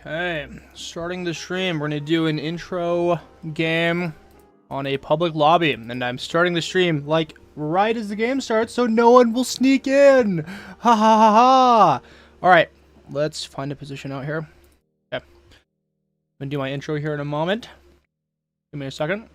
Okay, starting the stream, we're going to do an intro game on a public lobby, and I'm starting the stream, like, right as the game starts, so no one will sneak in! Ha ha ha ha! Alright, let's find a position out here. Okay. I'm going to do my intro here in a moment. Give me a second.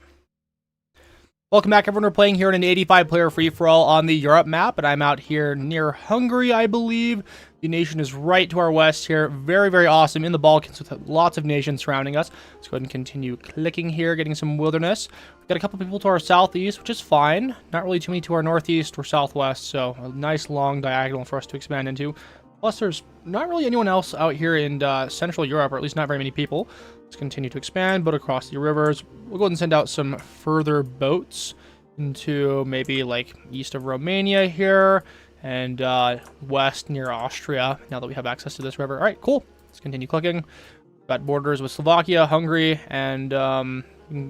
Welcome back, everyone. We're playing here in an 85-player free-for-all on the Europe map, and I'm out here near Hungary, I believe. The nation is right to our west here. Very, very awesome in the Balkans with lots of nations surrounding us. Let's go ahead and continue clicking here, getting some wilderness. We've got a couple people to our southeast, which is fine. Not really too many to our northeast or southwest, so a nice long diagonal for us to expand into. Plus, there's not really anyone else out here in Central Europe, or at least not very many people. Let's continue to expand, boat across the rivers. We'll go ahead and send out some further boats into maybe like east of Romania here and west near Austria, now that we have access to this river. All right, cool. Let's continue clicking. Got borders with Slovakia, Hungary, and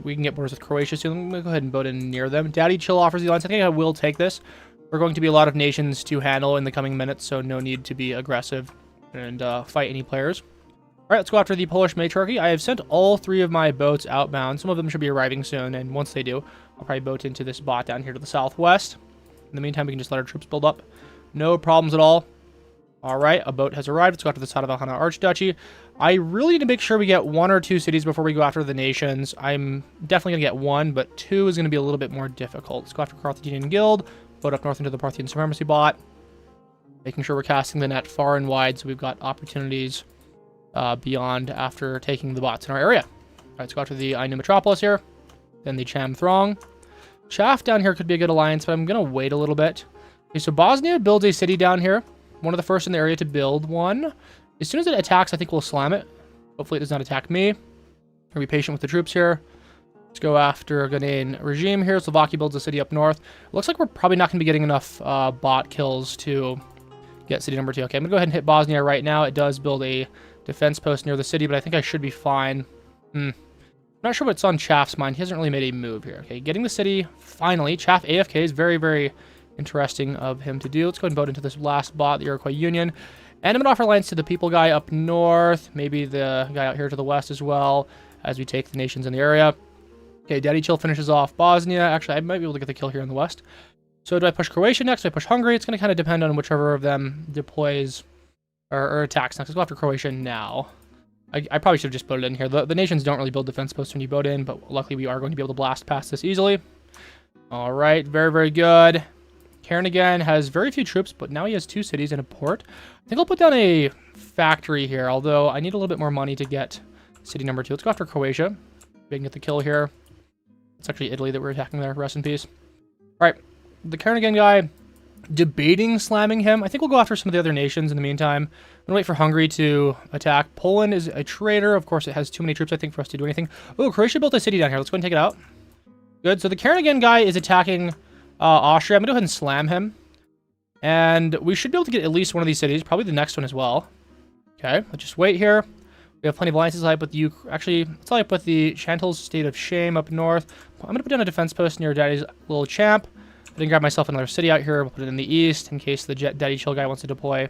we can get borders with Croatia soon. I'm going to go ahead and boat in near them. Daddy Chill offers the alliance. I think I will take this. We're going to be a lot of nations to handle in the coming minutes, so no need to be aggressive and fight any players. All right, let's go after the Polish matriarchy. I have sent all 3 of my boats outbound. Some of them should be arriving soon, and once they do, I'll probably boat into this bot down here to the southwest. In the meantime, we can just let our troops build up. No problems at all. All right, a boat has arrived. Let's go after the Sadovahana Archduchy. I really need to make sure we get 1 or 2 cities before we go after the nations. I'm definitely going to get 1, but 2 is going to be a little bit more difficult. Let's go after Carthaginian Guild, boat up north into the Parthian Supremacy bot, making sure we're casting the net far and wide so we've got opportunities beyond after taking the bots in our area. All right, let's go after the Ainu Metropolis here, then the Cham Throng. Chaff down here could be a good alliance, but I'm going to wait a little bit. Okay, so Bosnia builds a city down here. One of the first in the area to build one. As soon as it attacks, I think we'll slam it. Hopefully it does not attack me. We'll be patient with the troops here. Let's go after Ghanaian regime here. Slovakia builds a city up north. It looks like we're probably not going to be getting enough bot kills to get city number 2. Okay, I'm going to go ahead and hit Bosnia right now. It does build a defense post near the city, but I think I should be fine. I'm not sure what's on Chaff's mind. He hasn't really made a move here. Okay, getting the city, finally. Chaff AFK is very, very interesting of him to do. Let's go ahead and vote into this last bot, the Iroquois Union. And I'm going to offer alliance to the people guy up north, maybe the guy out here to the west as well, as we take the nations in the area. Okay, Daddy Chill finishes off Bosnia. Actually, I might be able to get the kill here in the west. So do I push Croatia next? Do I push Hungary? It's going to kind of depend on whichever of them deploys or attacks next. Let's go after Croatia now. I probably should have just put it in here. The nations don't really build defense posts when you boat in, but luckily we are going to be able to blast past this easily. All right, very, very good. Karen again has very few troops, but now he has 2 cities and a port. I think I'll put down a factory here, although I need a little bit more money to get city number 2. Let's go after Croatia. We can get the kill here. It's actually Italy that we're attacking there. Rest in peace. All right, the Karen again guy, debating slamming him. I think we'll go after some of the other nations in the meantime. I'm going to wait for Hungary to attack. Poland is a traitor. Of course, it has too many troops, I think, for us to do anything. Oh, Croatia built a city down here. Let's go ahead and take it out. Good. So the Karen again guy is attacking Austria. I'm going to go ahead and slam him. And we should be able to get at least one of these cities. Probably the next one as well. Okay. Let's just wait here. We have plenty of alliances. Up with the Actually, let's tie up with the Chantal's State of Shame up north. I'm going to put down a defense post near Daddy's little champ. I didn't grab myself another city out here. We'll put it in the east in case the Daddy Chill guy wants to deploy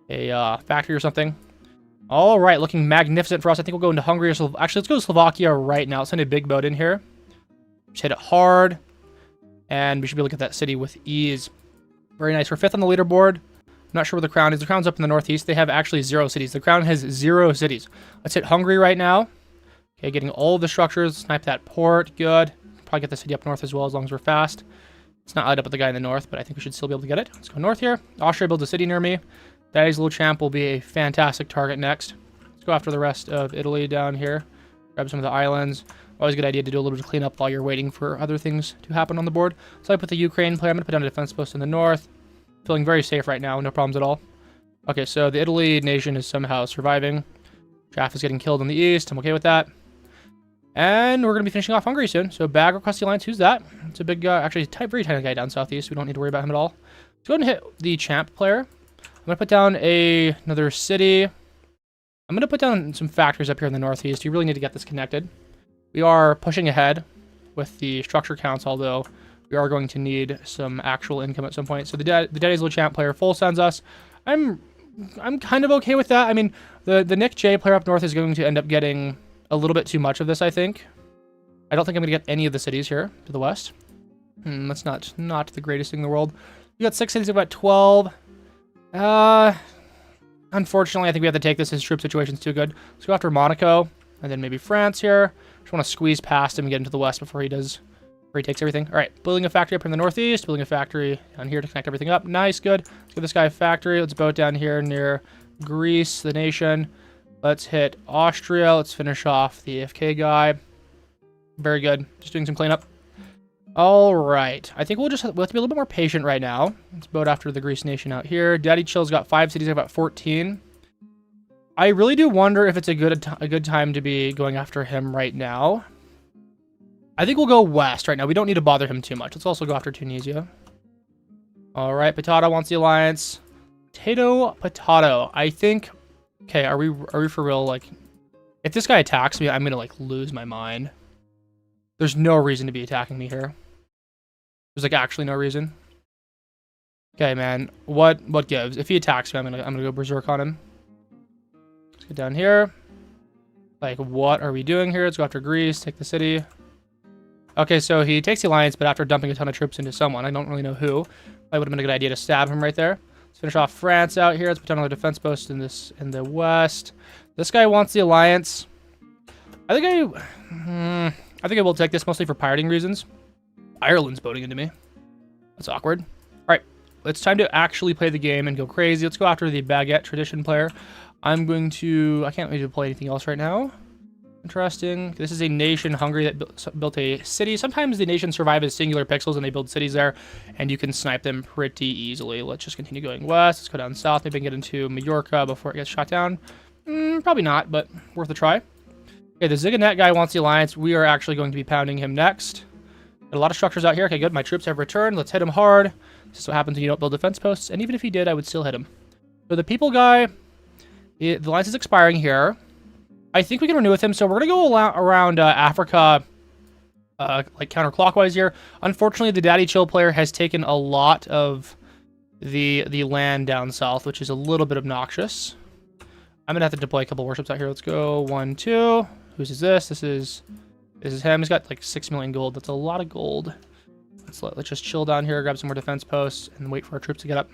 a factory or something. All right, looking magnificent for us. I think we'll go into Hungary. Actually, let's go to Slovakia right now. Let's send a big boat in here. Just hit it hard. And we should be able to get that city with ease. Very nice. We're 5th on the leaderboard. I'm not sure where the Crown is. The Crown's up in the northeast. They have actually 0 cities. The Crown has 0 cities. Let's hit Hungary right now. Okay, getting all of the structures. Snipe that port. Good. Probably get the city up north as well as long as we're fast. It's not light up with the guy in the north, but I think we should still be able to get it. Let's go north here. Austria builds a city near me. Daddy's little champ will be a fantastic target next. Let's go after the rest of Italy down here. Grab some of the islands. Always a good idea to do a little bit of cleanup while you're waiting for other things to happen on the board. So I put the Ukraine player. I'm going to put down a defense post in the north. Feeling very safe right now. No problems at all. Okay, so the Italy nation is somehow surviving. Chaff is getting killed in the east. I'm okay with that. And we're going to be finishing off Hungary soon. So bag request the alliance. Who's that? It's a big, actually very tiny guy down southeast. We don't need to worry about him at all. Let's go ahead and hit the champ player. I'm going to put down another city. I'm going to put down some factories up here in the northeast. You really need to get this connected. We are pushing ahead with the structure counts, although we are going to need some actual income at some point. So the Daddy's little champ player full sends us. I'm I'm kind of okay with that. I mean, the Nick J player up north is going to end up getting a little bit too much of this, I think. I don't think I'm going to get any of the cities here to the west. That's not the greatest thing in the world. We got 6 cities, about 12. Unfortunately, I think we have to take this. His troop situation's too good. Let's go after Monaco, and then maybe France here. Just want to squeeze past him and get into the west before he takes everything. All right, building a factory up in the northeast, building a factory down here to connect everything up. Nice, good. Let's give this guy a factory. Let's boat down here near Greece, the nation. Let's hit Austria. Let's finish off the AFK guy. Very good. Just doing some cleanup. All right. I think we'll have to be a little bit more patient right now. Let's boat after the Greece nation out here. Daddy Chill's got 5 cities. I've got 14. I really do wonder if it's a good time to be going after him right now. I think we'll go west right now. We don't need to bother him too much. Let's also go after Tunisia. All right. Potato wants the alliance. Potato. I think... Okay, are we for real? Like, if this guy attacks me, I'm going to, like, lose my mind. There's no reason to be attacking me here. There's, like, actually no reason. Okay, man. What gives? If he attacks me, I'm gonna go berserk on him. Let's get down here. Like, what are we doing here? Let's go after Greece, take the city. Okay, so he takes the alliance, but after dumping a ton of troops into someone, I don't really know who. Probably would have been a good idea to stab him right there. Let's finish off France out here. Let's put down another defense post in the west. This guy wants the alliance. I think I will take this mostly for pirating reasons. Ireland's boating into me. That's awkward. All right, it's time to actually play the game and go crazy. Let's go after the baguette tradition player. I can't really play anything else right now. Interesting. This is a nation, Hungary, that built a city. Sometimes the nations survive as singular pixels and they build cities there, and you can snipe them pretty easily. Let's just continue going west. Let's go down south. Maybe I can get into Majorca before it gets shot down. Probably not, but worth a try. Okay, the Ziganet guy wants the alliance. We are actually going to be pounding him next. Got a lot of structures out here. Okay, good. My troops have returned. Let's hit him hard. This is what happens when you don't build defense posts. And even if he did, I would still hit him. So the people guy, the alliance is expiring here. I think we can renew with him. So we're going to go around Africa, like counterclockwise here. Unfortunately, the Daddy Chill player has taken a lot of the land down south, which is a little bit obnoxious. I'm going to have to deploy a couple warships out here. Let's go 1, 2. Whose is this? This is him. He's got like 6 million gold. That's a lot of gold. Let's just chill down here, grab some more defense posts, and wait for our troops to get up.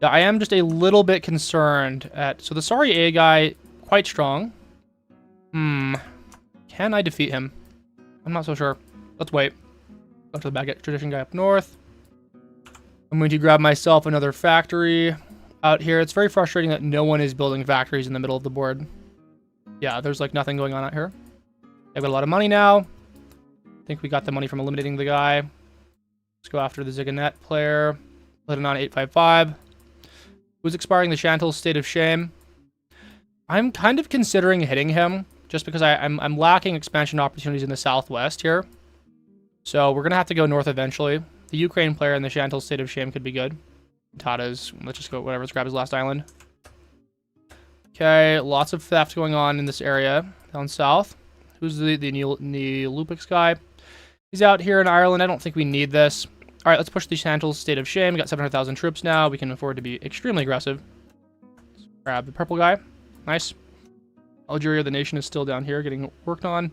Yeah, I am just a little bit concerned at... So the Sorry A guy, quite strong. Can I defeat him? I'm not so sure. Let's wait. Go to the baguette tradition guy up north. I'm going to grab myself another factory out here. It's very frustrating that no one is building factories in the middle of the board. Yeah, there's like nothing going on out here. I've got a lot of money now. I think we got the money from eliminating the guy. Let's go after the Ziganet player. Put it on 855. Who's expiring? The Chantel's State of Shame. I'm kind of considering hitting him just because I'm lacking expansion opportunities in the southwest here. So we're going to have to go north eventually. The Ukraine player and the Chantel's State of Shame could be good. Tata's, let's just go, whatever, let's grab his last island. Okay, lots of theft going on in this area down south. Who's the Neolupix guy? He's out here in Ireland. I don't think we need this. All right, let's push the Chantel's State of Shame. We got 700,000 troops now. We can afford to be extremely aggressive. Let's grab the purple guy. Nice. Algeria, the nation, is still down here getting worked on.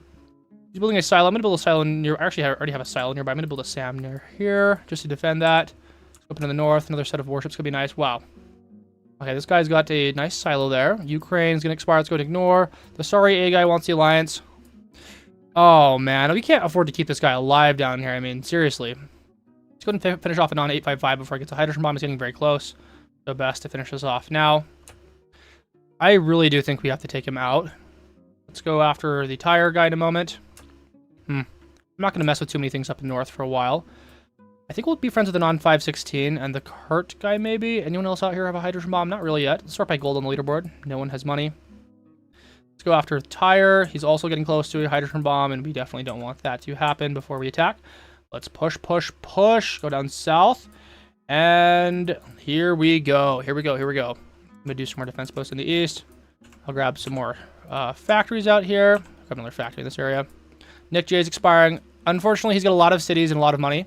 He's building a silo. I'm going to build a silo near... Actually, I already have a silo nearby. I'm going to build a SAM near here just to defend that. Open in the north. Another set of warships could be nice. Wow. Okay, this guy's got a nice silo there. Ukraine's going to expire. Let's go to ignore. The Sorry A guy wants the alliance. Oh, man. We can't afford to keep this guy alive down here. I mean, seriously. Let's go ahead and finish off it on 855 before I get to hydrogen bomb. It's getting very close. So best to finish this off now. I really do think we have to take him out. Let's go after the tire guy in a moment. I'm not going to mess with too many things up in north for a while. I think we'll be friends with the non-516 and the cart guy, maybe. Anyone else out here have a hydrogen bomb? Not really yet. Let's start by gold on the leaderboard. No one has money. Let's go after tire. He's also getting close to a hydrogen bomb, and we definitely don't want that to happen before we attack. Let's push, push, push. Go down south. And here we go. Here we go. Here we go. I'm going to do some more defense posts in the east. I'll grab some more factories out here. Grab another factory in this area. Nick J is expiring. Unfortunately, he's got a lot of cities and a lot of money.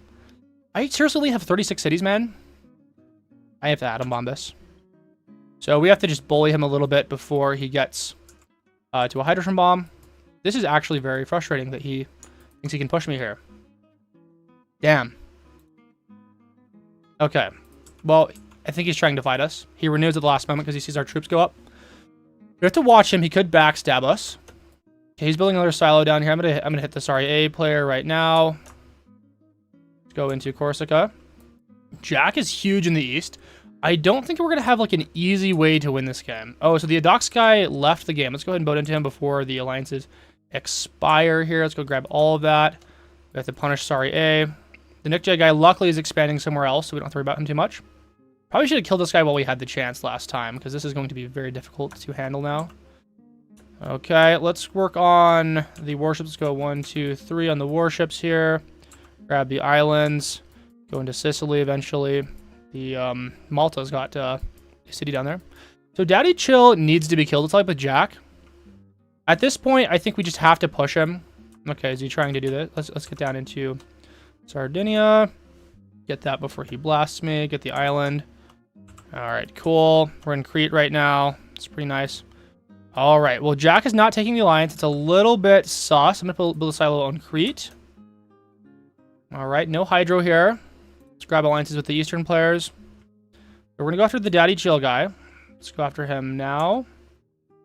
I seriously have 36 cities, man. I have to atom bomb this. So we have to just bully him a little bit before he gets to a hydrogen bomb. This is actually very frustrating that he thinks he can push me here. Damn. Okay. Well, I think he's trying to fight us. He renews at the last moment because he sees our troops go up. We have to watch him. He could backstab us. Okay, he's building another silo down here. I'm gonna hit this REA player right now. Let's go into Corsica. Jack is huge in the east. I don't think we're going to have, like, an easy way to win this game. Oh, so the Adox guy left the game. Let's go ahead and boat into him before the alliances expire here. Let's go grab all of that. We have to punish Sorry A. The Nick J guy, luckily, is expanding somewhere else, so we don't have to worry about him too much. Probably should have killed this guy while we had the chance last time, because this is going to be very difficult to handle now. Okay, let's work on the warships. Let's go 1, 2, 3 on the warships here. Grab the islands. Go into Sicily eventually. The Malta's got a city down there. So Daddy Chill needs to be killed. It's like with Jack. At this point, I think we just have to push him. Okay, is he trying to do that? Let's get down into Sardinia. Get that before he blasts me. Get the island. All right, cool. We're in Crete right now. It's pretty nice. All right, well, Jack is not taking the alliance. It's a little bit sus. I'm going to build a silo on Crete. All right, no hydro here. Let's grab alliances with the eastern players. We're going to go after the Daddy Chill guy. Let's go after him now.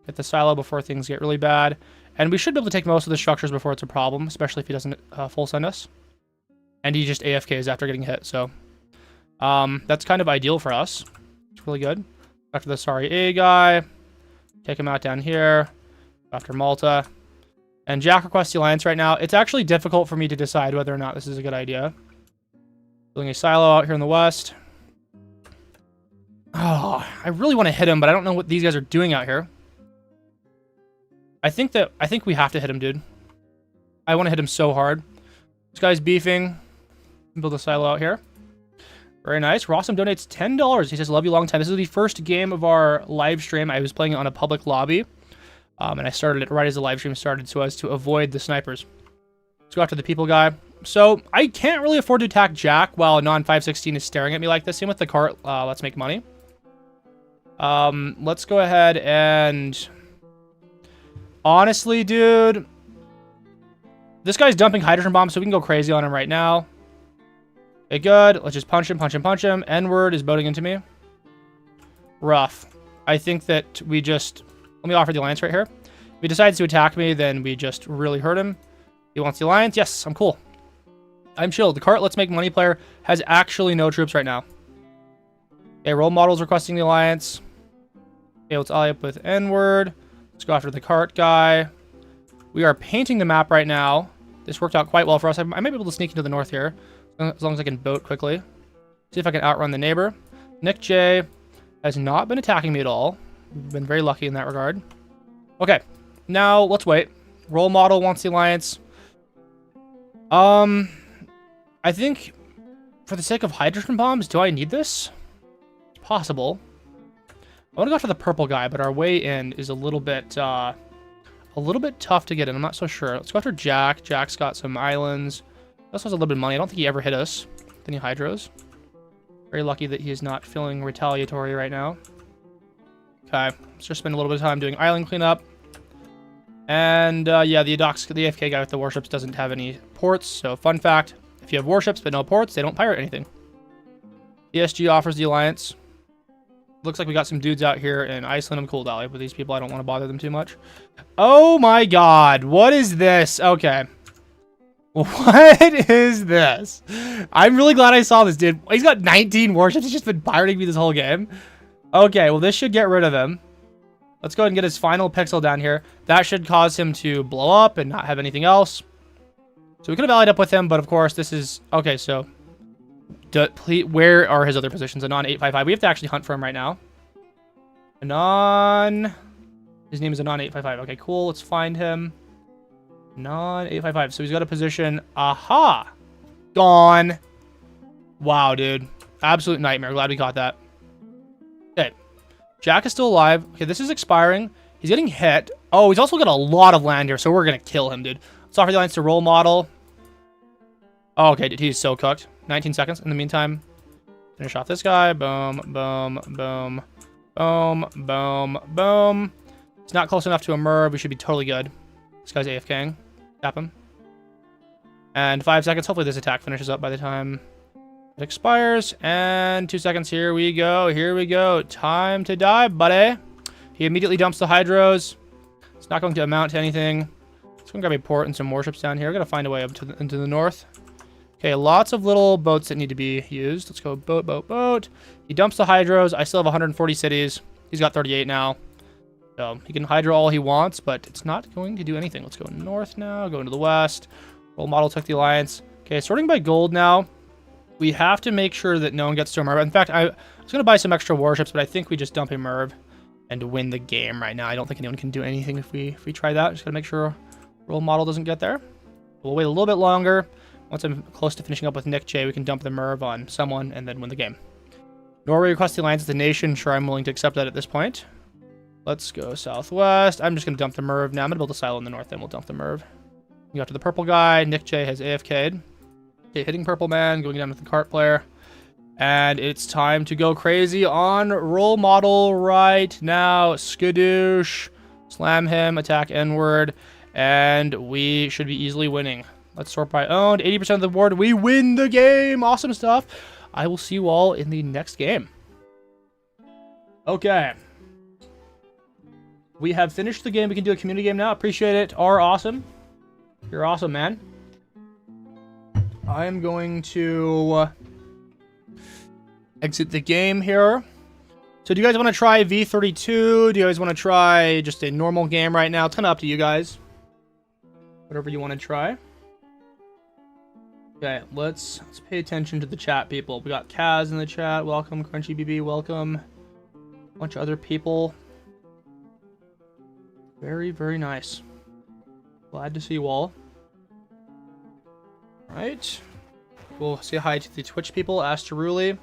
Get the silo before things get really bad. And we should be able to take most of the structures before it's a problem, especially if he doesn't full send us. And he just AFKs after getting hit, so that's kind of ideal for us. It's really good. After the Sorry A guy. Take him out down here. After Malta. And Jack requests the alliance right now. It's actually difficult for me to decide whether or not this is a good idea. Building a silo out here in the west. Oh, I really want to hit him, but I don't know what these guys are doing out here. I think we have to hit him, dude. I want to hit him so hard. This guy's beefing. Build a silo out here. Very nice. Rossum donates $10. He says, love you long time. This is the first game of our live stream. I was playing it on a public lobby. And I started it right as the live stream started so as to avoid the snipers. Let's go after the people guy. So, I can't really afford to attack Jack while non-516 is staring at me like this. Same with the cart. Let's make money. Let's go ahead and... Honestly, dude... This guy's dumping hydrogen bombs, so we can go crazy on him right now. Okay, good. Let's just punch him, punch him, punch him. N-word is boating into me. Rough. I think that we just... Let me offer the alliance right here. If he decides to attack me, then we just really hurt him. He wants the alliance. Yes, I'm cool. I'm chill. The cart Let's Make Money player has actually no troops right now. Okay, role models requesting the alliance. Okay, let's ally up with N-word. Let's go after the cart guy. We are painting the map right now. This worked out quite well for us. I might be able to sneak into the north here, as long as I can boat quickly. See if I can outrun the neighbor. Nick J has not been attacking me at all. We've been very lucky in that regard. Okay, now let's wait. Role model wants the alliance. I think for the sake of hydrogen bombs, do I need this? It's possible. I want to go after the purple guy, but our way in is a little bit tough to get in. I'm not so sure. Let's go after Jack. Jack's got some islands. He also has a little bit of money. I don't think he ever hit us with any hydros. Very lucky that he's not feeling retaliatory right now. Okay, let's just spend a little bit of time doing island cleanup. And yeah, the AFK guy with the warships doesn't have any ports. So fun fact, if you have warships but no ports, they don't pirate anything. ESG offers the alliance. Looks like we got some dudes out here in Iceland and Cool Valley, but these people, I don't want to bother them too much. Oh my god, what is this? Okay. What is this? I'm really glad I saw this, dude. He's got 19 warships. He's just been pirating me this whole game. Okay, well, this should get rid of him. Let's go ahead and get his final pixel down here. That should cause him to blow up and not have anything else. So we could have allied up with him, but of course, this is... Okay, so... Where are his other positions? Anon 855. We have to actually hunt for him right now. Anon... His name is Anon 855. Okay, cool. Let's find him. Anon 855. So he's got a position. Aha! Gone. Wow, dude. Absolute nightmare. Glad we caught that. Okay. Jack is still alive. Okay, this is expiring. He's getting hit. Oh, he's also got a lot of land here, so we're going to kill him, dude. Let's offer the alliance to role model. Oh, okay, dude, he's so cooked. 19 seconds. In the meantime, finish off this guy. Boom, boom, boom. Boom, boom, boom. It's not close enough to a Merv. We should be totally good. This guy's AFKing. Tap him. And 5 seconds. Hopefully this attack finishes up by the time it expires. And 2 seconds. Here we go. Here we go. Time to die, buddy. He immediately dumps the hydros. It's not going to amount to anything. It's going to grab a port and some warships down here. We're going to find a way up to into the north. Okay, lots of little boats that need to be used. Let's go boat, boat, boat. He dumps the hydros. I still have 140 cities. He's got 38 now. So he can hydro all he wants, but it's not going to do anything. Let's go north now. Go into the west. Role model took the alliance. Okay, sorting by gold now. We have to make sure that no one gets to a Merv. In fact, I was going to buy some extra warships, but I think we just dump a Merv and win the game right now. I don't think anyone can do anything if we try that. Just got to make sure role model doesn't get there. We'll wait a little bit longer. Once I'm close to finishing up with Nick J, we can dump the Merv on someone and then win the game. Norway requests the alliance with the nation. Sure, I'm willing to accept that at this point. Let's go southwest. I'm just going to dump the Merv now. I'm going to build a silo in the north, then we'll dump the Merv. We got to the purple guy. Nick J has AFK'd. Okay, hitting purple man, going down with the cart player. And it's time to go crazy on role model right now. Skadoosh. Slam him, attack N-word. And we should be easily winning. Let's sort by owned. 80% of the board. We win the game. Awesome stuff. I will see you all in the next game. Okay. We have finished the game. We can do a community game now. Appreciate it. Are awesome. You're awesome, man. I am going to exit the game here. So do you guys want to try V32? Do you guys want to try just a normal game right now? It's kind of up to you guys. Whatever you want to try. Okay, let's pay attention to the chat, people. We got Kaz in the chat. Welcome. Crunchy BB, welcome. A bunch of other people. Very, very nice. Glad to see you all. Alright. We'll say hi to the Twitch people. Asteruli.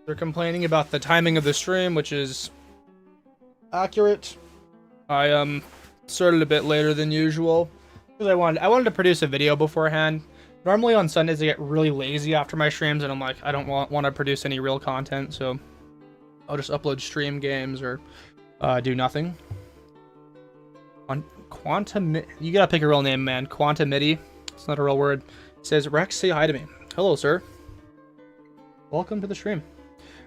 They're complaining about the timing of the stream, which is accurate. I started a bit later than usual because I wanted to produce a video beforehand. Normally on Sundays I get really lazy after my streams and I'm like, I don't want to produce any real content, so I'll just upload stream games or do nothing. On Quantum, you gotta pick a real name, man. Quantumity. It's not a real word. It says Rex, say hi to me. Hello, sir. Welcome to the stream.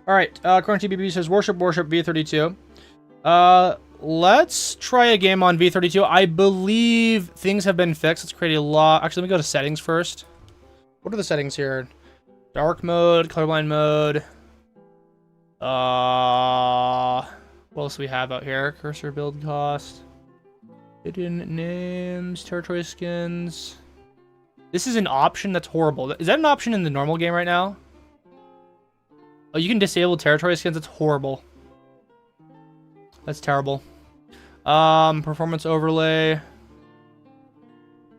All right, Crunchy BB says worship V32. Let's try a game on V32. I believe things have been fixed. Let's create a law. Actually, let me go to settings first. What are the settings here? Dark mode, colorblind mode. What else do we have out here? Cursor build cost. Hidden names, territory skins. This is an option that's horrible. Is that an option in the normal game right now? Oh, you can disable territory skins. That's horrible. That's terrible. Performance overlay.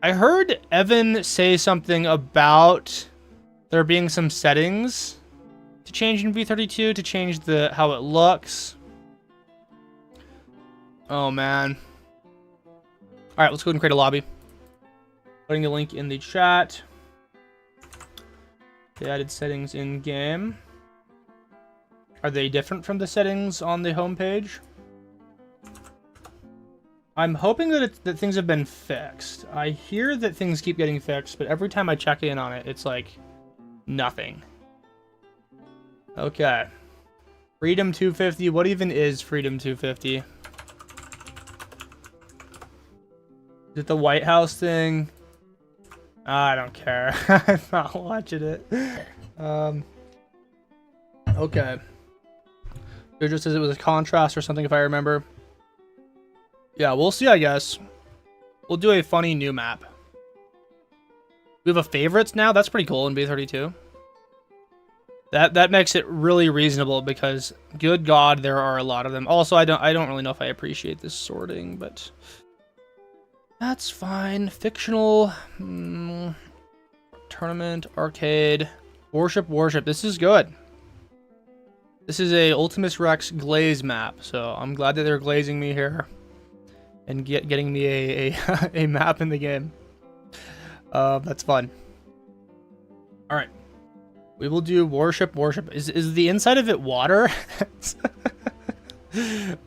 I heard Evan say something about there being some settings to change in V32 to change how it looks. Oh man. All right, let's go ahead and create a lobby. Putting the link in the chat. The added settings in game. Are they different from the settings on the homepage? I'm hoping that things have been fixed. I hear that things keep getting fixed, but every time I check in on it, it's like nothing. Okay. Freedom 250. What even is Freedom 250? Is it the White House thing? I don't care. I'm not watching it. Okay. It just says it was a contrast or something, if I remember. Yeah, we'll see, I guess. We'll do a funny new map. We have a favorites now? That's pretty cool in B32. That makes it really reasonable because, good God, there are a lot of them. Also, I don't really know if I appreciate this sorting, but that's fine. Fictional, tournament, arcade, worship. This is good. This is a Ultimus Rex glaze map, so I'm glad that they're glazing me here and getting me a map in the game. That's fun. All right, we will do worship. Is the inside of it water?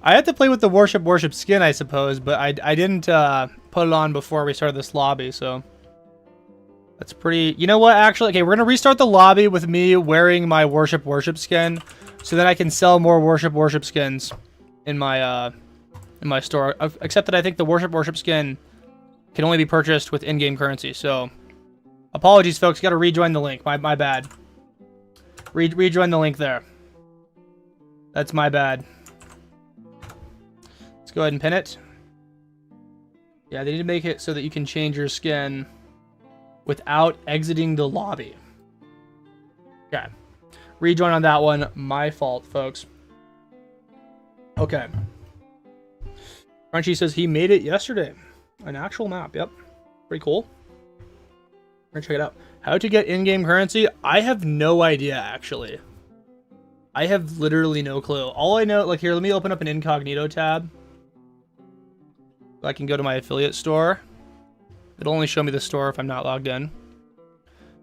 I had to play with the worship skin, I suppose, but I didn't put it on before we started this lobby, so that's pretty. You know what? Actually, okay, we're gonna restart the lobby with me wearing my worship skin, so then I can sell more worship skins in my store. Except that I think the worship skin can only be purchased with in-game currency. So apologies, folks. Got to rejoin the link. My bad. Rejoin the link there. That's my bad. Let's go ahead and pin it. Yeah, they need to make it so that you can change your skin without exiting the lobby. Okay. Rejoin on that one. My fault, folks. Okay. Crunchy says he made it yesterday. An actual map. Yep. Pretty cool. We're gonna check it out. How to get in-game currency? I have no idea, actually. I have literally no clue. All I know, like here, let me open up an incognito tab. So I can go to my affiliate store. It'll only show me the store if I'm not logged in.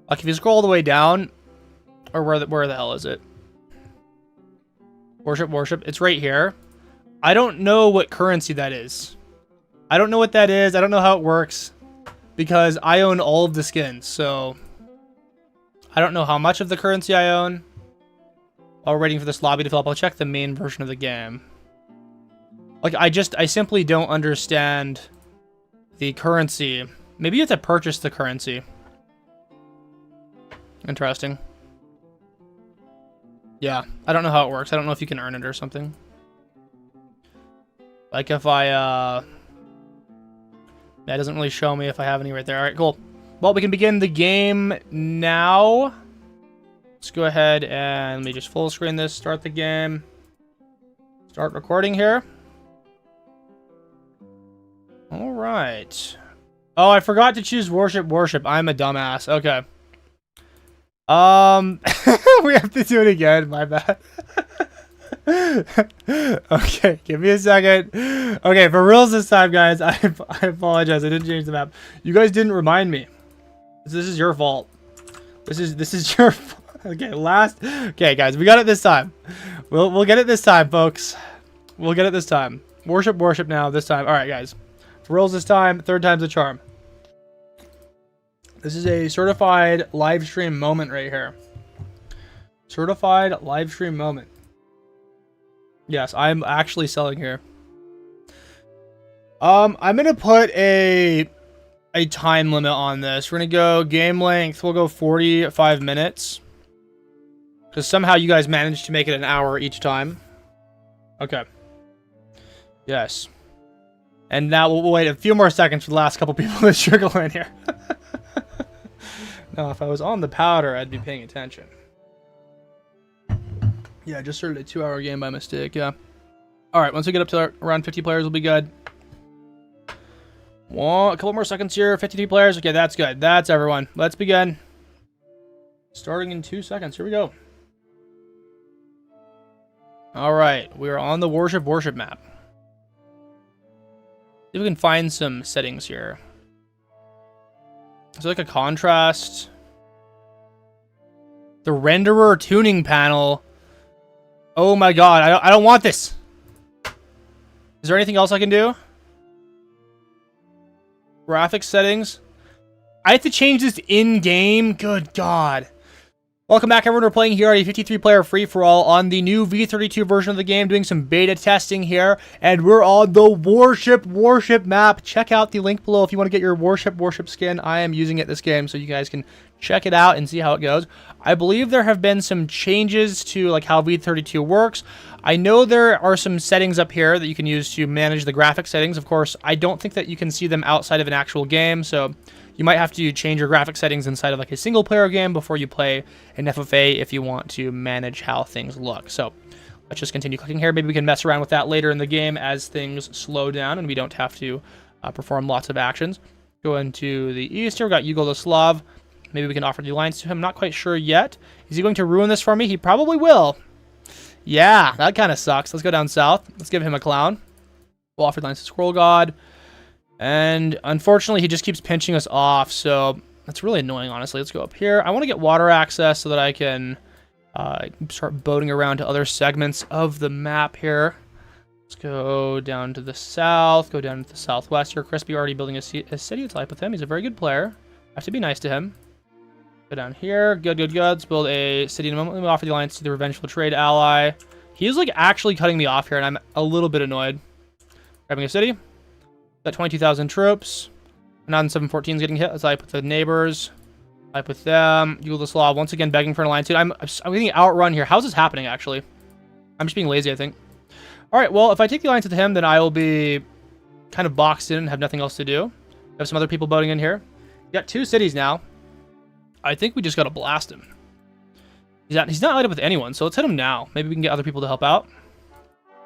Like if you scroll all the way down, or where the hell is it? Worship. It's right here. I don't know what currency that is. I don't know what that is. I don't know how it works because I own all of the skins. So I don't know how much of the currency I own. While we're waiting for this lobby to fill up, I'll check the main version of the game. Like I simply don't understand the currency. Maybe you have to purchase the currency. Interesting. Yeah, I don't know how it works. I don't know if you can earn it or something. Like if that doesn't really show me if I have any right there. All right, cool. Well, we can begin the game now. Let's go ahead and let me just full screen this, start the game. Start recording here. All right. Oh, I forgot to choose worship. I'm a dumbass. Okay. We have to do it again. My bad. Okay, give me a second. Okay, for reals this time, guys. I apologize. I didn't change the map. You guys didn't remind me. This is your fault. This is your fault. Okay, okay, guys, we got it this time. We'll get it this time, folks. We'll get it this time. Worship now this time. All right, guys. For reals this time. Third time's a charm. This is a certified live stream moment right here. Certified live stream moment. Yes, I'm actually selling here. I'm gonna put a time limit on this. We're gonna go game length. We'll go 45 minutes. Because somehow you guys managed to make it an hour each time. Okay. Yes. And now we'll wait a few more seconds for the last couple people to trickle in here. Now, if I was on the powder, I'd be paying attention. Yeah, I just started a 2-hour game by mistake, yeah. Alright, once we get up to around 50 players, we'll be good. A couple more seconds here. 52 players. Okay, that's good. That's everyone. Let's begin. Starting in 2 seconds. Here we go. Alright, we are on the worship map. See if we can find some settings here. Is there like a contrast? The renderer tuning panel. Oh my god, I don't want this. Is there anything else I can do? Graphics settings. I have to change this in-game? Good god. Welcome back, everyone. We're playing here a 53-player free-for-all on the new V32 version of the game, doing some beta testing here, and we're on the worship map. Check out the link below if you want to get your worship skin. I am using it this game, so you guys can check it out and see how it goes. I believe there have been some changes to like how V32 works. I know there are some settings up here that you can use to manage the graphic settings. Of course, I don't think that you can see them outside of an actual game, so you might have to change your graphic settings inside of like a single player game before you play an FFA if you want to manage how things look. So let's just continue clicking here. Maybe we can mess around with that later in the game as things slow down and we don't have to perform lots of actions. Go into the east here. We got Yugoslav. Maybe we can offer the alliance to him. Not quite sure yet. Is he going to ruin this for me? He probably will. Yeah, that kind of sucks. Let's go down south. Let's give him a clown. We'll offer the alliance to Squirrel God. And unfortunately, he just keeps pinching us off, so that's really annoying, honestly. Let's go up here. I want to get water access so that I can start boating around to other segments of the map here. Let's go down to the south, go down to the southwest here. Crispy already building a city. Let's type with him. He's a very good player. I have to be nice to him. Go down here. Good. Let's build a city in a moment. Let me offer the alliance to the revengeful trade ally. He's like actually cutting me off here, and I'm a little bit annoyed. Grabbing a city. Got 22,000 troops. Non 714 is getting hit. Let's type with the neighbors. Type with them. Yugoslav once again begging for an alliance. Dude, I'm getting outrun here. How's this happening, actually? I'm just being lazy, I think. All right, well, if I take the alliance with him, then I will be kind of boxed in and have nothing else to do. We have some other people boating in here. We got 2 cities now. I think we just got to blast him. He's not light up with anyone, so let's hit him now. Maybe we can get other people to help out.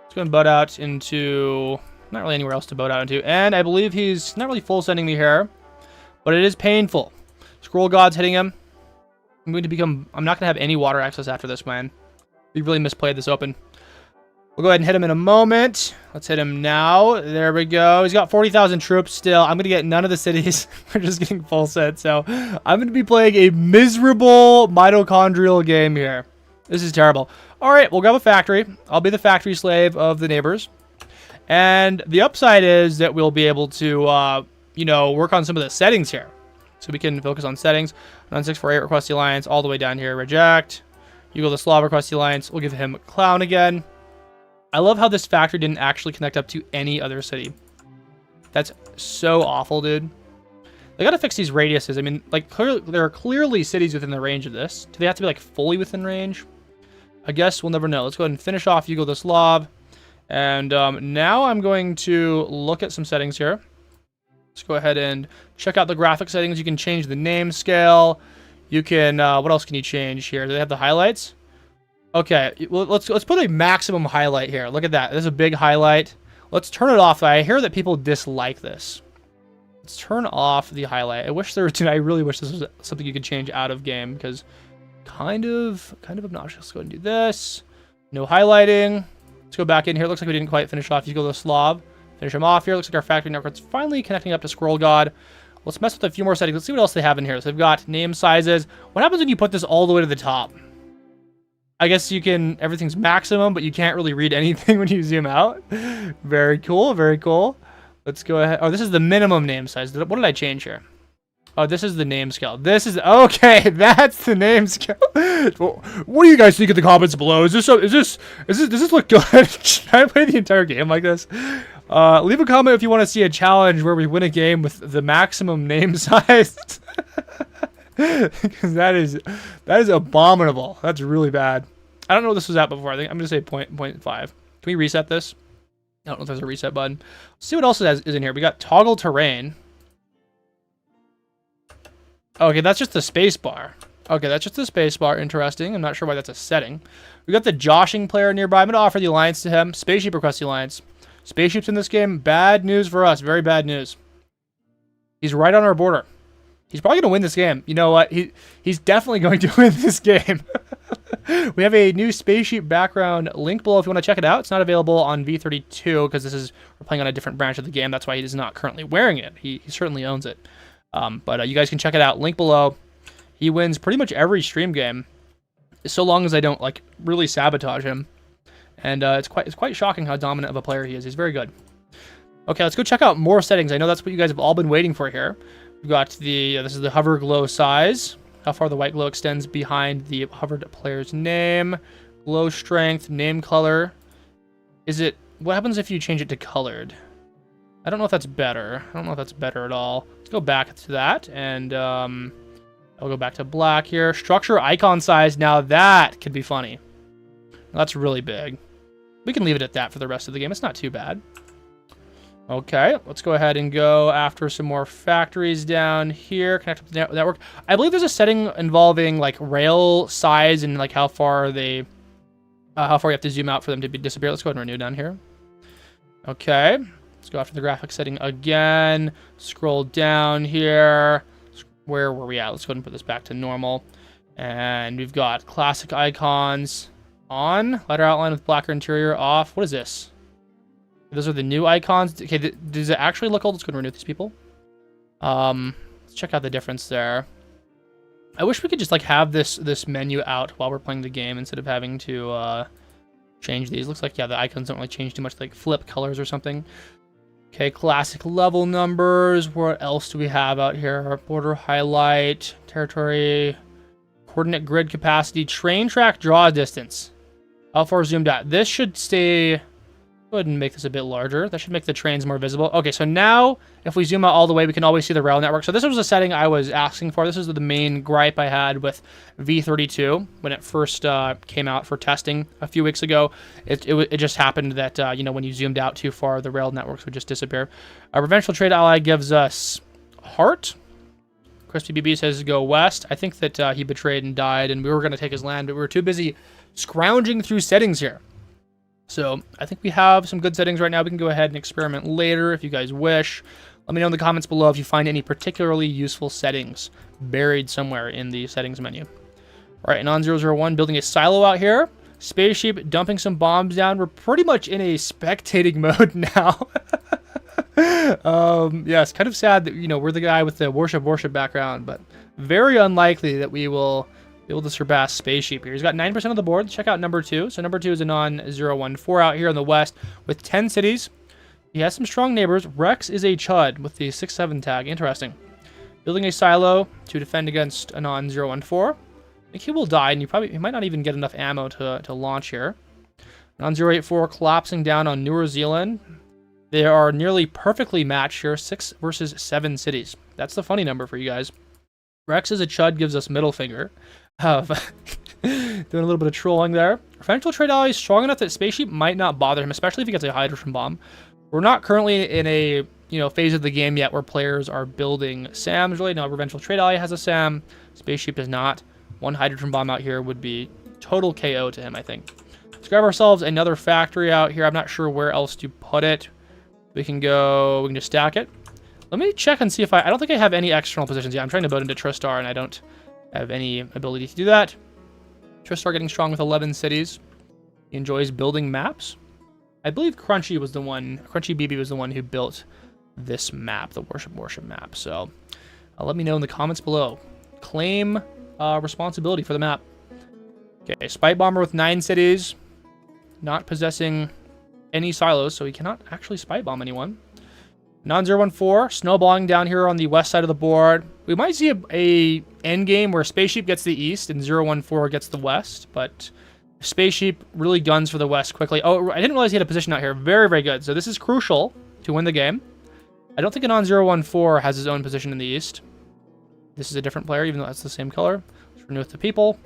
Let's go and boat out into... Not really anywhere else to boat out into. And I believe he's not really full sending me here, but it is painful. Scroll God's hitting him. I'm not going to have any water access after this, man. We really misplayed this open. We'll go ahead and hit him in a moment. Let's hit him now. There we go. He's got 40,000 troops still. I'm going to get none of the cities. We're just getting full set. So I'm going to be playing a miserable mitochondrial game here. This is terrible. All right, we'll grab a factory. I'll be the factory slave of the neighbors. And the upside is that we'll be able to, you know, work on some of the settings here. So we can focus on settings. 9648 request the alliance all the way down here. Reject. Yugoslav request the alliance. We'll give him Clown again. I love how this factory didn't actually connect up to any other city. That's so awful, dude. They gotta fix these radiuses. I mean, like, there are clearly cities within the range of this. Do they have to be, like, fully within range? I guess we'll never know. Let's go ahead and finish off Yugoslav. And now I'm going to look at some settings here. Let's go ahead and check out the graphic settings. You can change the name scale. You can, what else can you change here? Do they have the highlights? Okay, well, let's put a maximum highlight here. Look at that. There's a big highlight. Let's turn it off. I hear that people dislike this. Let's turn off the highlight. I really wish this was something you could change out of game, because kind of obnoxious. Let's go ahead and do this. No highlighting. Let's go back in here. Looks like we didn't quite finish off Yugoslav. Finish him off here. Looks like our factory network's finally connecting up to Scroll God. Let's mess with a few more settings. Let's see what else they have in here. So they've got name sizes. What happens when you put this all the way to the top? I guess you can, everything's maximum, but you can't really read anything when you zoom out. Very cool, very cool. Let's go ahead. Oh, this is the minimum name size. What did I change here? Oh, this is the name scale. This is, okay, that's the name scale. What do you guys think in the comments below? Does this look good? Should I play the entire game like this? Leave a comment if you want to see a challenge where we win a game with the maximum name size. Because that is abominable. That's really bad. I don't know what this was at before. I think I'm gonna say 0.5. Can we reset this? I don't know if there's a reset button. Let's see what else is in here. We got toggle terrain. Okay, that's just the space bar. Okay, that's just the space bar. Interesting. I'm not sure why that's a setting. We got the joshing player nearby. I'm gonna offer the alliance to him. Spaceship request the alliance. Spaceships in this game. Bad news for us. Very bad news. He's right on our border. He's probably going to win this game. You know what? He's definitely going to win this game. We have a new spaceship background link below if you want to check it out. It's not available on V32 because we're playing on a different branch of the game. That's why he is not currently wearing it. He certainly owns it. But you guys can check it out. Link below. He wins pretty much every stream game, so long as I don't like really sabotage him. And it's quite shocking how dominant of a player he is. He's very good. Okay, let's go check out more settings. I know that's what you guys have all been waiting for here. We've got this is the hover glow size. How far the white glow extends behind the hovered player's name. Glow strength, name color. What happens if you change it to colored? I don't know if that's better. I don't know if that's better at all. Let's go back to that, and I'll go back to black here. Structure icon size. Now that could be funny. That's really big. We can leave it at that for the rest of the game. It's not too bad. Okay, let's go ahead and go after some more factories down here. Connect up the network. I believe there's a setting involving like rail size and like how far you have to zoom out for them to disappear. Let's go ahead and renew down here. Okay, let's go after the graphics setting again. Scroll down here. Where were we at? Let's go ahead and put this back to normal. And we've got classic icons on. Lighter outline with blacker interior off. What is this? Those are the new icons. Okay, does it actually look old? Let's go and renew these people. Let's check out the difference there. I wish we could just like have this menu out while we're playing the game instead of having to change these. Looks like, yeah, the icons don't really change too much, like flip colors or something. Okay, classic level numbers. What else do we have out here? Border highlight, territory, coordinate grid capacity, train track draw distance. How far zoomed out? This should stay... Go ahead and make this a bit larger. That should make the trains more visible. Okay, so now if we zoom out all the way, we can always see the rail network. So this was a setting I was asking for. This is the main gripe I had with V32 when it first came out for testing a few weeks ago. It just happened that, you know, when you zoomed out too far, the rail networks would just disappear. Our provincial trade ally gives us heart. Crispy BB says go west. I think that he betrayed and died, and we were going to take his land, but we were too busy scrounging through settings here. So I think we have some good settings right now. We can go ahead and experiment later if you guys wish. Let me know in the comments below if you find any particularly useful settings buried somewhere in the settings menu. All right, Non001 building a silo out here. Spaceship dumping some bombs down. We're pretty much in a spectating mode now. Yeah, it's kind of sad that, you know, we're the guy with the worship background, but very unlikely that we will be able to surpass Spaceship here. He's got 9% of the board. Check out number 2. So number 2 is a Non014 out here in the west with 10 cities. He has some strong neighbors. Rex is a Chud with the 6-7 tag. Interesting. Building a silo to defend against a Non014. I think he will die, and he might not even get enough ammo to launch here. Non084 collapsing down on New Zealand. They are nearly perfectly matched here. 6 versus 7 cities. That's the funny number for you guys. Rex is a Chud gives us middle finger. Doing a little bit of trolling there. Provincial trade ally is strong enough that Spaceship might not bother him, especially if he gets a hydrogen bomb. We're not currently in a phase of the game yet where players are building SAMs. Really, no. Provincial trade ally has a SAM. Spaceship does not. One hydrogen bomb out here would be total KO to him, I think. Let's grab ourselves another factory out here. I'm not sure where else to put it. We can just stack it. Let me check and see if I don't think I have any external positions yet. I'm trying to build into Tristar, and I don't have any ability to do that. Tristar getting strong with 11 cities. He enjoys building maps. I believe Crunchy BB was the one who built this map, the worship map. So let me know in the comments below. Claim responsibility for the map. Okay, Spite Bomber with 9 cities. Not possessing any silos, so he cannot actually Spite Bomb anyone. Non014, snowballing down here on the west side of the board. We might see a end game where Spaceship gets the east and 014 gets the west, but Spaceship really guns for the west quickly. Oh, I didn't realize he had a position out here. Very, very good. So this is crucial to win the game. I don't think a Non014 has his own position in the east. This is a different player, even though that's the same color. Let's renew with the people.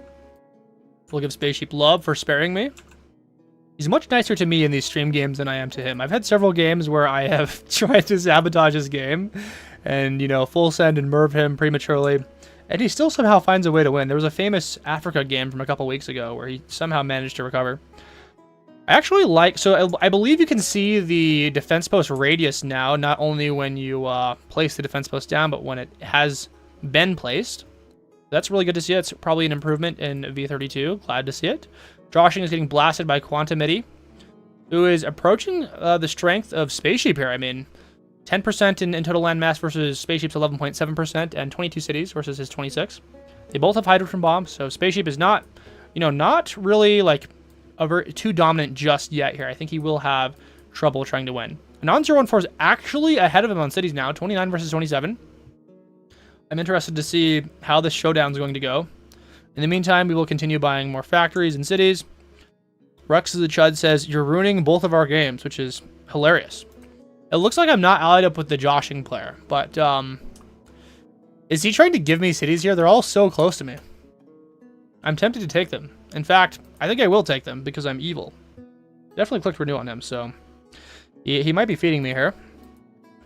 We'll give Spaceship love for sparing me. He's much nicer to me in these stream games than I am to him. I've had several games where I have tried to sabotage his game and, full send and merv him prematurely, and he still somehow finds a way to win. There was a famous Africa game from a couple weeks ago where he somehow managed to recover. I actually I believe you can see the defense post radius now, not only when you place the defense post down, but when it has been placed. That's really good to see. It's probably an improvement in V32. Glad to see it. Joshing is getting blasted by Quantumity, who is approaching the strength of Spaceship here. I mean, 10% in total land mass versus Spaceship's 11.7%, and 22 cities versus his 26. They both have hydrogen bombs, so Spaceship is not, not really like too dominant just yet here. I think he will have trouble trying to win. Non014 is actually ahead of him on cities now, 29 versus 27. I'm interested to see how this showdown is going to go. In the meantime, we will continue buying more factories and cities. Rex the Chud says, you're ruining both of our games, which is hilarious. It looks like I'm not allied up with the Joshing player, but is he trying to give me cities here? They're all so close to me. I'm tempted to take them. In fact, I think I will take them because I'm evil. Definitely clicked renew on him, so he might be feeding me here.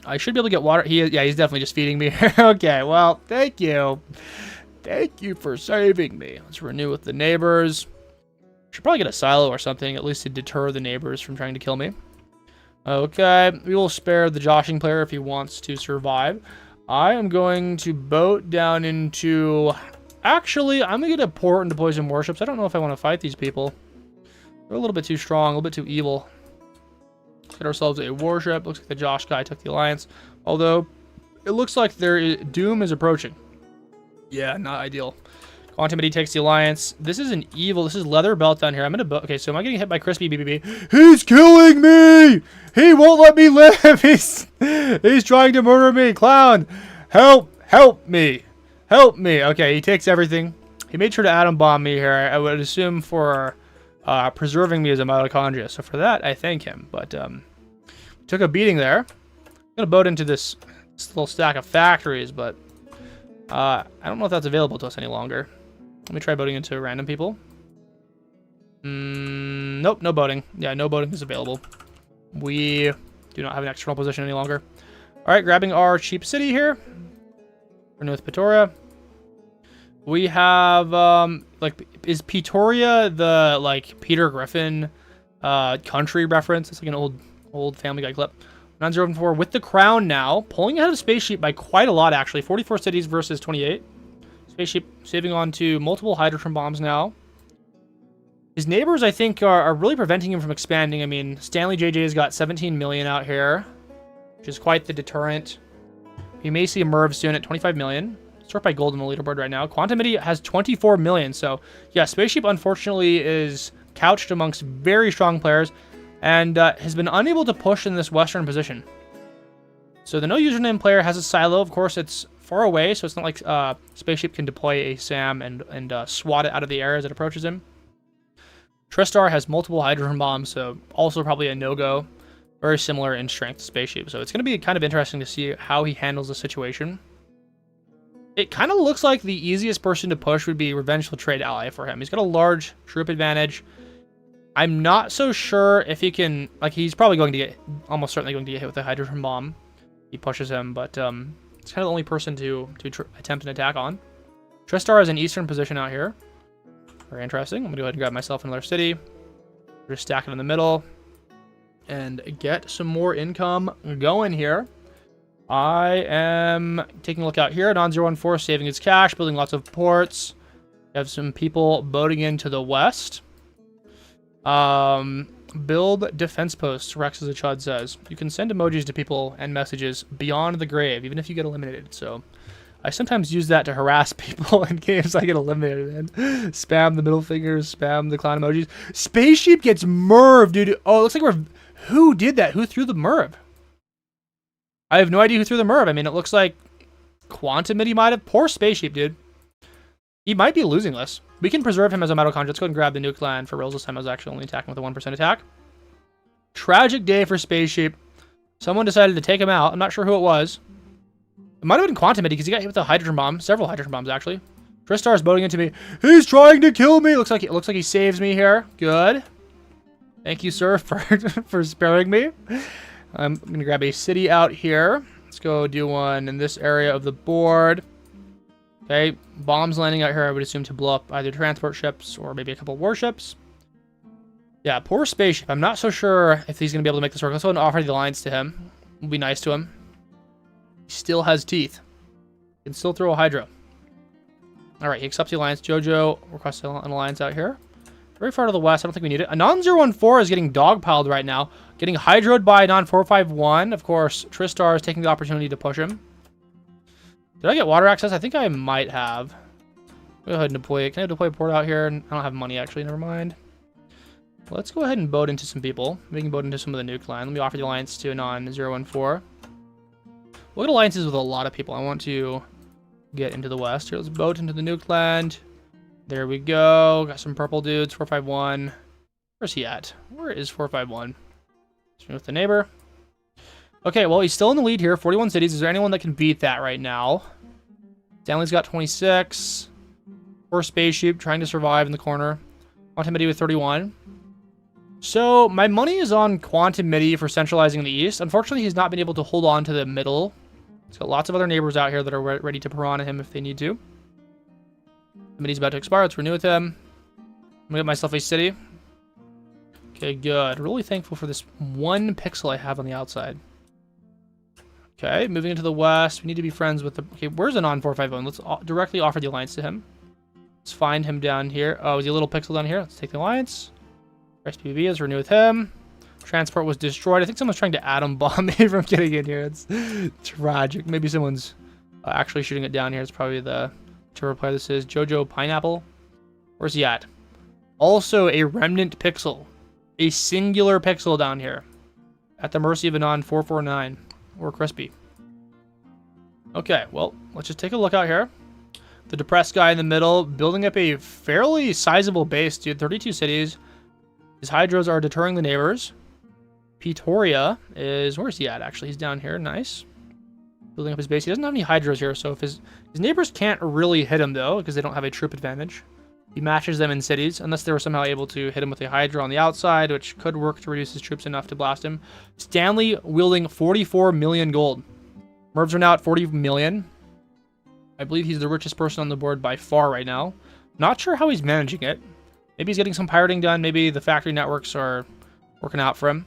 I should be able to get water. Yeah, he's definitely just feeding me. Okay, well, thank you. Thank you for saving me. Let's renew with the neighbors. Should probably get a silo or something, at least to deter the neighbors from trying to kill me. Okay, we will spare the Joshing player if he wants to survive. I am going to boat down into... Actually, I'm going to get a port into Poison Warships. I don't know if I want to fight these people. They're a little bit too strong, a little bit too evil. Let's get ourselves a warship. Looks like the Josh guy took the alliance. Although, it looks like their doom is approaching. Yeah, not ideal. Quantumity takes the alliance. This is an evil. This is leather belt down here. I'm gonna. Okay, so am I getting hit by Crispy BBB? He's killing me. He won't let me live. He's trying to murder me. Clown, help me, help me. Okay, he takes everything. He made sure to atom bomb me here. I would assume for preserving me as a mitochondria. So for that, I thank him. But took a beating there. I'm gonna boat into this little stack of factories, but I don't know if that's available to us any longer. Let me try boating into random people. Nope, no boating. Yeah, no boating is available. We do not have an external position any longer. All right, grabbing our cheap city here. We're North Pretoria. We have, like, is Pretoria the, like, Peter Griffin country reference? It's like an old Family Guy clip. 904 with the crown now. Pulling ahead of Spaceship by quite a lot, actually. 44 cities versus 28. Spaceship saving on to multiple hydrogen bombs now. His neighbors, I think, are really preventing him from expanding. I mean, Stanley JJ's got 17 million out here, which is quite the deterrent. We may see a MERV soon at 25 million. Sort by gold on the leaderboard right now. Quantumity has 24 million. So, yeah, Spaceship, unfortunately, is couched amongst very strong players and has been unable to push in this western position. So the no username player has a silo. Of course, it's far away, so it's not like Spaceship can deploy a SAM and swat it out of the air as it approaches him. Tristar has multiple hydrogen bombs, so also probably a no-go. Very similar in strength to Spaceship, so it's going to be kind of interesting to see how he handles the situation. It kind of looks like the easiest person to push would be Revengeful Trade Ally for him. He's got a large troop advantage. I'm not so sure if he can... Like, he's probably going to get... Almost certainly going to get hit with a hydrogen bomb. He pushes him, but it's kind of the only person to attempt an attack on. Tristar is in eastern position out here. Very interesting. I'm going to go ahead and grab myself another city. Just stack it in the middle. And get some more income going here. I am taking a look out here. Non-014 saving his cash, building lots of ports. We have some people boating into the west. Build defense posts, Rex as a Chud says. You can send emojis to people and messages beyond the grave, even if you get eliminated. So I sometimes use that to harass people in games I get eliminated in. Spam the middle fingers, spam the clown emojis. Spaceship gets MERV, dude. Oh, it looks like we're... Who did that? Who threw the MERV? I have no idea who threw the MERV. I mean, it looks like Quantumity might have. Poor Spaceship, dude. He might be losing this. We can preserve him as a mitochondria. Let's go ahead and grab the nuke land for reals this time. I was actually only attacking with a 1% attack. Tragic day for Spaceship. Someone decided to take him out. I'm not sure who it was. It might have been Quantumity because he got hit with a hydrogen bomb. Several hydrogen bombs, actually. Tristar's boating into me. He's trying to kill me. Looks like he saves me here. Good. Thank you, sir, for sparing me. I'm going to grab a city out here. Let's go do one in this area of the board. Okay, bombs landing out here, I would assume, to blow up either transport ships or maybe a couple warships. Yeah, poor Spaceship. I'm not so sure if he's going to be able to make this work. Let's go ahead and offer the alliance to him. We'll be nice to him. He still has teeth. He can still throw a Hydra. Alright, he accepts the alliance. Jojo requests an alliance out here. Very far to the west. I don't think we need it. Anon014 is getting dogpiled right now. Getting hydroed by Anon451. Of course, Tristar is taking the opportunity to push him. Did I get water access? I think I might have. Go ahead and deploy it. Can I deploy a port out here? I don't have money, actually. Never mind. Let's go ahead and boat into some people. We can boat into some of the nuke line. Let me offer the alliance to Anon014. We'll get alliances with a lot of people. I want to get into the west. Here, let's boat into the nuke land. There we go. Got some purple dudes. 451. Where's he at? Where is 451? With the neighbor. Okay, well, he's still in the lead here. 41 cities. Is there anyone that can beat that right now? Stanley's got 26. Poor Spaceship trying to survive in the corner. Quantumity with 31. So, my money is on Quantumity for centralizing the east. Unfortunately, he's not been able to hold on to the middle. He's got lots of other neighbors out here that are ready to piranha him if they need to. Quantumity's about to expire. Let's renew with him. I'm gonna get myself a city. Okay, good. Really thankful for this one pixel I have on the outside. Okay, moving into the west. We need to be friends with the... Okay, where's Anon451? Let's directly offer the alliance to him. Let's find him down here. Oh, is he a little pixel down here? Let's take the alliance. SPB, let's renew with him. Transport was destroyed. I think someone's trying to atom bomb me from getting in here. It's tragic. Maybe someone's actually shooting it down here. It's probably the Whichever player this is. Jojo Pineapple. Where's he at? Also a remnant pixel. A singular pixel down here. At the mercy of a non-449. Or Crispy. Okay, well, let's just take a look out here. The depressed guy in the middle, building up a fairly sizable base, dude. 32 cities. His hydros are deterring the neighbors. Pretoria is... Where's he at, actually? He's down here. Nice. Building up his base. He doesn't have any hydros here, so if his neighbors can't really hit him, though, because they don't have a troop advantage. He matches them in cities, unless they were somehow able to hit him with a hydra on the outside, which could work to reduce his troops enough to blast him. Stanley wielding 44 million gold. Mervs are now at 40 million. I believe he's the richest person on the board by far right now. Not sure how he's managing it. Maybe he's getting some pirating done. Maybe the factory networks are working out for him.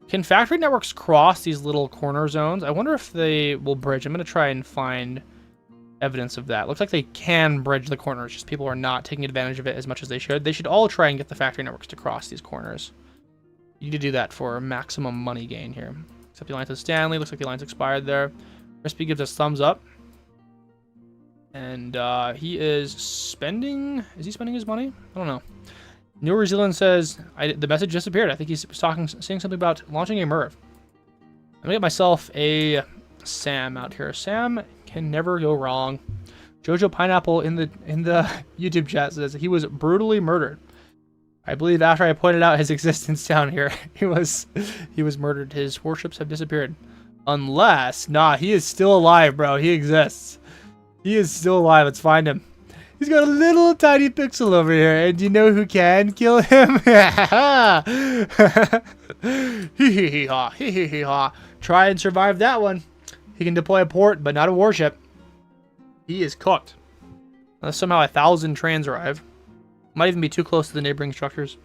Can factory networks cross these little corner zones? I wonder if they will bridge. I'm going to try and find evidence of that. Looks like they can bridge the corners. Just people are not taking advantage of it as much as they should. They should all try and get the factory networks to cross these corners. You need to do that for maximum money gain here. Except the alliance with Stanley. Looks like the alliance expired there. Crispy gives us thumbs up. And he is spending... Is he spending his money? I don't know. New Zealand says... the message disappeared. I think he's saying something about launching a Merv. I'm going to get myself a Sam out here. Sam can never go wrong. Jojo Pineapple in the YouTube chat says he was brutally murdered. I believe after I pointed out his existence down here, he was murdered. His warships have disappeared. Unless... Nah, he is still alive, bro. He exists. He is still alive. Let's find him. He's got a little tiny pixel over here. And do you know who can kill him? Hee-hee-hee-haw. Hee-hee-hee-haw. Try and survive that one. He can deploy a port, but not a warship. He is cooked. Unless somehow 1,000 trains arrive. Might even be too close to the neighboring structures.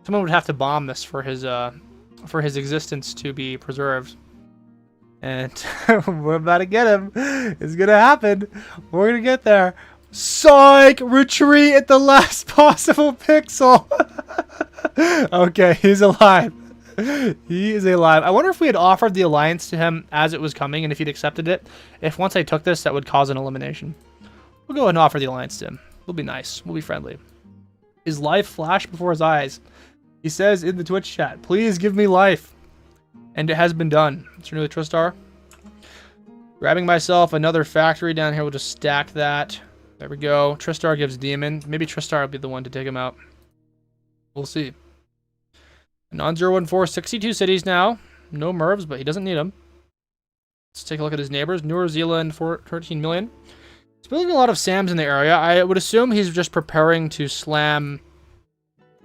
Someone would have to bomb this for his existence to be preserved. And we're about to get him. It's gonna happen. We're gonna get there. Psych! Retreat at the last possible pixel. Okay, he's alive. He is alive. I wonder if we had offered the alliance to him as it was coming, and if he'd accepted it. If once I took this, that would cause an elimination. We'll go ahead and offer the alliance to him. We'll be nice. We'll be friendly. His life flashed before his eyes. He says in the Twitch chat, please give me life. And it has been done. Let's renew the Tristar. Grabbing myself another factory down here. We'll just stack that. There we go. Tristar gives Demon. Maybe Tristar will be the one to take him out. We'll see. Non-014, 62 cities now. No Mervs, but he doesn't need them. Let's take a look at his neighbors. New Zealand, 13 million. He's building a lot of SAMs in the area. I would assume he's just preparing to slam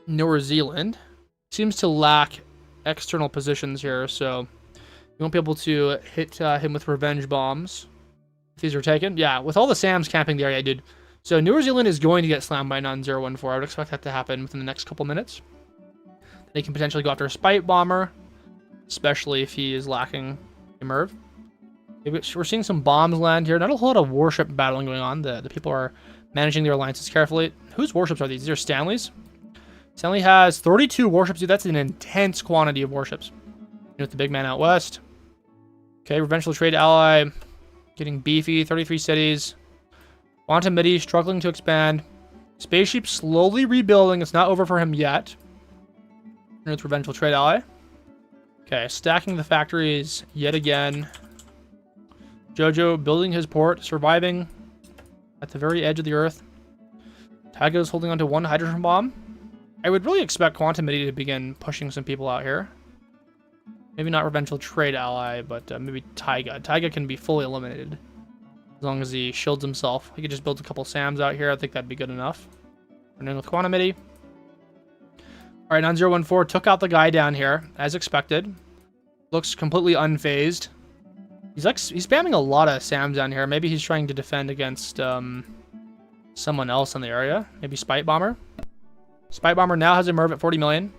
New Zealand. Seems to lack external positions here, so you won't be able to hit him with revenge bombs if these are taken. Yeah, with all the SAMs camping the area, dude. So New Zealand is going to get slammed by non-014. I would expect that to happen within the next couple minutes. They can potentially go after a Spite Bomber, especially if he is lacking a Merv. We're seeing some bombs land here. Not a whole lot of warship battling going on. The people are managing their alliances carefully. Whose warships are these? These are Stanley's. Stanley has 32 warships, dude. That's an intense quantity of warships. With the big man out west. Okay, Revengeful Trade Ally getting beefy. 33 cities. Quantum Midi struggling to expand. Spaceship slowly rebuilding. It's not over for him yet. And it's Revengeful Trade Ally. Okay, stacking the factories yet again. Jojo building his port, surviving at the very edge of the earth. Taiga's holding onto one hydrogen bomb. I would really expect Quantum Midi to begin pushing some people out here. Maybe not Revengeful Trade Ally, but maybe Taiga. Taiga can be fully eliminated. As long as he shields himself. He could just build a couple SAMs out here. I think that'd be good enough. We're in with Quantum Midi. Alright, non-014 took out the guy down here, as expected. Looks completely unfazed. He's spamming a lot of SAMs down here. Maybe he's trying to defend against someone else in the area. Maybe Spite Bomber. Spite Bomber now has a Merv at 40 million.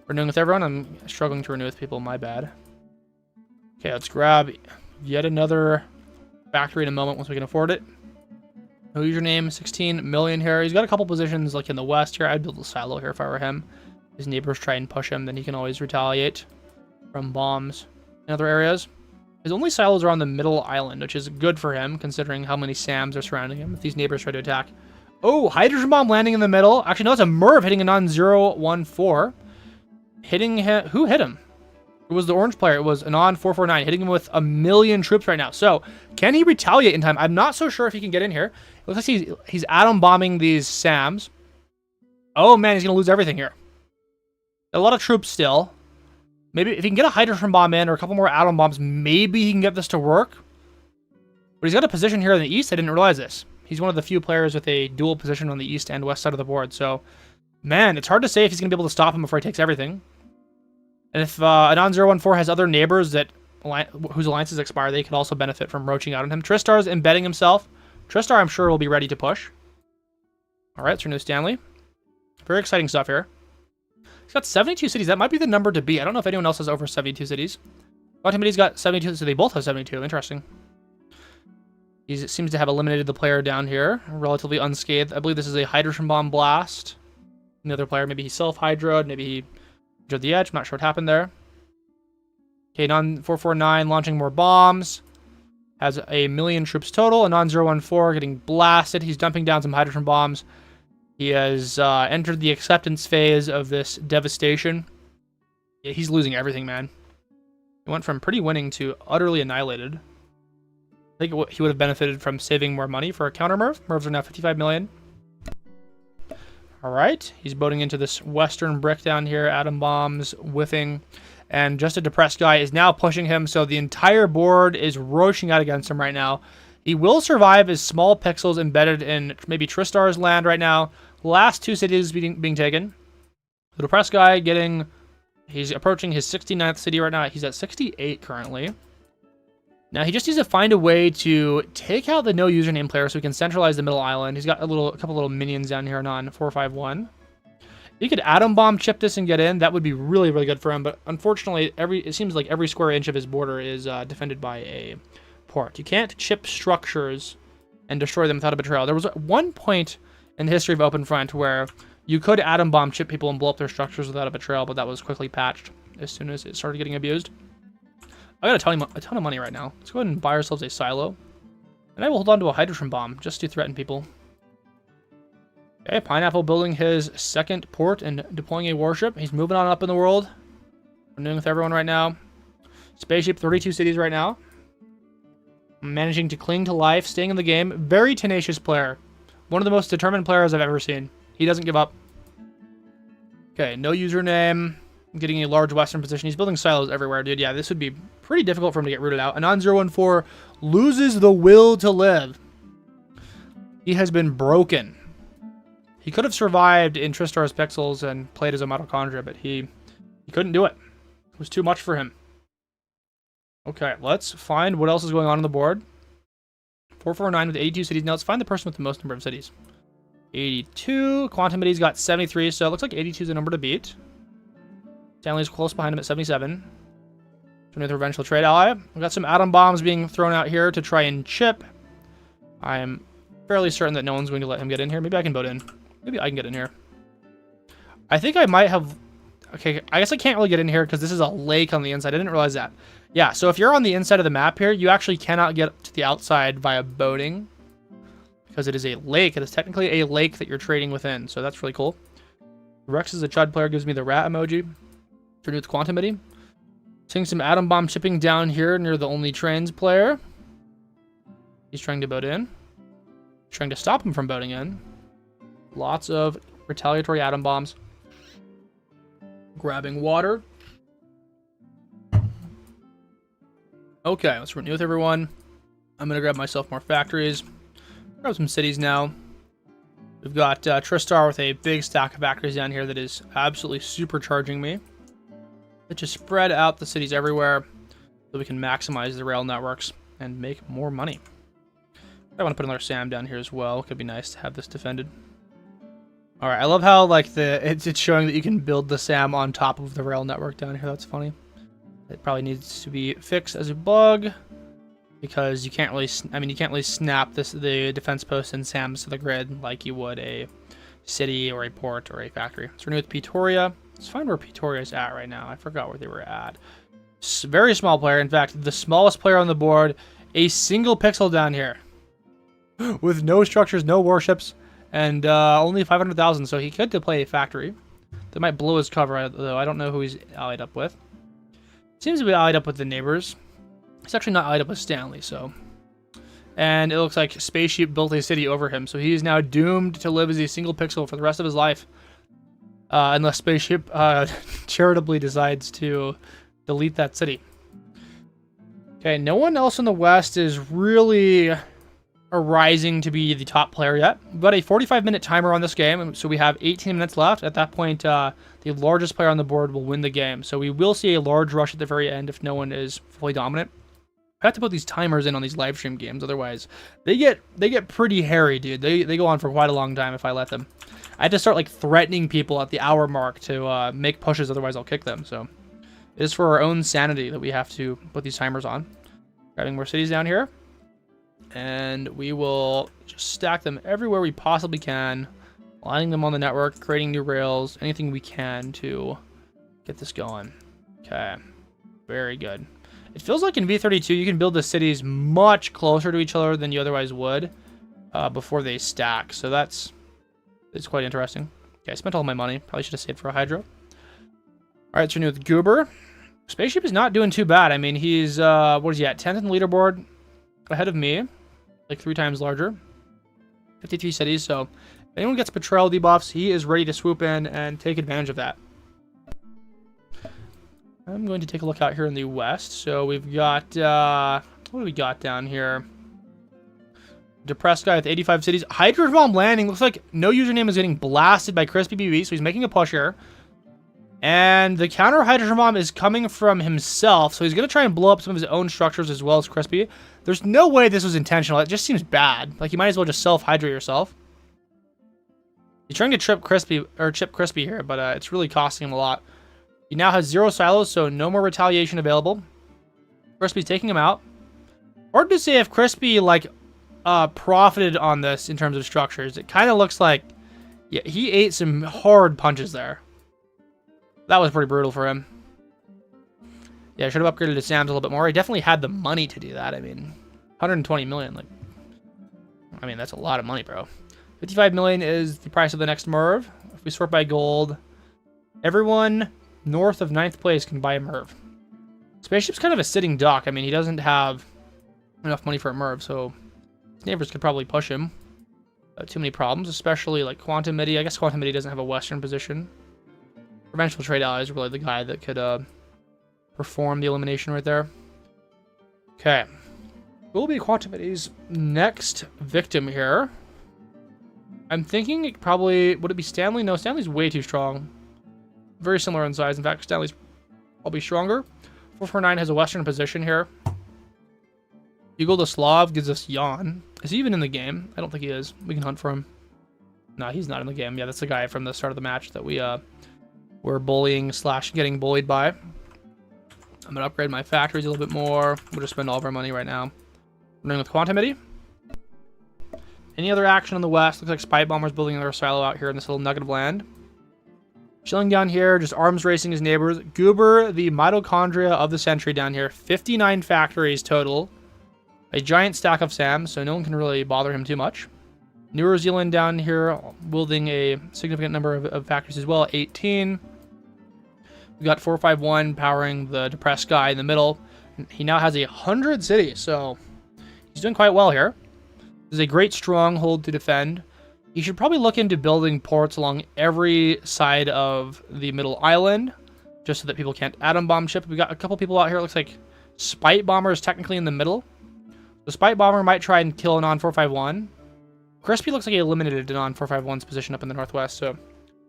Renewing with everyone. I'm struggling to renew with people. My bad. Okay, let's grab yet another factory in a moment once we can afford it. No username, 16 million here. He's got a couple positions like in the west here. I'd build a silo here if I were him. His neighbors try and push him, then he can always retaliate from bombs in other areas. His only silos are on the middle island, which is good for him, considering how many SAMs are surrounding him if these neighbors try to attack. Oh, hydrogen bomb landing in the middle. Actually, no, it's a Merv hitting a non-014. Hitting him. Who hit him? It was the orange player. It was Anon 449 hitting him with 1,000,000 troops right now. So, can he retaliate in time? I'm not so sure if he can get in here. It looks like he's atom bombing these SAMs. Oh, man, he's going to lose everything here. A lot of troops still. Maybe if he can get a hydrogen bomb in or a couple more atom bombs, maybe he can get this to work. But he's got a position here in the east. I didn't realize this. He's one of the few players with a dual position on the east and west side of the board. So, man, it's hard to say if he's going to be able to stop him before he takes everything. And if Anon 014 has other neighbors that whose alliances expire, they could also benefit from roaching out on him. Tristar's embedding himself. Tristar, I'm sure, will be ready to push. All right, let's renew Stanley. Very exciting stuff here. He's got 72 cities. That might be the number to beat. I don't know if anyone else has over 72 cities. Quantumity's got 72, so they both have 72. Interesting. He seems to have eliminated the player down here, relatively unscathed. I believe this is a hydrogen bomb blast. The other player, maybe he self-hydroed, maybe he hydroed the edge. I'm not sure what happened there. Okay, Anon 449 launching more bombs. Has 1,000,000 troops total. Anon 014 getting blasted. He's dumping down some hydrogen bombs. He has entered the acceptance phase of this devastation. Yeah, he's losing everything, man. He went from pretty winning to utterly annihilated. I think he would have benefited from saving more money for a counter Merv. Mervs are now 55 million. All right, he's boating into this western brick down here. Atom bombs, whiffing. And just a depressed guy is now pushing him, so the entire board is roaching out against him right now. He will survive as small pixels embedded in maybe Tristar's land right now. Last two cities being taken. The depressed guy he's approaching his 69th city right now. He's at 68 currently. Now he just needs to find a way to take out the no username player so he can centralize the middle island. He's got a couple little minions down here on 451. He could atom bomb chip this and get in. That would be really, really good for him. But unfortunately, it seems like every square inch of his border is defended by a port. You can't chip structures and destroy them without a betrayal. There was one point in the history of OpenFront where you could atom bomb chip people and blow up their structures without a betrayal, but that was quickly patched as soon as it started getting abused. I got a ton of money right now. Let's go ahead and buy ourselves a silo. And I will hold on to a hydrogen bomb just to threaten people. Okay, Pineapple building his second port and deploying a warship. He's moving on up in the world. Renewing with everyone right now. Spaceship, 32 cities right now. Managing to cling to life, staying in the game. Very tenacious player. One of the most determined players I've ever seen. He doesn't give up. Okay, no username. Getting a large western position. He's building silos everywhere, dude. Yeah, this would be pretty difficult for him to get rooted out. Anon 014 loses the will to live. He has been broken. He could have survived in Tristar's Pixels and played as a mitochondria, but he couldn't do it. It was too much for him. Okay, let's find what else is going on the board. 449 with 82 cities. Now let's find the person with the most number of cities. 82. Quantumity's got 73, so it looks like 82 is a number to beat. Stanley's close behind him at 77. With a revengeful trade ally. We've got some atom bombs being thrown out here to try and chip. I am fairly certain that no one's going to let him get in here. Maybe I can boat in. Maybe I can get in here. I think I might have... Okay, I guess I can't really get in here because this is a lake on the inside. I didn't realize that. Yeah, so if you're on the inside of the map here, you actually cannot get to the outside via boating. Because it is a lake. It is technically a lake that you're trading within. So that's really cool. Rex is a Chud player. Gives me the rat emoji. Turn with Quantumity. Seeing some atom bomb chipping down here near the only trains player. He's trying to boat in. Trying to stop him from boating in. Lots of retaliatory atom bombs. Grabbing water. Okay, let's renew with everyone. I'm going to grab myself more factories. Grab some cities now. We've got Tristar with a big stack of factories down here that is absolutely supercharging me. Let's just spread out the cities everywhere so we can maximize the rail networks and make more money. I want to put another SAM down here as well. Could be nice to have this defended. All right, I love how like it's showing that you can build the SAM on top of the rail network down here. That's funny. It probably needs to be fixed as a bug because you can't really. I mean, you can't really snap the defense posts and SAMs to the grid like you would a city or a port or a factory. Let's renew with Pretoria. Let's find where Pretoria is at right now. I forgot where they were at. Very small player. In fact, the smallest player on the board. A single pixel down here. With no structures, no warships, and only 500,000. So he could play a factory. That might blow his cover, though. I don't know who he's allied up with. Seems to be allied up with the neighbors. He's actually not allied up with Stanley, so... And it looks like Spaceship built a city over him, so he is now doomed to live as a single pixel for the rest of his life. Unless Spaceship charitably decides to delete that city. Okay, no one else in the West is really arising to be the top player yet. We've got a 45-minute timer on this game, so we have 18 minutes left. At that point, the largest player on the board will win the game. So we will see a large rush at the very end if no one is fully dominant. I have to put these timers in on these live stream games, otherwise they get pretty hairy, dude. They go on for quite a long time if I let them. I have to start like threatening people at the hour mark to make pushes, otherwise I'll kick them. So it is for our own sanity that we have to put these timers on. Grabbing more cities down here, and we will just stack them everywhere we possibly can, lining them on the network, creating new rails, anything we can to get this going. Okay, very good. It feels like in V32 you can build the cities much closer to each other than you otherwise would before they stack. So it's quite interesting. Okay, I spent all my money. Probably should have saved for a hydro. All right, let's renew with Goober. Spaceship is not doing too bad. I mean, he's what is he at? 10th in the leaderboard, ahead of me, like 3 times larger. 53 cities. So if anyone gets betrayal debuffs, he is ready to swoop in and take advantage of that. I'm going to take a look out here in the west. So we've got, what do we got down here? Depressed guy with 85 cities. Hydrogen bomb landing. Looks like no username is getting blasted by Crispy BB, so he's making a push here. And the counter hydrogen bomb is coming from himself, so he's going to try and blow up some of his own structures as well as Crispy. There's no way this was intentional. It just seems bad. Like, you might as well just self-hydrate yourself. He's trying to chip Crispy here, but it's really costing him a lot. He now has 0 silos, so no more retaliation available. Crispy's taking him out. Hard to say if Crispy, like, profited on this in terms of structures. It kind of looks like, yeah, he ate some hard punches there. That was pretty brutal for him. Yeah, I should have upgraded to Sam's a little bit more. He definitely had the money to do that. I mean, 120 million, like, I mean, that's a lot of money, bro. 55 million is the price of the next Merv. If we sort by gold, everyone north of 9th place can buy a Merv. Spaceship's kind of a sitting duck. I mean, he doesn't have enough money for a Merv, so his neighbors could probably push him. Too many problems, especially like Quantum Midi. I guess Quantum Midi doesn't have a Western position. Provincial Trade Ally is really the guy that could perform the elimination right there. Okay. Who will be Quantum Midi's next victim here? I'm thinking it probably... Would it be Stanley? No, Stanley's way too strong. Very similar in size. In fact, Stanley's probably stronger. 449 has a Western position here. Hugo the Slav gives us Jan. Is he even in the game? I don't think he is. We can hunt for him. No, he's not in the game. Yeah, that's the guy from the start of the match that we were bullying / getting bullied by. I'm going to upgrade my factories a little bit more. We'll just spend all of our money right now. We're doing with Quantum Midi. Any other action on the west? Looks like Spy Bomber's building another silo out here in this little nugget of land. Chilling down here, just arms racing his neighbors. Goober, the mitochondria of the century down here. 59 factories total. A giant stack of SAM, so no one can really bother him too much. New Zealand down here, wielding a significant number of factories as well. 18. We've got 451 powering the depressed guy in the middle. He now has 100 cities, so he's doing quite well here. This is a great stronghold to defend. He should probably look into building ports along every side of the middle island, just so that people can't atom bomb ship. We got a couple people out here. It looks like Spite Bomber is technically in the middle. The Spite Bomber might try and kill Anon 451. Crispy looks like he eliminated Anon 451's position up in the northwest, so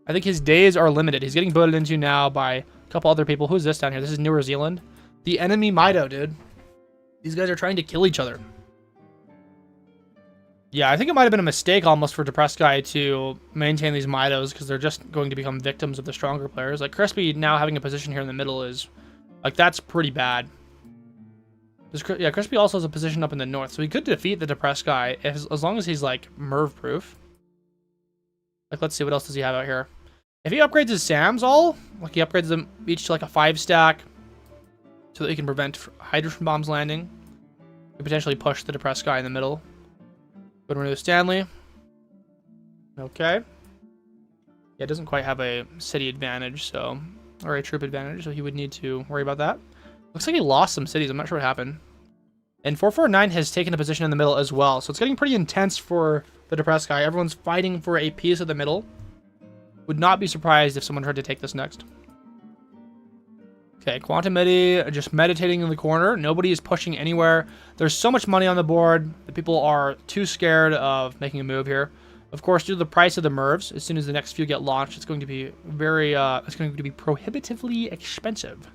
I think his days are limited. He's getting voted into now by a couple other people. Who's this down here? This is New Zealand. The enemy Mito, dude. These guys are trying to kill each other. Yeah, I think it might have been a mistake almost for Depressed Guy to maintain these Mitos, because they're just going to become victims of the stronger players. Like, Crispy now having a position here in the middle is, like, that's pretty bad. Yeah, Crispy also has a position up in the north, so he could defeat the Depressed Guy as long as he's, like, Merv-proof. Like, let's see, what else does he have out here? If he upgrades his SAMs all, like, he upgrades them each to, like, a 5-stack, so that you can prevent hydrogen bombs landing. You potentially push the depressed guy in the middle. Go to renew Stanley. Okay. Yeah, it doesn't quite have a city advantage, so, or a troop advantage, so he would need to worry about that. Looks like he lost some cities. I'm not sure what happened. And 449 has taken a position in the middle as well, so it's getting pretty intense for the depressed guy. Everyone's fighting for a piece of the middle. Would not be surprised if someone tried to take this next. Okay, Quantum Midi just meditating in the corner. Nobody is pushing anywhere. There's so much money on the board that people are too scared of making a move here. Of course, due to the price of the MIRVs, as soon as the next few get launched, it's going to be it's going to be prohibitively expensive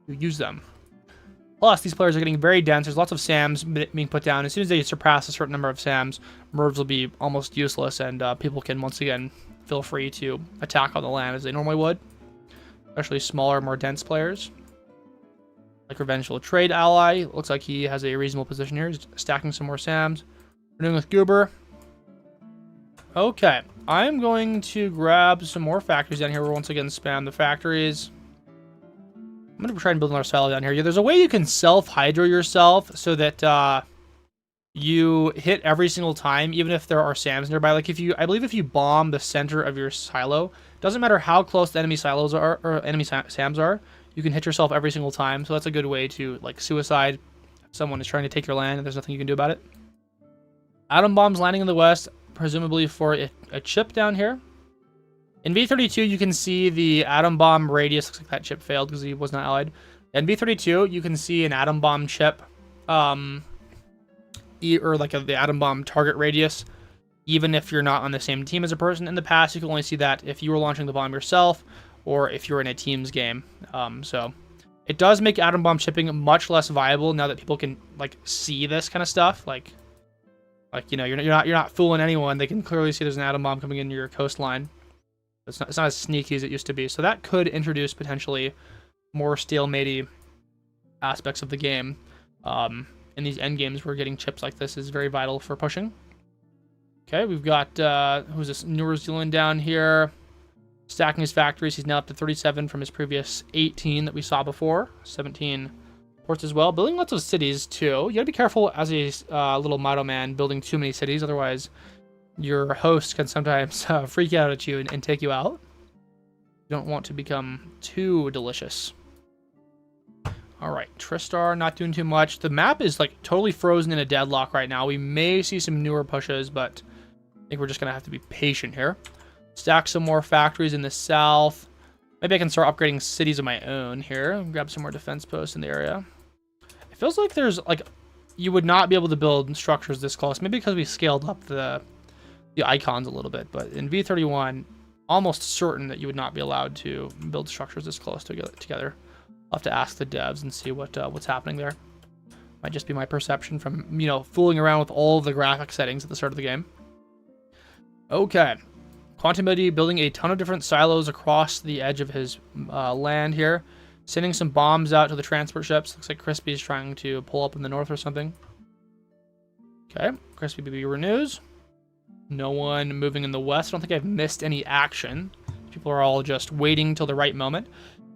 to use them. Plus, these players are getting very dense. There's lots of SAMs being put down. As soon as they surpass a certain number of SAMs, MIRVs will be almost useless, and people can once again feel free to attack on the land as they normally would. Especially smaller, more dense players. Like Revengeful Trade Ally. Looks like he has a reasonable position here. He's stacking some more SAMs. We're doing with Goober. Okay. I'm going to grab some more factories down here. We'll once again spam the factories. I'm going to try and build another silo down here. Yeah, there's a way you can self-hydro yourself so that you hit every single time, even if there are SAMs nearby. Like I believe if you bomb the center of your silo, doesn't matter how close the enemy silos are or enemy SAMs are, you can hit yourself every single time. So that's a good way to like suicide if someone is trying to take your land and there's nothing you can do about it. Atom bombs landing in the west, presumably for a chip down here. In V32, you can see the atom bomb radius. Looks like that chip failed because he was not allied. In V32, you can see an atom bomb chip, or like the atom bomb target radius, even if you're not on the same team as a person. In the past, you could only see that if you were launching the bomb yourself, or if you're in a team's game. So it does make atom bomb chipping much less viable now that people can like see this kind of stuff. Like you know, you're not fooling anyone. They can clearly see there's an atom bomb coming into your coastline. It's not as sneaky as it used to be. So that could introduce potentially more stalemate aspects of the game. In these end games where getting chips like this is very vital for pushing. Okay, we've got who's this New Zealand down here stacking his factories. He's now up to 37 from his previous 18 that we saw before. 17 ports as well. Building lots of cities too. You gotta be careful as a little model man building too many cities, otherwise your host can sometimes freak out at you and take you out. You don't want to become too delicious. All right, Tristar not doing too much. The map is like totally frozen in a deadlock right now. We may see some newer pushes, but I think we're just gonna have to be patient here. Stack some more factories in the south. Maybe I can start upgrading cities of my own here. Grab some more defense posts in the area. It feels like there's like you would not be able to build structures this close. Maybe because we scaled up the icons a little bit, but in V31, almost certain that you would not be allowed to build structures this close together. I'll have to ask the devs and see what's happening there. Might just be my perception from, you know, fooling around with all of the graphic settings at the start of the game. Okay. Quantum Midi building a ton of different silos across the edge of his land here. Sending some bombs out to the transport ships. Looks like Crispy's trying to pull up in the north or something. Okay. Crispy BB renews. No one moving in the west. I don't think I've missed any action. People are all just waiting till the right moment.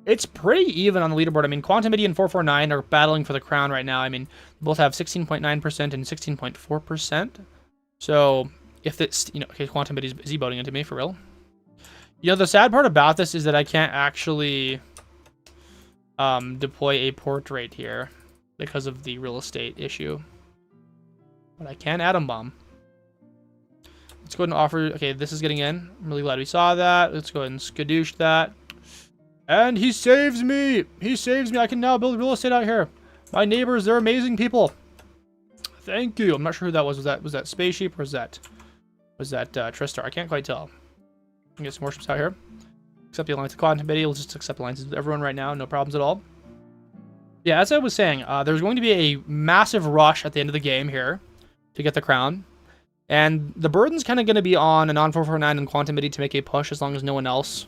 It's pretty even on the leaderboard. I mean, Quantum Midi and 449 are battling for the crown right now. I mean, both have 16.9% and 16.4%. So, if it's, you know, okay, Quantum Midi, is he voting into me for real? You know, the sad part about this is that I can't actually deploy a port right here because of the real estate issue. But I can atom bomb. Let's go ahead and offer... Okay, this is getting in. I'm really glad we saw that. Let's go ahead and skadoosh that. And he saves me! He saves me! I can now build real estate out here. My neighbors, they're amazing people. Thank you. I'm not sure who that was. Was that Spaceship or was that Tristar? I can't quite tell. I can get some more ships out here. Accept the alliance with Quantum Midi. We'll just accept alliances with everyone right now. No problems at all. Yeah, as I was saying, there's going to be a massive rush at the end of the game here to get the crown. And the burden's kind of going to be on a non-449 and Quantum Midi to make a push as long as no one else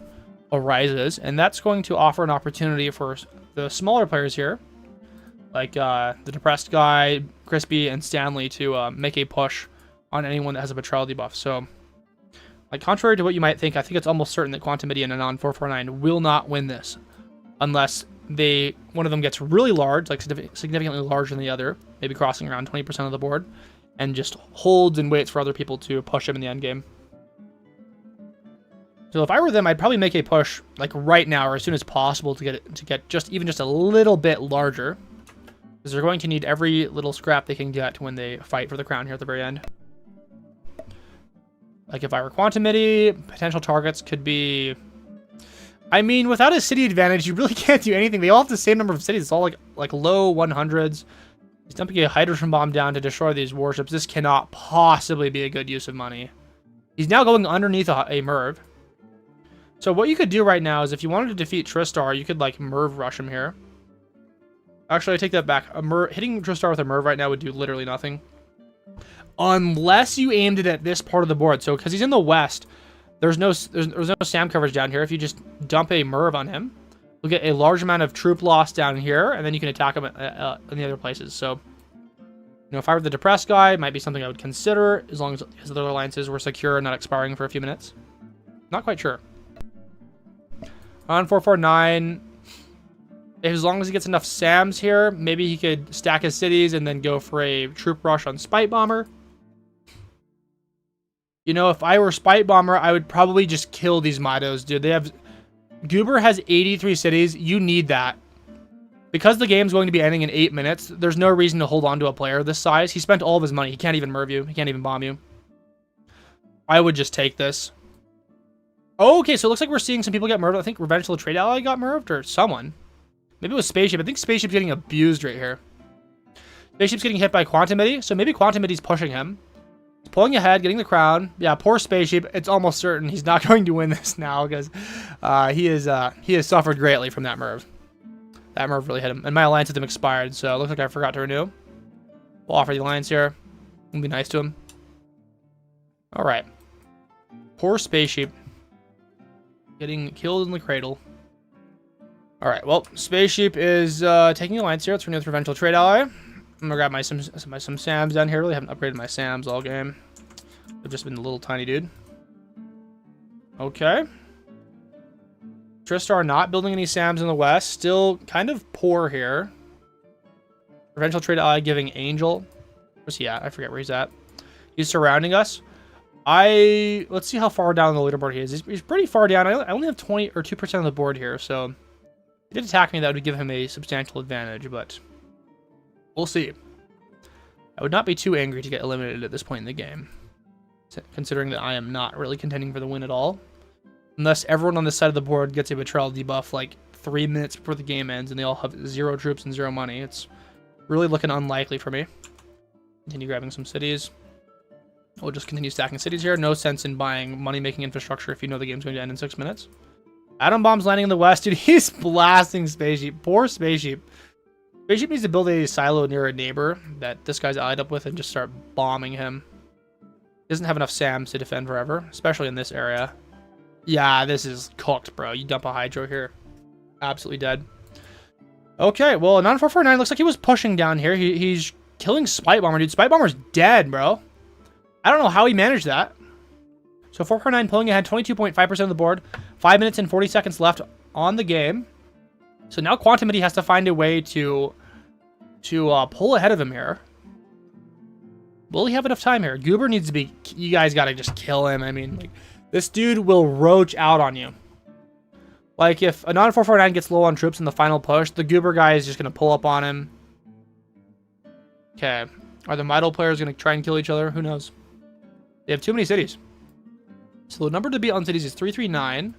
arises. And that's going to offer an opportunity for the smaller players here, like the depressed guy, Crispy, and Stanley, to make a push on anyone that has a betrayal debuff. So, like, contrary to what you might think, I think it's almost certain that Quantum Midi and a non-449 will not win this unless one of them gets really large, like significantly larger than the other, maybe crossing around 20% of the board, and just holds and waits for other people to push him in the end game. So if I were them, I'd probably make a push like right now or as soon as possible to get just a little bit larger, because they're going to need every little scrap they can get when they fight for the crown here at the very end. Like if I were Quantum Midi, potential targets could be... I mean, without a city advantage, you really can't do anything. They all have the same number of cities. It's all like low 100s. He's dumping a hydrogen bomb down to destroy these warships. This cannot possibly be a good use of money. He's now going underneath a Merv. So what you could do right now is if you wanted to defeat Tristar, you could like Merv rush him here. Actually, I take that back. Hitting Tristar with a Merv right now would do literally nothing. Unless you aimed it at this part of the board. So because he's in the west, there's no SAM coverage down here. If you just dump a Merv on him, you'll get a large amount of troop loss down here, and then you can attack him in the other places. So, you know, if I were the depressed guy, it might be something I would consider, as long as his other alliances were secure and not expiring for a few minutes. Not quite sure. On 449, as long as he gets enough SAMs here, maybe he could stack his cities and then go for a troop rush on Spite Bomber. You know, if I were Spite Bomber, I would probably just kill these Mitos, dude. Goober has 83 cities. You need that. Because the game's going to be ending in 8 minutes, there's no reason to hold on to a player this size. He spent all of his money. He can't even Merv you. He can't even bomb you. I would just take this. Oh, okay, so it looks like we're seeing some people get Merved. I think Revenge of the Trade Ally got Merved, or someone. Maybe it was Spaceship. I think Spaceship's getting abused right here. Spaceship's getting hit by Quantum Midi, so maybe Quantum Midi's pushing him. He's pulling ahead, getting the crown. Yeah, poor Spaceship. It's almost certain he's not going to win this now, because he has suffered greatly from that Merv. That Merv really hit him. And my alliance with him expired, so it looks like I forgot to renew. We'll offer the alliance here. We'll be nice to him. Alright. Poor Spaceship. Getting killed in the cradle. Alright, well, Spaceship is taking alliance here. Let's renew with Revengeful Trade Ally. I'm gonna grab my some SAMs down here. Really haven't upgraded my SAMs all game. I've just been a little tiny dude. Okay. Tristar not building any SAMs in the west. Still kind of poor here. Revengeful Trade Ally giving Angel. Where's he at? I forget where he's at. He's surrounding us. Let's see how far down the leaderboard he is. He's pretty far down. I only have 20 or 2% of the board here, so if he did attack me, that would give him a substantial advantage, but we'll see. I would not be too angry to get eliminated at this point in the game, considering that I am not really contending for the win at all. Unless everyone on this side of the board gets a betrayal debuff like 3 minutes before the game ends and they all have 0 troops and 0 money. It's really looking unlikely for me. Continue grabbing some cities. We'll just continue stacking cities here. No sense in buying money-making infrastructure if you know the game's going to end in 6 minutes. Atom bombs landing in the west. Dude, he's blasting Spaceship. Poor Spaceship. Spaceship needs to build a silo near a neighbor that this guy's allied up with and just start bombing him. He doesn't have enough SAMs to defend forever, especially in this area. Yeah, this is cooked, bro. You dump a Hydro here. Absolutely dead. Okay, well, Non-449 looks like he was pushing down here. He's killing Spite Bomber, dude. Spite Bomber's dead, bro. I don't know how he managed that. So 449 pulling ahead, 22.5% of the board. 5 minutes and 40 seconds left on the game. So now Quantum Midi has to find a way to pull ahead of him here. Will he have enough time here? Goober needs to be... You guys got to just kill him. I mean, like, this dude will roach out on you. Like, if a Non-449 gets low on troops in the final push, the Goober guy is just going to pull up on him. Okay. Are the Midal players going to try and kill each other? Who knows? They have too many cities. So the number to beat on cities is 339.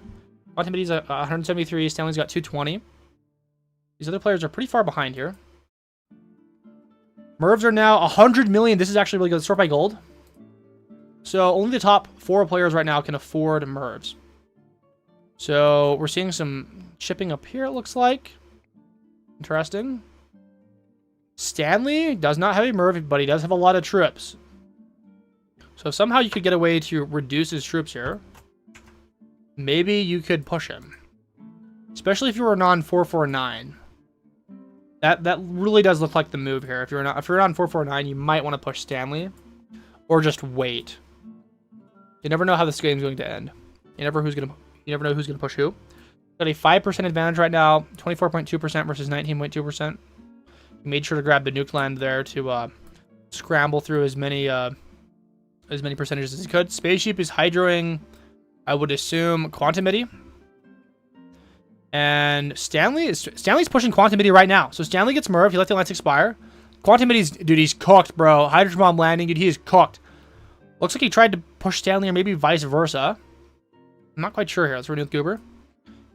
Quantum Midi's 173. Stanley's got 220. These other players are pretty far behind here. Mervs are now 100 million. This is actually really good. Sort by gold. So only the top 4 players right now can afford Mervs. So we're seeing some shipping up here, it looks like. Interesting. Stanley does not have a Merv, but he does have a lot of troops. So if somehow you could get a way to reduce his troops here, maybe you could push him. Especially if you were a Non-449. That really does look like the move here. If you're Non-449, you might want to push Stanley. Or just wait. You never know how this game's going to end. You never know who's gonna push who. Got a 5% advantage right now, 24.2% versus 19.2%. He made sure to grab the nuke land there to scramble through as many percentages as he could. Spaceship is hydroing, I would assume, Quantum Midi. And Stanley's pushing Quantum Midi right now. So Stanley gets Merv. He let the alliance expire. Quantum Midi's, dude, he's cooked, bro. Hydrogen bomb landing, dude, he is cooked. Looks like he tried to push Stanley, or maybe vice versa. I'm not quite sure here. Let's renew with Goober.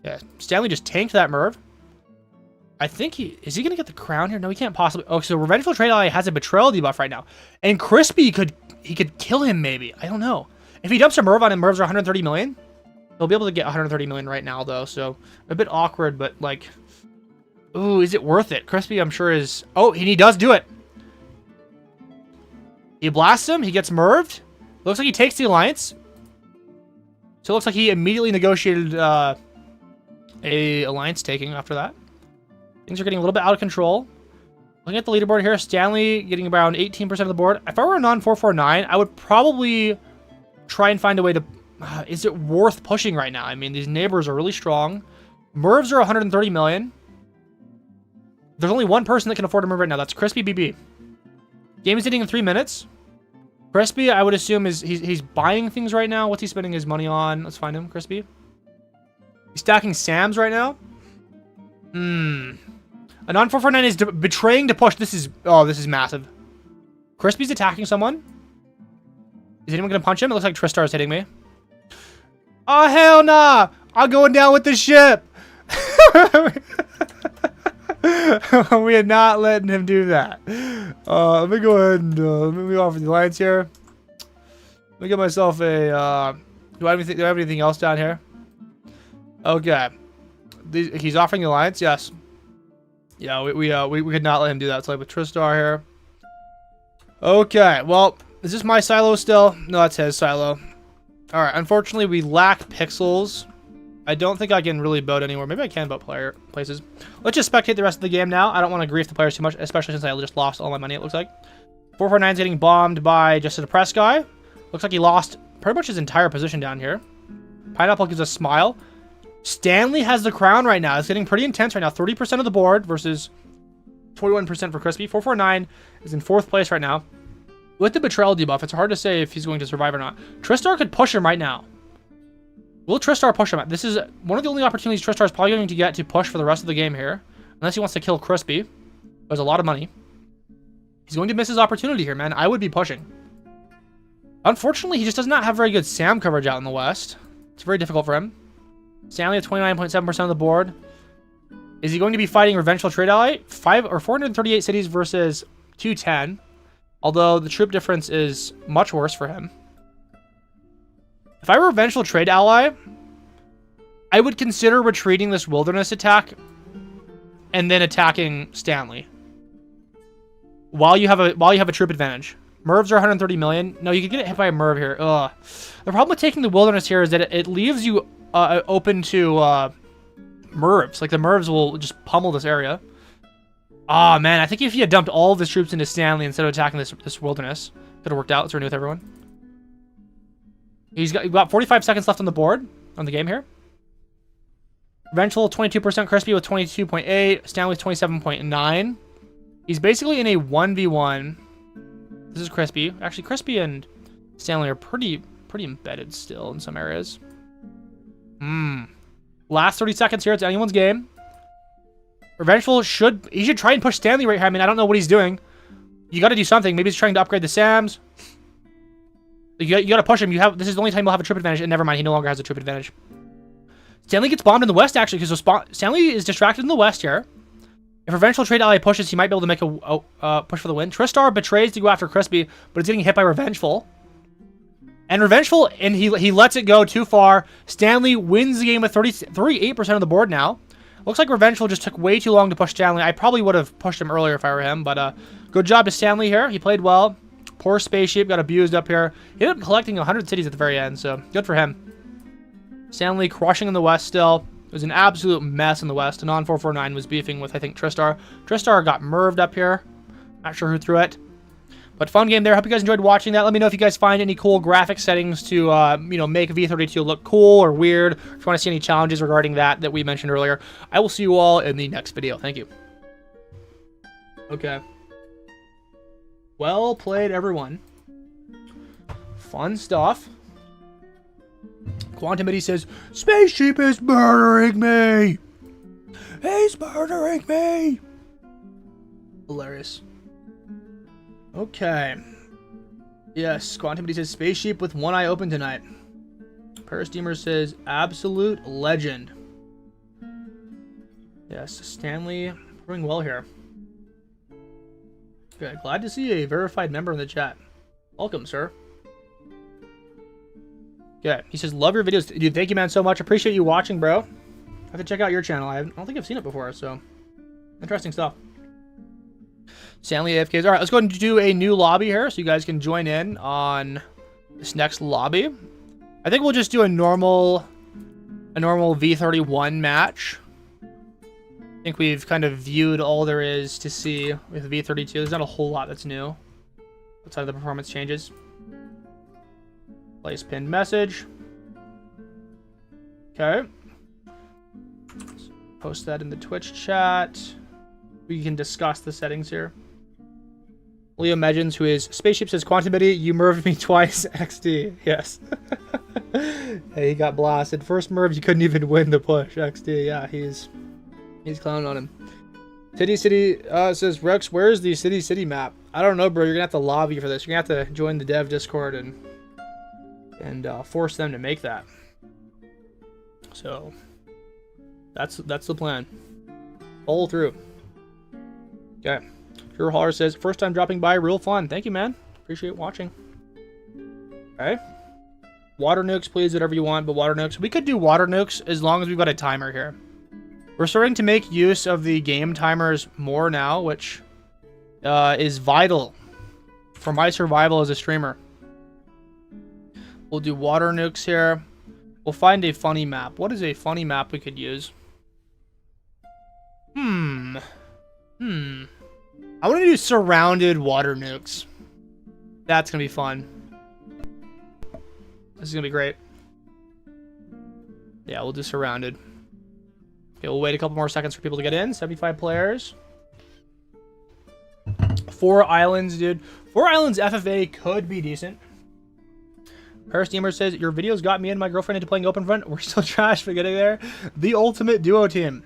Yeah, Stanley just tanked that Merv. I think is he gonna get the crown here? No, he can't possibly. Oh, so Revengeful Trade Ally has a betrayal debuff right now, and Crispy could kill him maybe. I don't know. If he dumps a Merv on him, Mervs are 130 million. He'll be able to get 130 million right now though, so a bit awkward, but like, ooh, is it worth it? Crispy, I'm sure is. Oh, and he does do it. He blasts him. He gets Merved. Looks like he takes the alliance. So it looks like he immediately negotiated a alliance taking after that. Things are getting a little bit out of control. Looking at the leaderboard here, Stanley getting around 18% of the board. If I were a non-449, I would probably try and find a way to... is it worth pushing right now? I mean, these neighbors are really strong. Mervs are 130 million. There's only one person that can afford a Merv right now. That's Crispy BB. Game is ending in 3 minutes. Crispy, I would assume, he's buying things right now. What's he spending his money on? Let's find him, Crispy. He's stacking Sams right now. A non-449 is betraying to push. This is massive. Crispy's attacking someone. Is anyone going to punch him? It looks like Tristar is hitting me. Oh, hell nah. I'm going down with the ship. We are not letting him do that. Let me go ahead and let me offer the alliance here. Let me get myself a... do I have anything else down here? Okay. He's offering the alliance? Yes. Yeah, we could not let him do that. It's like with Tristar here. Okay, well, is this my silo still? No, that's his silo. Alright, unfortunately, we lack pixels. I don't think I can really boat anywhere. Maybe I can boat places. Let's just spectate the rest of the game now. I don't want to grief the players too much, especially since I just lost all my money, it looks like. 449's getting bombed by just a depressed guy. Looks like he lost pretty much his entire position down here. Pineapple gives a smile. Stanley has the crown right now. It's getting pretty intense right now. 30% of the board versus 21% for Crispy. 449 is in 4th place right now. With the betrayal debuff, it's hard to say if he's going to survive or not. Tristar could push him right now. Will Tristar push him? This is one of the only opportunities Tristar is probably going to get to push for the rest of the game here. Unless he wants to kill Crispy. There's a lot of money. He's going to miss his opportunity here, man. I would be pushing. Unfortunately, he just does not have very good SAM coverage out in the West. It's very difficult for him. Stanley at 29.7% of the board. Is he going to be fighting Revengeful Trade Ally? 438 cities versus 210. Although the troop difference is much worse for him. If I were Revengeful Trade Ally, I would consider retreating this wilderness attack and then attacking Stanley. While you have a troop advantage. Mervs are 130 million. No, you could get hit by a Merv here. Ugh. The problem with taking the wilderness here is that it leaves you open to Mervs. Like, the Mervs will just pummel this area. Ah, man, I think if he had dumped all of his troops into Stanley instead of attacking this wilderness, could have worked out. Let's renew with everyone. He's got 45 seconds left on the board, on the game here. Revengeful, 22%. Crispy with 22.8. Stanley with 27.9. He's basically in a 1v1. This is Crispy. Actually, Crispy and Stanley are pretty embedded still in some areas. Last 30 seconds here. It's anyone's game. Revengeful should try and push Stanley right here. I mean, I don't know what he's doing. You got to do something. Maybe he's trying to upgrade the SAMs. You got to push him. This is the only time you'll have a troop advantage. And never mind, he no longer has a troop advantage. Stanley gets bombed in the West, actually, because Stanley is distracted in the West here. If Revengeful Trade Ally pushes, he might be able to make a push for the win. Tristar betrays to go after Crispy, but it's getting hit by Revengeful. And Revengeful, and he lets it go too far. Stanley wins the game with 38% of the board now. Looks like Revengeful just took way too long to push Stanley. I probably would have pushed him earlier if I were him, but good job to Stanley here. He played well. Poor Spaceship got abused up here. He ended up collecting 100 cities at the very end, so good for him. Stanley crushing in the West still. It was an absolute mess in the West. Non-449 was beefing with, I think, Tristar. Tristar got Merved up here. Not sure who threw it. But fun game there. Hope you guys enjoyed watching that. Let me know if you guys find any cool graphic settings to, you know, make V32 look cool or weird. If you want to see any challenges regarding that we mentioned earlier. I will see you all in the next video. Thank you. Okay. Well played, everyone. Fun stuff. Quantumity says, Spaceship is murdering me! He's murdering me! Hilarious. Okay. Yes, Quantumity says, Spaceship with one eye open tonight. Parasteamer says, absolute legend. Yes, Stanley doing well here. Okay, glad to see a verified member in the chat. Welcome, sir. Okay, he says, love your videos. Dude, thank you, man, so much. Appreciate you watching, bro. I have to check out your channel. I don't think I've seen it before, so interesting stuff. Stanley AFKs. All right, let's go ahead and do a new lobby here so you guys can join in on this next lobby. I think we'll just do a normal V31 match. I think we've kind of viewed all there is to see with V32. There's not a whole lot that's new outside of the performance changes. Place pinned message. Okay. Post that in the Twitch chat. We can discuss the settings here. Leo Megins, who is Spaceship, says, Quantumity, you merved me twice, XD. Yes. Hey, he got blasted. First merv, you couldn't even win the push, XD. Yeah, he's clowning on him. City says, Rex, where's the City map? I don't know, bro. You're gonna have to lobby for this. You're gonna have to join the dev Discord and force them to make that. So that's the plan. Follow through. Okay. Drew Holler says, first time dropping by, real fun. Thank you, man. Appreciate watching. Okay. Water nukes, please, whatever you want, but water nukes. We could do water nukes as long as we've got a timer here. We're starting to make use of the game timers more now, which is vital for my survival as a streamer. We'll do water nukes here. We'll find a funny map. What is a funny map we could use? I want to do surrounded water nukes. That's going to be fun. This is going to be great. Yeah, we'll do surrounded. Okay, we'll wait a couple more seconds for people to get in. 75 players. 4 islands, dude. 4 islands FFA could be decent. Parasteamer says, your videos got me and my girlfriend into playing OpenFront. We're still trash for getting there. The ultimate duo team.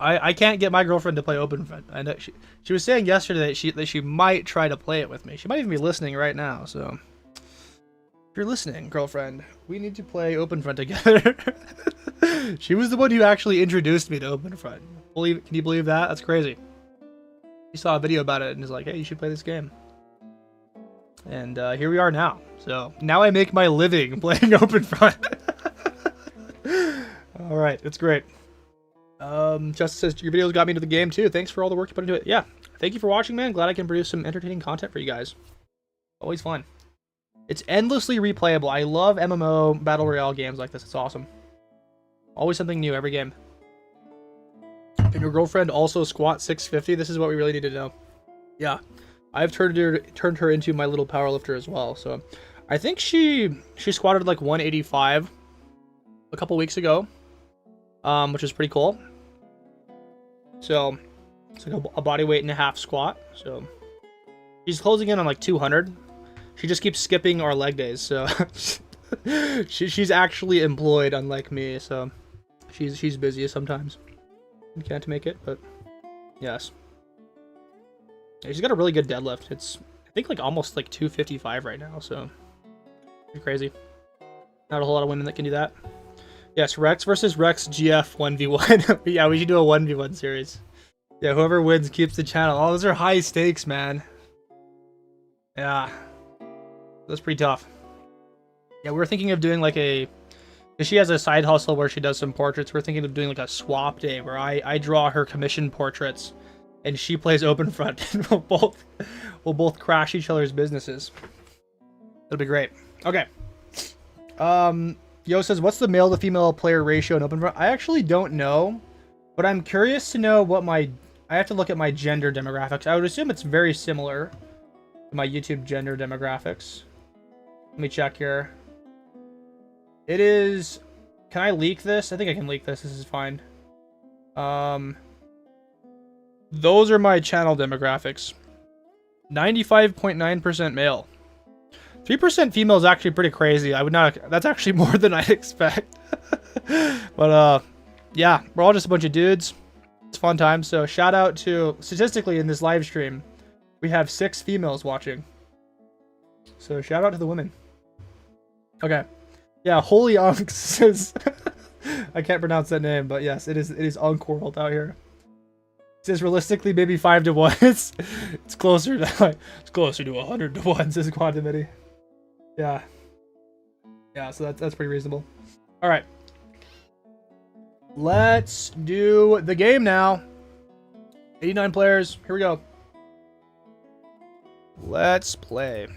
I can't get my girlfriend to play OpenFront. I know she was saying yesterday that she might try to play it with me. She might even be listening right now. So if you're listening, girlfriend, we need to play OpenFront together. She was the one who actually introduced me to OpenFront. Can you believe that? That's crazy. She saw a video about it and is like, hey, you should play this game. And here we are now. So now I make my living playing OpenFront. All right, it's great. Justice says, your videos got me into the game too. Thanks for all the work you put into it. Yeah, thank you for watching, man. Glad I can produce some entertaining content for you guys. Always fun. It's endlessly replayable. I love MMO Battle Royale games like this. It's awesome. Always something new every game. Can your girlfriend also squat 650? This is what we really need to know. Yeah. I've turned her into my little powerlifter as well. So I think she squatted like 185 a couple weeks ago, which is pretty cool. So it's like a body weight and a half squat. So she's closing in on like 200. She just keeps skipping our leg days. So she's actually employed, unlike me. So she's busy sometimes. Can't make it, but yes. Yeah, she's got a really good deadlift. It's, I think, like almost like 255 right now, so pretty crazy. Not a whole lot of women that can do that. Yes, Rex versus Rex GF 1v1. Yeah, we should do a 1v1 series. Yeah, whoever wins keeps the channel. Oh, those are high stakes, man. Yeah. That's pretty tough. Yeah, we're thinking of doing like a... Because she has a side hustle where she does some portraits. We're thinking of doing like a swap day where I draw her commission portraits and she plays OpenFront, and we'll both crash each other's businesses. That'll be great. Okay. Yo says, what's the male to female player ratio in OpenFront? I actually don't know, but I'm curious to know what I have to look at my gender demographics. I would assume it's very similar. My YouTube gender demographics. Let me check here. It is... Can I leak this? I think I can leak this. This is fine. Those are my channel demographics. 95.9% male. 3% female is actually pretty crazy. I would not... That's actually more than I'd expect. But, yeah. We're all just a bunch of dudes. It's a fun time. So, shout out to... Statistically, in this live stream, we have 6 females watching. So, shout out to the women. Okay. Yeah, Holy Unks says... I can't pronounce that name, but yes, it is Unk World out here. It says realistically maybe 5 to 1. It's closer to 100 to 1, says Quantumity. Yeah. Yeah, so that's pretty reasonable. Alright. Let's do the game now. 89 players. Here we go. Let's play.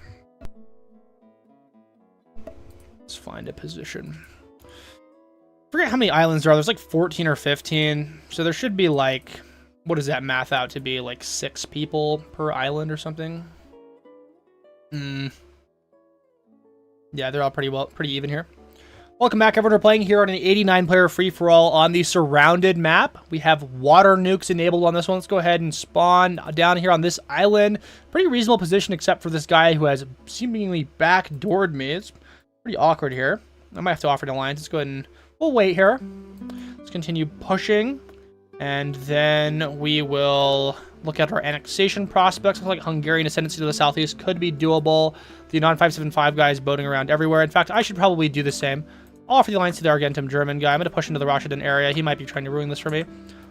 Let's find a position. I forget how many islands there are. There's like 14 or 15. So there should be like, what does that math out to be? Like 6 people per island or something? Yeah, they're all pretty even here. Welcome back, everyone. We're playing here on an 89-player free-for-all on the surrounded map. We have water nukes enabled on this one. Let's go ahead and spawn down here on this island. Pretty reasonable position, except for this guy who has seemingly backdoored me. It's pretty awkward here. I might have to offer an alliance. Let's go ahead and we'll wait here. Let's continue pushing. And then we will look at our annexation prospects. Looks like Hungarian ascendancy to the southeast could be doable. The non-575 guy is boating around everywhere. In fact, I should probably do the same. I'll offer the alliance to the Argentum German guy. I'm going to push into the Rashidun area. He might be trying to ruin this for me.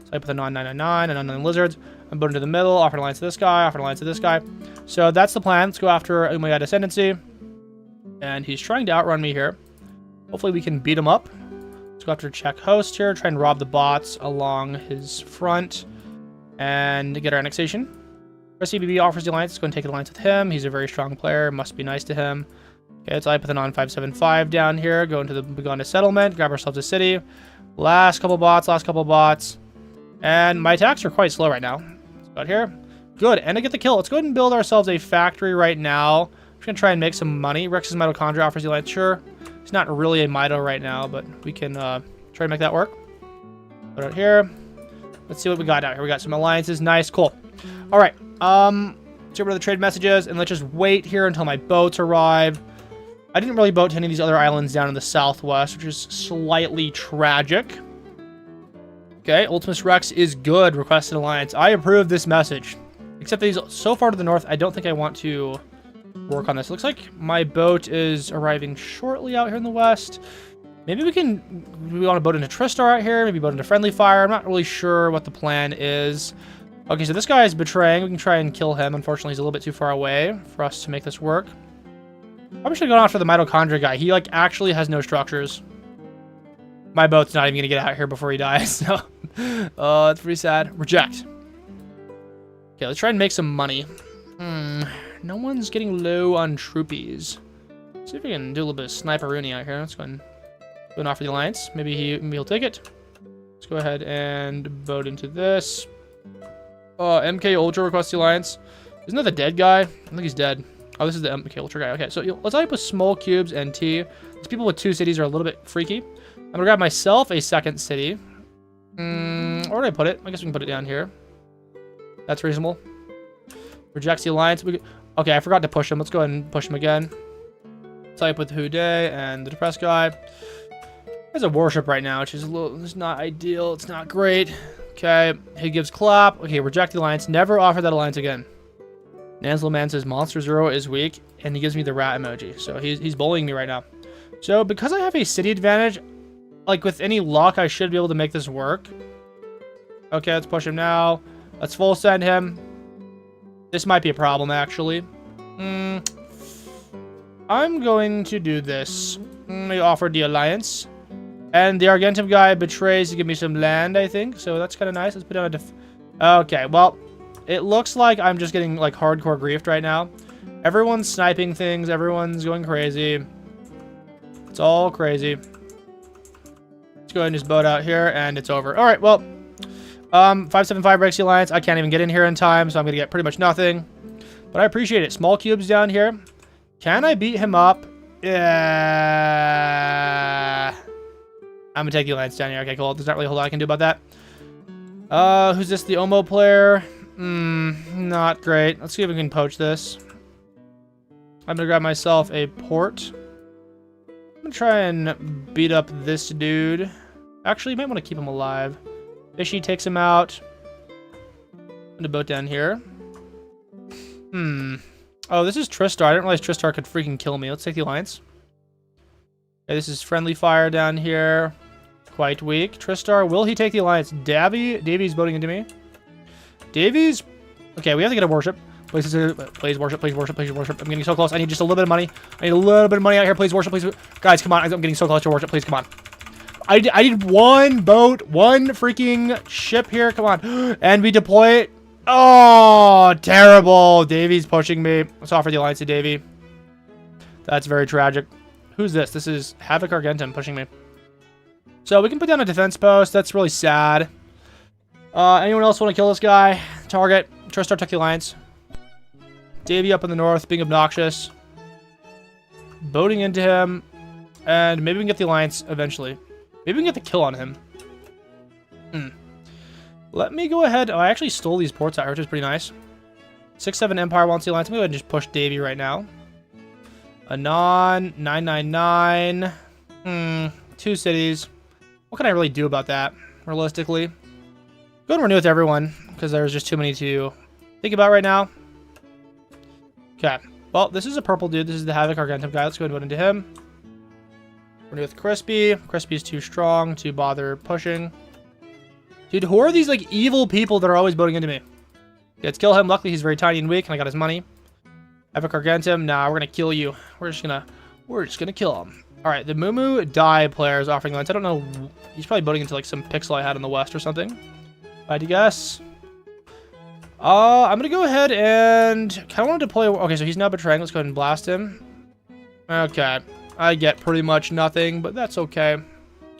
So I put the non-999 and non-9 lizards. I'm boating to the middle. Offer an alliance to this guy. Offer an alliance to this guy. So that's the plan. Let's go after Umayyad ascendancy. And he's trying to outrun me here. Hopefully we can beat him up. Let's go after Czech host here. Try and rob the bots along his front. And get our annexation. Our CBB offers the alliance. Let's go and take an alliance with him. He's a very strong player. Must be nice to him. Okay, let's put the non-575 down here. Go into the Buganda settlement. Grab ourselves a city. Last couple bots. And my attacks are quite slow right now. Let's go out here. Good, and to get the kill. Let's go ahead and build ourselves a factory right now. I'm just going to try and make some money. Rex's mitochondria offers the alliance. Sure. It's not really a mito right now, but we can try to make that work. Put it out here. Let's see what we got out here. We got some alliances. Nice, cool. All right. Let's get rid of the trade messages, and let's just wait here until my boats arrive. I didn't really boat to any of these other islands down in the southwest, which is slightly tragic. Okay, Ultimus Rex is good. Requested alliance. I approve this message. Except that he's so far to the north, I don't think I want to work on this. Looks like my boat is arriving shortly out here in the west. Maybe we want to boat into Tristar out here. Maybe boat into Friendly Fire. I'm not really sure what the plan is. Okay, so this guy is betraying. We can try and kill him. Unfortunately, he's a little bit too far away for us to make this work. Probably should have gone after the mitochondria guy. He, like, actually has no structures. My boat's not even going to get out here before he dies, so... that's pretty sad. Reject. Okay, let's try and make some money. No one's getting low on troopies. See if we can do a little bit of sniper-rooney out here. Let's go and offer the alliance. Maybe he'll take it. Let's go ahead and boat into this. MK Ultra requests the alliance. Isn't that the dead guy? I think he's dead. Oh, this is the MK Ultra guy. Okay, so let's type with small cubes and T. These people with 2 cities are a little bit freaky. I'm gonna grab myself a second city. Where did I put it? I guess we can put it down here. That's reasonable. Rejects the alliance. Okay, I forgot to push him. Let's go ahead and push him again. Type with Houday and the depressed guy. There's a warship right now, which is it's not ideal. It's not great. Okay, he gives clap. Okay, reject the alliance. Never offer that alliance again. Nanzelman says Monster Zero is weak, and he gives me the rat emoji. So he's bullying me right now. So because I have a city advantage, like with any luck, I should be able to make this work. Okay, let's push him now. Let's full send him. This might be a problem, actually. I'm going to do this. We offered the alliance. And the Argentum guy betrays to give me some land, I think. So that's kind of nice. Let's put down a okay, well, it looks like I'm just getting, like, hardcore griefed right now. Everyone's sniping things. Everyone's going crazy. It's all crazy. Let's go ahead and just boat out here, and it's over. All right, well, 575 breaks the alliance. I can't even get in here in time, so I'm going to get pretty much nothing. But I appreciate it. Small cubes down here. Can I beat him up? Yeah. I'm gonna take the alliance down here. Okay, cool. There's not really a whole lot I can do about that. Who's this? The Omo player? Not great. Let's see if we can poach this. I'm gonna grab myself a port. I'm gonna try and beat up this dude. Actually, you might want to keep him alive. Fishy takes him out. I'm gonna boat down here. Oh, this is Tristar. I didn't realize Tristar could freaking kill me. Let's take the alliance. Okay, this is friendly fire down here. Quite weak. Tristar, will he take the alliance? Davy's boating into me. Davy's... Okay, we have to get a worship. Please worship, please worship, please worship. I'm getting so close. I need just a little bit of money. I need a little bit of money out here. Please worship, please. Guys, come on. I'm getting so close to worship. Please, come on. I need one boat, one freaking ship here. Come on. And we deploy it. Oh, terrible. Davy's pushing me. Let's offer the alliance to Davy. That's very tragic. Who's this? This is Havoc Argentum pushing me. So we can put down a defense post. That's really sad. Anyone else want to kill this guy? Target. Tristar took the alliance. Davy up in the north, being obnoxious. Boating into him. And maybe we can get the alliance eventually. Maybe we can get the kill on him. Let me go ahead. Oh, I actually stole these ports out, which is pretty nice. 6-7 Empire wants the alliance. I'm going to go ahead and just push Davy right now. Anon, 999. 2 cities. What can I really do about that, realistically? Go and renew with everyone, because there's just too many to think about right now. Okay. Well, this is a purple dude. This is the Havoc Argentum guy. Let's go ahead and vote into him. Renew with Crispy. Crispy's too strong to bother pushing. Dude, who are these, like, evil people that are always voting into me? Yeah, let's kill him. Luckily, he's very tiny and weak, and I got his money. Havoc Argentum. Nah, we're gonna kill you. We're just gonna kill him. All right, the Mumu Die player is offering lines. I don't know. He's probably voting into, like, some pixel I had in the west or something. I'd guess. I'm gonna go ahead and kind of want to deploy. Okay, so he's now betraying. Let's go ahead and blast him. Okay, I get pretty much nothing, but that's okay.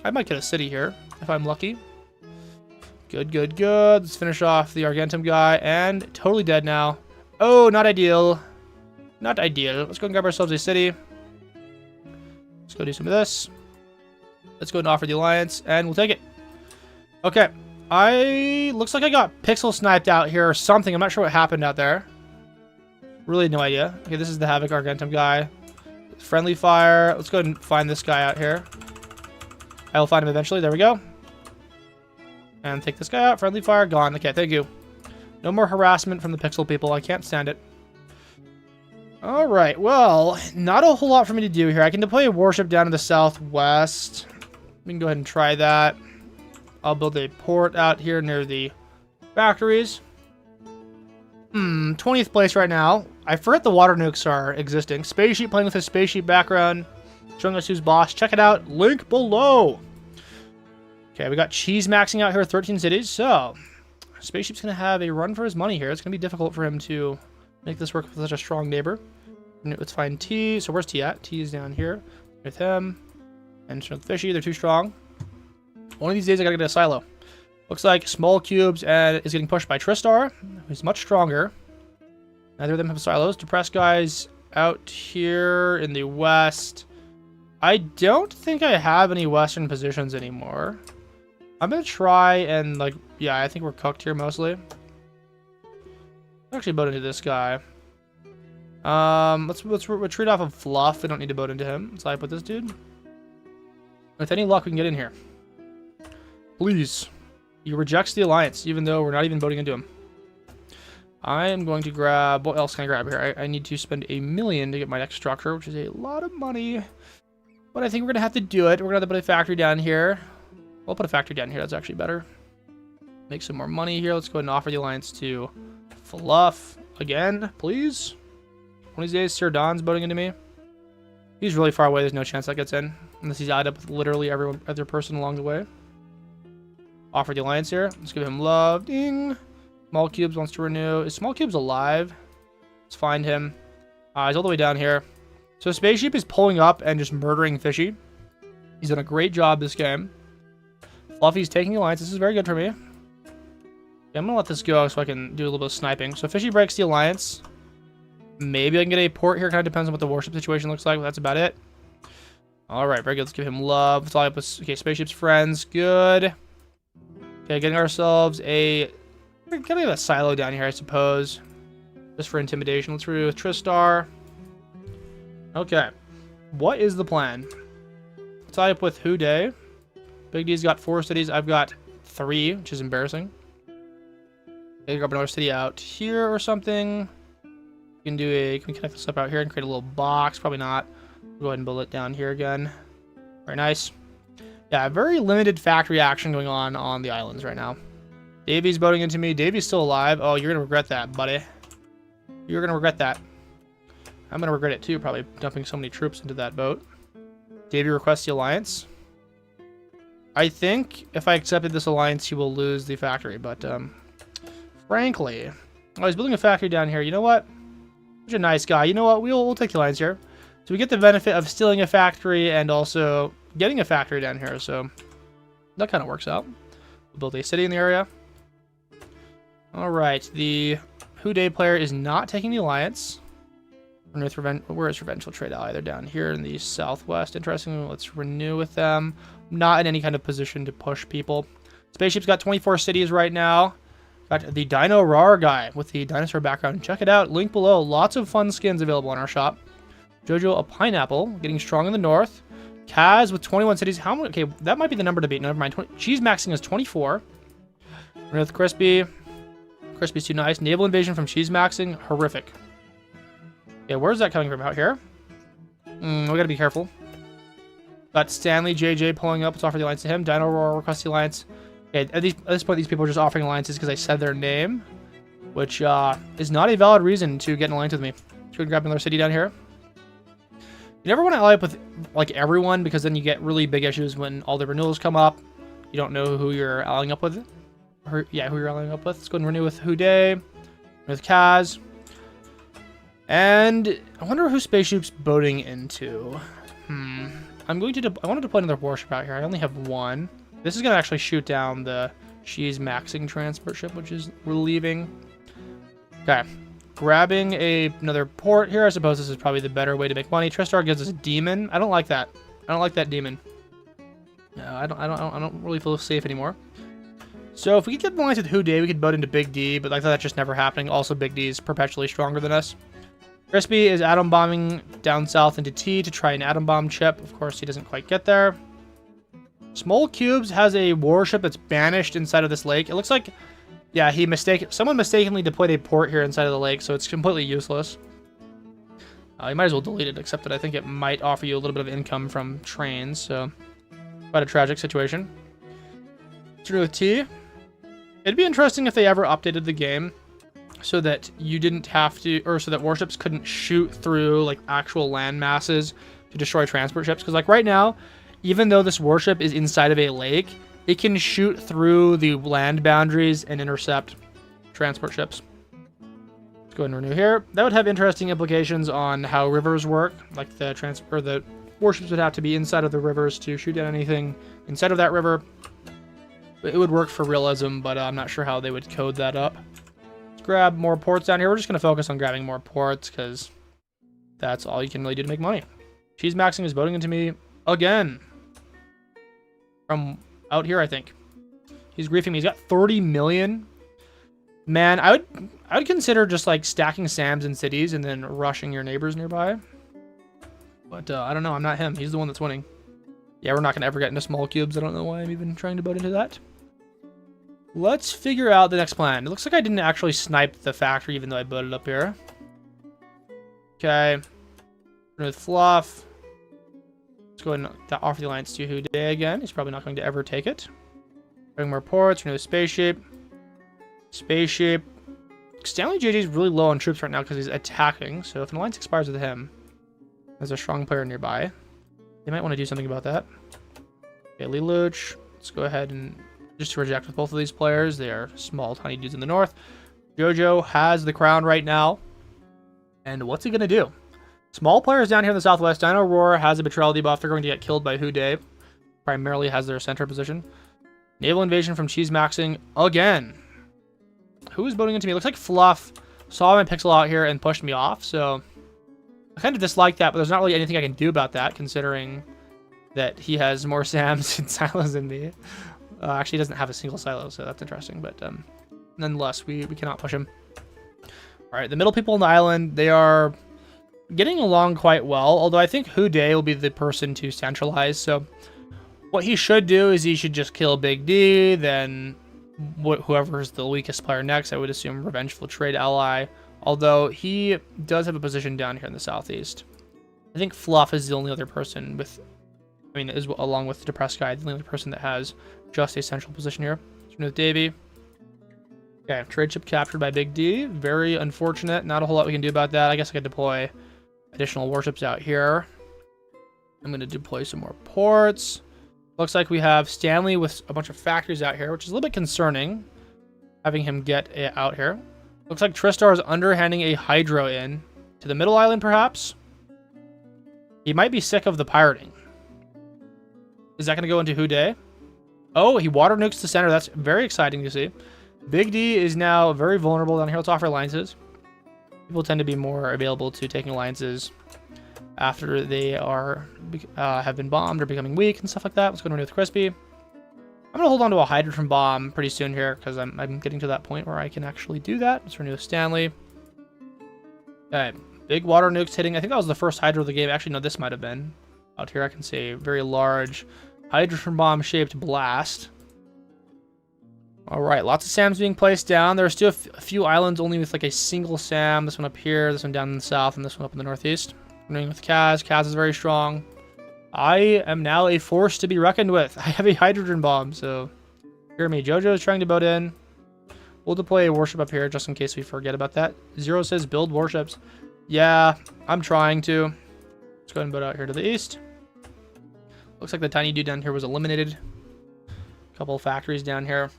I might get a city here if I'm lucky. Good, good, good. Let's finish off the Argentum guy, and totally dead now. Oh, not ideal. Not ideal. Let's go and grab ourselves a city. Let's go do some of this. Let's go and offer the alliance, and we'll take it. Okay. Looks like I got pixel sniped out here or something. I'm not sure what happened out there. Really no idea. Okay, this is the Havoc Argentum guy. Friendly fire. Let's go ahead and find this guy out here. I will find him eventually. There we go. And take this guy out. Friendly fire. Gone. Okay, thank you. No more harassment from the pixel people. I can't stand it. Alright, well, not a whole lot for me to do here. I can deploy a warship down in the southwest. We can go ahead and try that. I'll build a port out here near the factories. 20th place right now. I forget the water nukes are existing. Spaceship playing with his spaceship background. Showing us who's boss. Check it out. Link below. Okay, we got cheese maxing out here. 13 cities. So, Spaceship's going to have a run for his money here. It's going to be difficult for him to make this work with such a strong neighbor. Let's find T. So where's T at? T is down here with him. And Fishy. They're too strong. One of these days I gotta get a silo. Looks like small cubes and is getting pushed by Tristar, who's much stronger. Neither of them have silos. Depressed guys out here in the west. I don't think I have any western positions anymore. I'm gonna try and, like, yeah, I think we're cooked here mostly. I'll actually boat into this guy. Let's retreat off of Fluff. We don't need to boat into him. Let's put this dude. With any luck, we can get in here. Please. He rejects the alliance, even though we're not even voting into him. I am going to grab... What else can I grab here? I need to spend $1 million to get my next structure, which is a lot of money. But I think we're going to have to do it. We're going to have to put a factory down here. We'll put a factory down here. That's actually better. Make some more money here. Let's go ahead and offer the alliance to Fluff again, please. One of these days, Sir Don's voting into me. He's really far away. There's no chance that gets in. Unless he's allied up with literally every other person along the way. Offer the alliance here. Let's give him love. Ding. Small Cubes wants to renew. Is Small Cubes alive? Let's find him. He's all the way down here. So Spaceship is pulling up and just murdering Fishy. He's done a great job this game. Fluffy's taking the alliance. This is very good for me. Yeah, I'm going to let this go so I can do a little bit of sniping. So Fishy breaks the alliance. Maybe I can get a port here. Kind of depends on what the warship situation looks like, but that's about it. All right, very good. Let's give him love. Let's all up with, okay, spaceships, friends. Good. Okay, getting ourselves a... We're getting a silo down here, I suppose. Just for intimidation. Let's redo with Tristar. Okay. What is the plan? Let's tie up with Houday. Big D's got 4 cities. I've got 3, which is embarrassing. Okay, grab another city out here or something. Can we connect this up out here and create a little box? Probably not. Go ahead and build it down here again. Very nice. Yeah, very limited factory action going on the islands right now. Davy's boating into me. Davy's still alive. Oh, you're gonna regret that, buddy. You're gonna regret that. I'm gonna regret it too, probably dumping so many troops into that boat. Davy requests the alliance. I think if I accepted this alliance, he will lose the factory, but frankly, I was building a factory down here. You know what? Such a nice guy. You know what? We'll take the alliance here. So we get the benefit of stealing a factory and also getting a factory down here. So that kind of works out. We'll build a city in the area. All right. The Houday player is not taking the alliance. Where is Revengeful Trade Ally? They're down here in the southwest. Interesting. Let's renew with them. Not in any kind of position to push people. Spaceship's got 24 cities right now. Got the Dino Rar guy with the dinosaur background. Check it out. Link below. Lots of fun skins available in our shop. Jojo a pineapple, getting strong in the north. Kaz with 21 cities. How many? Okay, that might be the number to beat. Never mind. Cheese maxing is 24. With Crispy. Crispy's too nice. Naval invasion from cheese maxing. Horrific. Okay, where's that coming from? Out here? We gotta be careful. Got Stanley JJ pulling up. Let's offer the alliance to him. Dino Roar request the alliance. Okay, at this point, these people are just offering alliances because I said their name, which is not a valid reason to get an alliance with me. Let's go ahead and grab another city down here. You never want to ally up with like everyone because then you get really big issues when all the renewals come up. You don't know who you're allying up with. Or, yeah, who you're allying up with. Let's go ahead and renew with Houday, with Kaz. And I wonder who Spaceship's boating into. I wanted to deploy another warship out here. I only have 1. This is going to actually shoot down the She's Maxing transport ship, which is relieving. Okay. Grabbing another port here. I suppose this is probably the better way to make money. Tristar gives us a demon. I don't like that. I don't like that demon. No, I don't really feel safe anymore. So if we could get the lines with Houday, we could boat into Big D, but like that's just never happening. Also, Big D is perpetually stronger than us. Crispy is atom bombing down south into T to try an atom bomb chip. Of course, he doesn't quite get there. Small Cubes has a warship that's banished inside of this lake. It looks like, yeah, someone mistakenly deployed a port here inside of the lake, so it's completely useless. You might as well delete it, except that I think it might offer you a little bit of income from trains, so quite a tragic situation. Through with T. It'd be interesting if they ever updated the game so that you didn't have to, or so that warships couldn't shoot through like actual land masses to destroy transport ships. Because like right now, even though this warship is inside of a lake, it can shoot through the land boundaries and intercept transport ships. Let's go ahead and renew here. That would have interesting implications on how rivers work. Like the warships would have to be inside of the rivers to shoot at anything inside of that river. It would work for realism, but I'm not sure how they would code that up. Let's grab more ports down here. We're just going to focus on grabbing more ports because that's all you can really do to make money. Cheese Maxing is boating into me again. From out here, I think. He's griefing me. He's got 30 million. Man, I would consider just like stacking SAMs in cities and then rushing your neighbors nearby. But I don't know. I'm not him. He's the one that's winning. Yeah, we're not going to ever get into small cubes. I don't know why I'm even trying to boat into that. Let's figure out the next plan. It looks like I didn't actually snipe the factory even though I boated up here. Okay. With Fluff. Let's go ahead and offer the alliance to Houday again. He's probably not going to ever take it. Bring more ports. Renew the spaceship. Spaceship. Stanley JJ is really low on troops right now because he's attacking. So if an alliance expires with him, there's a strong player nearby. They might want to do something about that. Okay, Lelouch. Let's go ahead and just reject with both of these players. They are small, tiny dudes in the north. Jojo has the crown right now. And what's he going to do? Small players down here in the southwest. Dino Roar has a betrayal debuff. They're going to get killed by Houday. Primarily has their center position. Naval invasion from Cheese Maxing again. Who is boating into me? Looks like Fluff. saw my pixel out here and pushed me off, so I kind of dislike that, but there's not really anything I can do about that, considering that he has more SAMs and silos than me. Actually, he doesn't have a single silo, so that's interesting, but nonetheless, we cannot push him. All right, the middle people on the island, they are getting along quite well, although I think Houday will be the person to centralize, so what he should do is he should just kill Big D, then whoever's the weakest player next, I would assume Revengeful Trade Ally, although he does have a position down here in the southeast. I think Fluff is the only other person with, along with the Depressed Guy, the only other person that has just a central position here. With Davey. Okay, trade ship captured by Big D. Very unfortunate. Not a whole lot we can do about that. I guess I could deploy additional warships out here. I'm going to deploy some more ports. Looks like we have Stanley with a bunch of factories out here, which is a little bit concerning, having him get out here. Looks like Tristar is underhanding a Hydro in to the middle island, perhaps. He might be sick of the pirating. Is that going to go into Houday? Oh, he water nukes the center. That's very exciting to see. Big D is now very vulnerable down here. Let's offer alliances. People tend to be more available to taking alliances after they are have been bombed or becoming weak and stuff like that. Let's go to renew with Crispy. I'm going to hold on to a hydrogen bomb pretty soon here because I'm getting to that point where I can actually do that. Let's renew with Stanley. Okay, big water nukes hitting. I think that was the first hydro of the game. Actually, no, this might have been. Out here I can see a very large hydrogen bomb shaped blast. All right, lots of SAMs being placed down. There are still a few islands only with like a single SAM. This one up here, this one down in the south, and this one up in the northeast. Running with Kaz. Kaz is very strong. I am now a force to be reckoned with. I have a hydrogen bomb, so hear me. Jojo is trying to boat in. We'll deploy a warship up here just in case we forget about that. Zero says build warships. Yeah, I'm trying to. Let's go ahead and boat out here to the east. Looks like the tiny dude down here was eliminated. A couple of factories down here.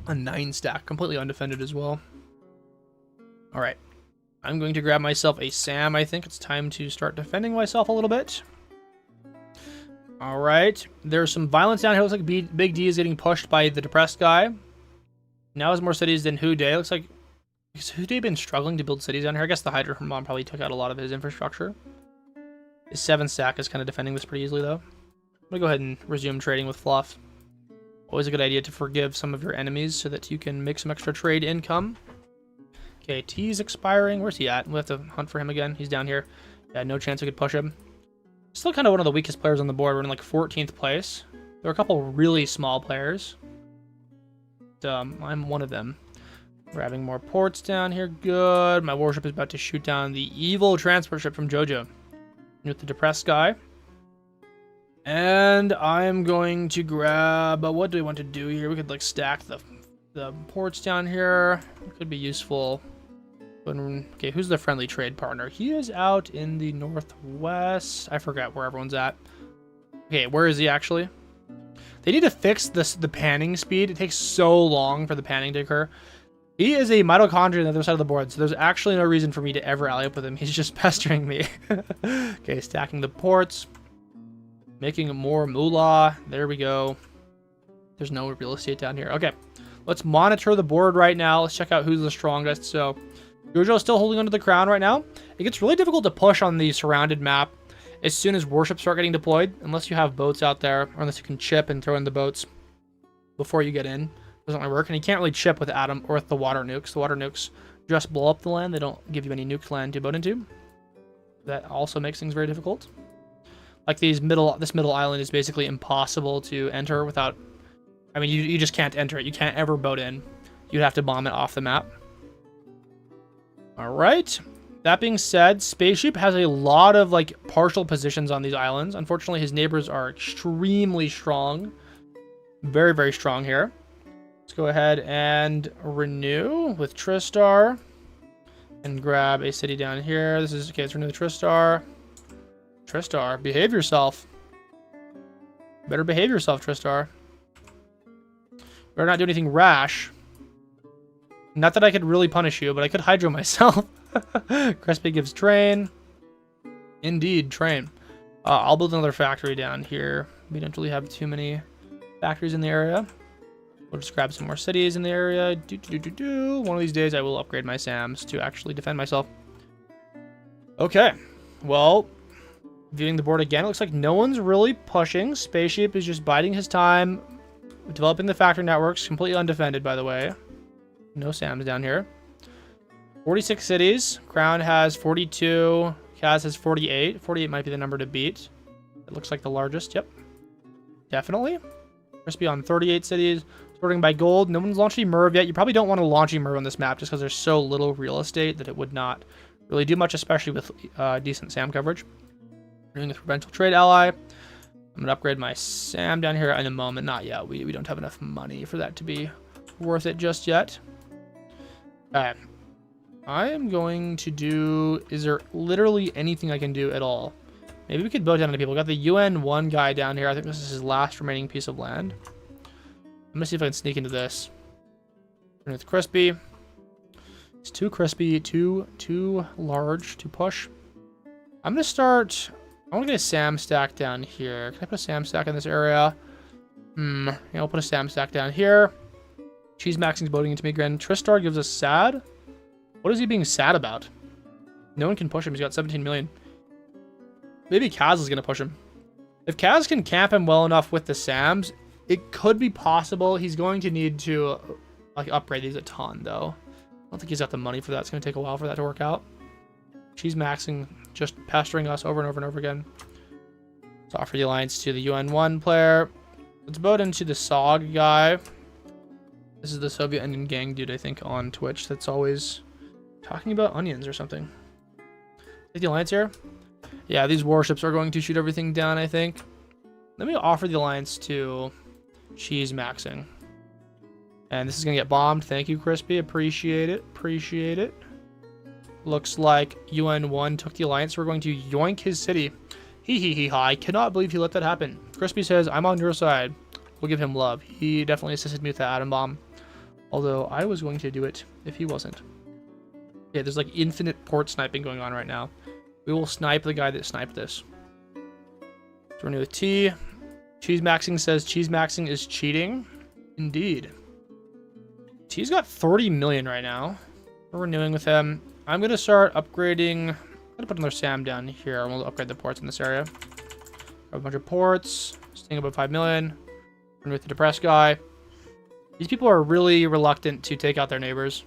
A 9 stack, completely undefended as well. All right. I'm going to grab myself a SAM. I think it's time to start defending myself a little bit. All right. There's some violence down here. Looks like Big D is getting pushed by the Depressed Guy. Now has more cities than Houday. Looks like... Has Houday been struggling to build cities down here? I guess the hydrogen bomb probably took out a lot of his infrastructure. His 7 stack is kind of defending this pretty easily, though. I'm going to go ahead and resume trading with Fluff. Always a good idea to forgive some of your enemies so that you can make some extra trade income. Okay, T's expiring. Where's he at? We'll have to hunt for him again. He's down here. Yeah, no chance I could push him. Still kind of one of the weakest players on the board. We're in like 14th place. There are a couple really small players. I'm one of them. Grabbing more ports down here. Good. My warship is about to shoot down the evil transport ship from Jojo. With the Depressed Guy. And I'm going to grab... what do we want to do here? We could like stack the ports down here. It could be useful. Okay, who's the friendly trade partner? He is out in the northwest. I forgot where everyone's at. Okay, where is he actually? They need to fix the panning speed. It takes so long for the panning to occur. He is a mitochondria on the other side of the board, so there's actually no reason for me to ever ally up with him. He's just pestering me. Okay, stacking the ports. Making more moolah. There we go. There's no real estate down here. Okay, let's monitor the board right now. Let's check out who's the strongest. So, Jojo is still holding onto the crown right now. It gets really difficult to push on the surrounded map as soon as warships start getting deployed, unless you have boats out there, or unless you can chip and throw in the boats before you get in. Doesn't really work, and you can't really chip with Atom or with the water nukes. The water nukes just blow up the land. They don't give you any nuked land to boat into. That also makes things very difficult. Like this middle island is basically impossible to enter without... I mean, you just can't enter it. You can't ever boat in. You'd have to bomb it off the map. All right. That being said, Spaceship has a lot of like partial positions on these islands. Unfortunately, his neighbors are extremely strong. Very, very strong here. Let's go ahead and renew with Tristar. And grab a city down here. This is... Okay, let's renew with Tristar. Tristar, behave yourself. Better behave yourself, Tristar. Better not do anything rash. Not that I could really punish you, but I could hydro myself. Crispy gives train. Indeed, train. I'll build another factory down here. We don't really have too many factories in the area. We'll just grab some more cities in the area. One of these days I will upgrade my SAMs to actually defend myself. Okay, well, viewing the board again, it looks like no one's really pushing. Spaceship is just biding his time, developing the factory networks, completely undefended, by the way. No SAMs down here. 46 cities. Crown has 42. Kaz has 48. 48 might be the number to beat. It looks like the largest. Yep. Definitely. Crispy on 38 cities. Sorting by gold. No one's launched Emerv yet. You probably don't want to launch Emerv on this map just because there's so little real estate that it would not really do much, especially with decent SAM coverage. We're doing a provincial trade ally. I'm going to upgrade my SAM down here in a moment. Not yet. We don't have enough money for that to be worth it just yet. Alright. I am going to do... Is there literally anything I can do at all? Maybe we could build down to people. We got the UN1 guy down here. I think this is his last remaining piece of land. I'm going to see if I can sneak into this. With Crispy. It's too crispy, too large to push. I'm going to start... I want to get a SAM stack down here. Can I put a SAM stack in this area? Yeah, I'll put a SAM stack down here. Cheese Maxing's boating into me again. Tristar gives us sad. What is he being sad about? No one can push him. He's got 17 million. Maybe Kaz is going to push him. If Kaz can camp him well enough with the SAMs, it could be possible. He's going to need to like upgrade these a ton, though. I don't think he's got the money for that. It's going to take a while for that to work out. Cheese Maxing just pestering us over and over and over again. Let's offer the alliance to the UN1 player. Let's vote into the SOG guy. This is the Soviet Onion Gang dude, I think, on Twitch. That's always talking about onions or something. Take the alliance here. Yeah, these warships are going to shoot everything down, I think. Let me offer the alliance to Cheese Maxing. And this is going to get bombed. Thank you, Crispy. Appreciate it. Appreciate it. Looks like UN1 took the alliance. We're going to yoink his city. Hee hee hee ha. I cannot believe he let that happen. Crispy says, I'm on your side. We'll give him love. He definitely assisted me with that atom bomb. Although I was going to do it if he wasn't. Yeah, there's like infinite port sniping going on right now. We will snipe the guy that sniped this. So renew with T. Cheese Maxing says Cheese Maxing is cheating. Indeed. T's got 30 million right now. We're renewing with him. I'm going to start upgrading. I'm going to put another SAM down here. And we'll upgrade the ports in this area. Have a bunch of ports. Staying above 5 million. Renew with the depressed guy. These people are really reluctant to take out their neighbors.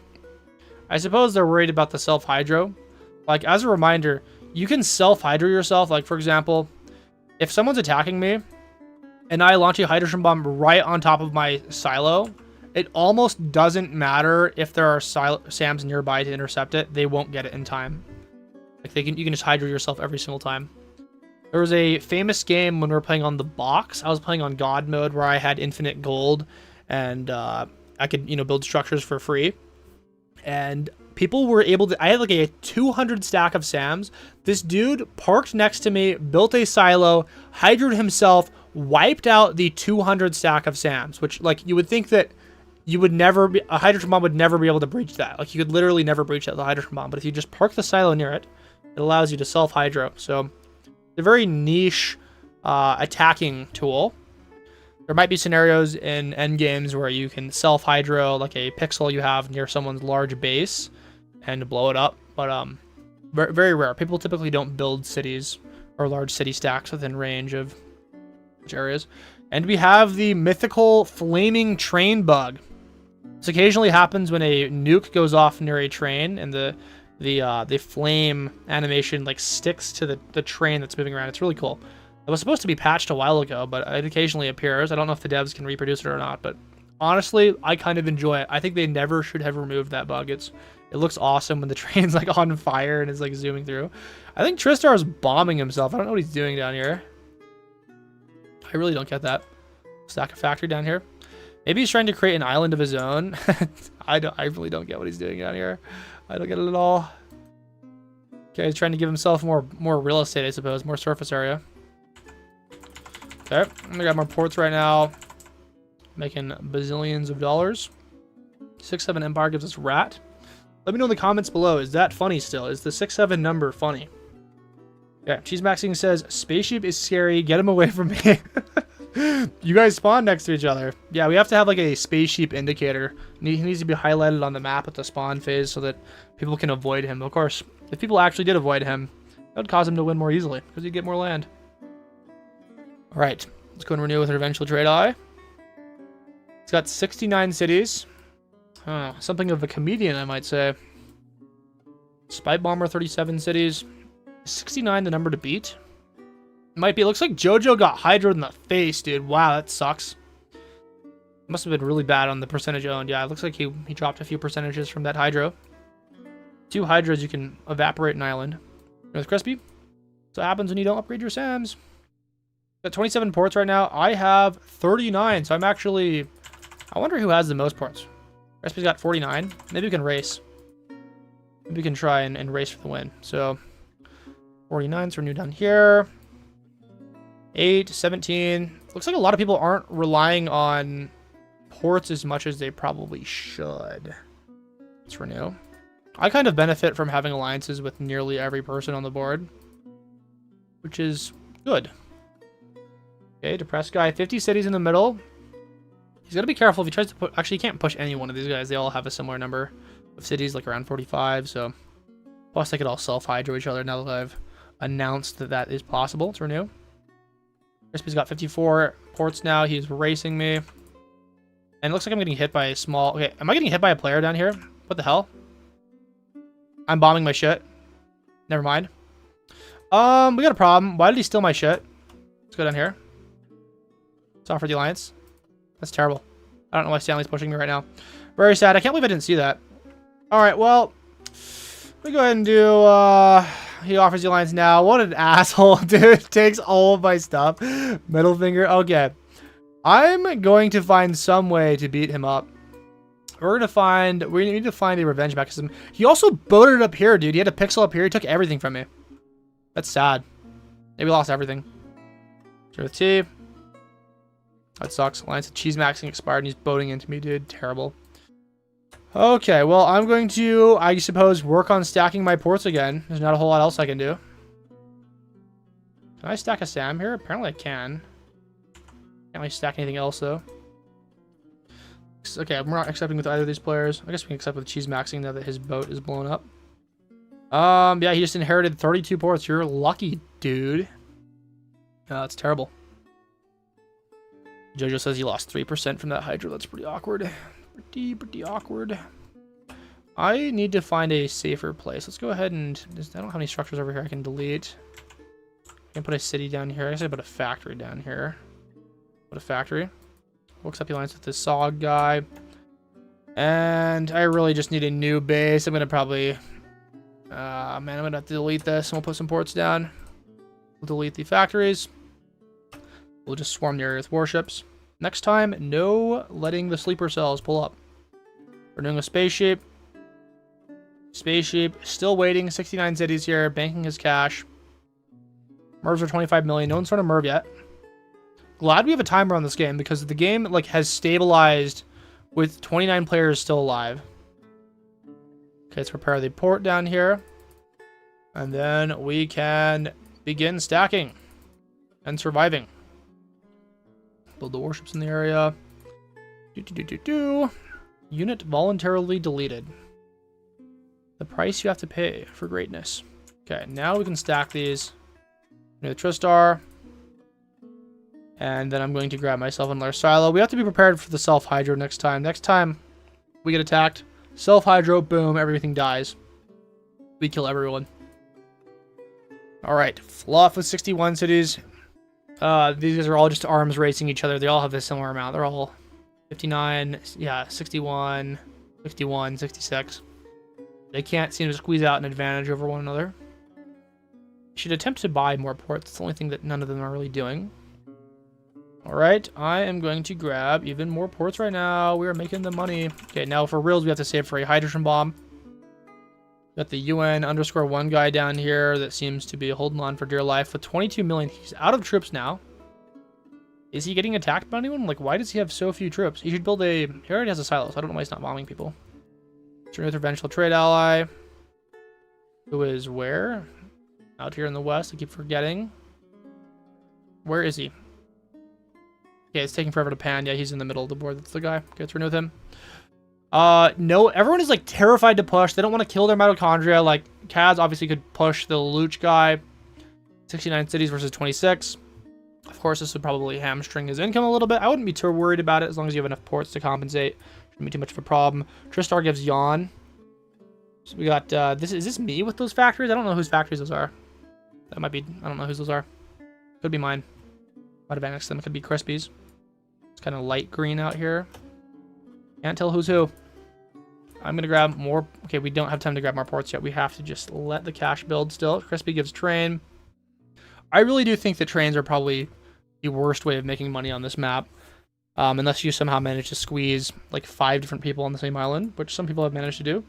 I suppose they're worried about the self-hydro. Like, as a reminder, you can self-hydro yourself. Like, for example, if someone's attacking me and I launch a hydrogen bomb right on top of my silo, it almost doesn't matter if there are SAMs nearby to intercept it. They won't get it in time. Like, you can just hydro yourself every single time. There was a famous game when we were playing on the box. I was playing on God mode where I had infinite gold and I could, build structures for free. And people were able to... I had like a 200 stack of SAMs. This dude parked next to me, built a silo, hydroed himself, wiped out the 200 stack of SAMs, which, like, you would think that you would never be... A hydrogen bomb would never be able to breach that. Like, you could literally never breach that with a hydrogen bomb. But if you just park the silo near it, it allows you to self-hydro. So, it's a very niche attacking tool. There might be scenarios in endgames where you can self-hydro like a pixel you have near someone's large base and blow it up, but very, very rare. People typically don't build cities or large city stacks within range of areas. And we have the mythical flaming train bug. This occasionally happens when a nuke goes off near a train and the flame animation like sticks to the train that's moving around. It's really cool. It was supposed to be patched a while ago, but it occasionally appears. I don't know if the devs can reproduce it or not, but honestly, I kind of enjoy it. I think they never should have removed that bug. It looks awesome when the train's like on fire and is like zooming through. I think Tristar is bombing himself. I don't know what he's doing down here. I really don't get that. Stack of factory down here. Maybe he's trying to create an island of his own. I really don't get what he's doing down here. I don't get it at all. Okay, he's trying to give himself more real estate, I suppose, more surface area. Okay, I got more ports right now. Making bazillions of dollars. 6-7 Empire gives us rat. Let me know in the comments below. Is that funny still? Is the 6-7 number funny? Yeah, Cheese Maxing says, spaceship is scary. Get him away from me. You guys spawn next to each other. Yeah, we have to have like a space sheep indicator. He needs to be highlighted on the map at the spawn phase so that people can avoid him. Of course, if people actually did avoid him, that would cause him to win more easily because he'd get more land. All right, let's go and renew with our eventual trade ally. It's got 69 cities. Something of a comedian, I might say. Spy Bomber, 37 cities. 69 the number to beat? Might be. It looks like JoJo got hydroed in the face, dude. Wow, that sucks. Must have been really bad on the percentage owned. Yeah, it looks like he dropped a few percentages from that hydro. 2 hydros you can evaporate an island. With Crispy. So what happens when you don't upgrade your SAMs. Got 27 ports right now. I have 39, so I'm actually... I wonder who has the most ports. Crispy's got 49. Maybe we can race. Maybe we can try and race for the win. So, 49, so renew down here. 8, 17. Looks like a lot of people aren't relying on ports as much as they probably should. Let's renew. I kind of benefit from having alliances with nearly every person on the board, which is good. Okay, depressed guy. 50 cities in the middle. He's got to be careful if he tries to put... Actually, he can't push any one of these guys. They all have a similar number of cities, like around 45, so... Plus, they could all self-hydro each other now that I've announced that that is possible. To renew. Crispy's got 54 ports now. He's racing me. And it looks like I'm getting hit by a small... Okay, am I getting hit by a player down here? What the hell? I'm bombing my shit. Never mind. We got a problem. Why did he steal my shit? Let's go down here. Let's offer the alliance. That's terrible. I don't know why Stanley's pushing me right now. Very sad. I can't believe I didn't see that. Alright, well... We go ahead and do, he offers the alliance now. What an asshole, dude. Takes all of my stuff. Middle finger. Okay. I'm going to find some way to beat him up. We need to find a revenge mechanism. He also boated up here, dude. He had a pixel up here. He took everything from me. That's sad. Maybe lost everything. Share with T. That sucks. Alliance of cheese maxing expired and he's boating into me, dude. Terrible. Okay, well, I'm going to, I suppose, work on stacking my ports again. There's not a whole lot else I can do. Can I stack a SAM here? Apparently I can. Can't really stack anything else, though. Okay, we're not accepting with either of these players. I guess we can accept with cheese maxing now that his boat is blown up. Yeah, he just inherited 32 ports. You're lucky, dude. That's terrible. JoJo says he lost 3% from that hydro. That's pretty awkward. Pretty awkward. I need to find a safer place. Let's go ahead and... I don't have any structures over here I can delete. I can put a city down here. I guess I put a factory down here. Put a factory. We'll accept the alliance with this SOG guy. And I really just need a new base. I'm going to probably... man, I'm going to have to delete this. And we'll put some ports down. We'll delete the factories. We'll just swarm the area with warships. Next time, no letting the sleeper cells pull up. We're doing a spaceship. Spaceship, still waiting. 69 cities here, banking his cash. Mervs are 25 million. No one's trying to Merv yet. Glad we have a timer on this game because the game like has stabilized with 29 players still alive. Okay, let's prepare the port down here. And then we can begin stacking and surviving. Build the warships in the area. Unit voluntarily deleted. The price you have to pay for greatness. Okay, now we can stack these. Near the Tristar. And then I'm going to grab myself another silo. We have to be prepared for the self-hydro next time. Next time we get attacked, self-hydro, boom, everything dies. We kill everyone. Alright, Fluff with 61 cities. These guys are all just arms racing each other. They all have a similar amount. They're all 59, yeah, 61, 61, 66. They can't seem to squeeze out an advantage over one another. Should attempt to buy more ports. It's the only thing that none of them are really doing. Alright, I am going to grab even more ports right now. We are making the money. Okay, now for reals, we have to save for a hydrogen bomb. Got the UN_1 guy down here that seems to be holding on for dear life with 22 million. He's out of troops now. Is he getting attacked by anyone? Like, why does he have so few troops? He should build a... He already has a silo, so I don't know why he's not bombing people. Interventional trade ally. Who is where? Out here in the west. I keep forgetting. Where is he? Okay, it's taking forever to pan. Yeah, he's in the middle of the board. That's the guy. Okay, let's renew with him. No, everyone is like terrified to push. They don't want to kill their mitochondria. Like, Kaz obviously could push the Lelouch guy. 69 cities versus 26. Of course, this would probably hamstring his income a little bit. I wouldn't be too worried about it as long as you have enough ports to compensate. Shouldn't be too much of a problem. Tristar gives Yawn. So we got, is this me with those factories? I don't know whose factories those are. That might be, I don't know whose those are. Could be mine. Might have annexed them. It could be Crispy's. It's kind of light green out here. Can't tell who's who. I'm going to grab more. Okay, we don't have time to grab more ports yet. We have to just let the cash build still. Crispy gives train. I really do think that trains are probably the worst way of making money on this map. Unless you somehow manage to squeeze like 5 different people on the same island, which some people have managed to do.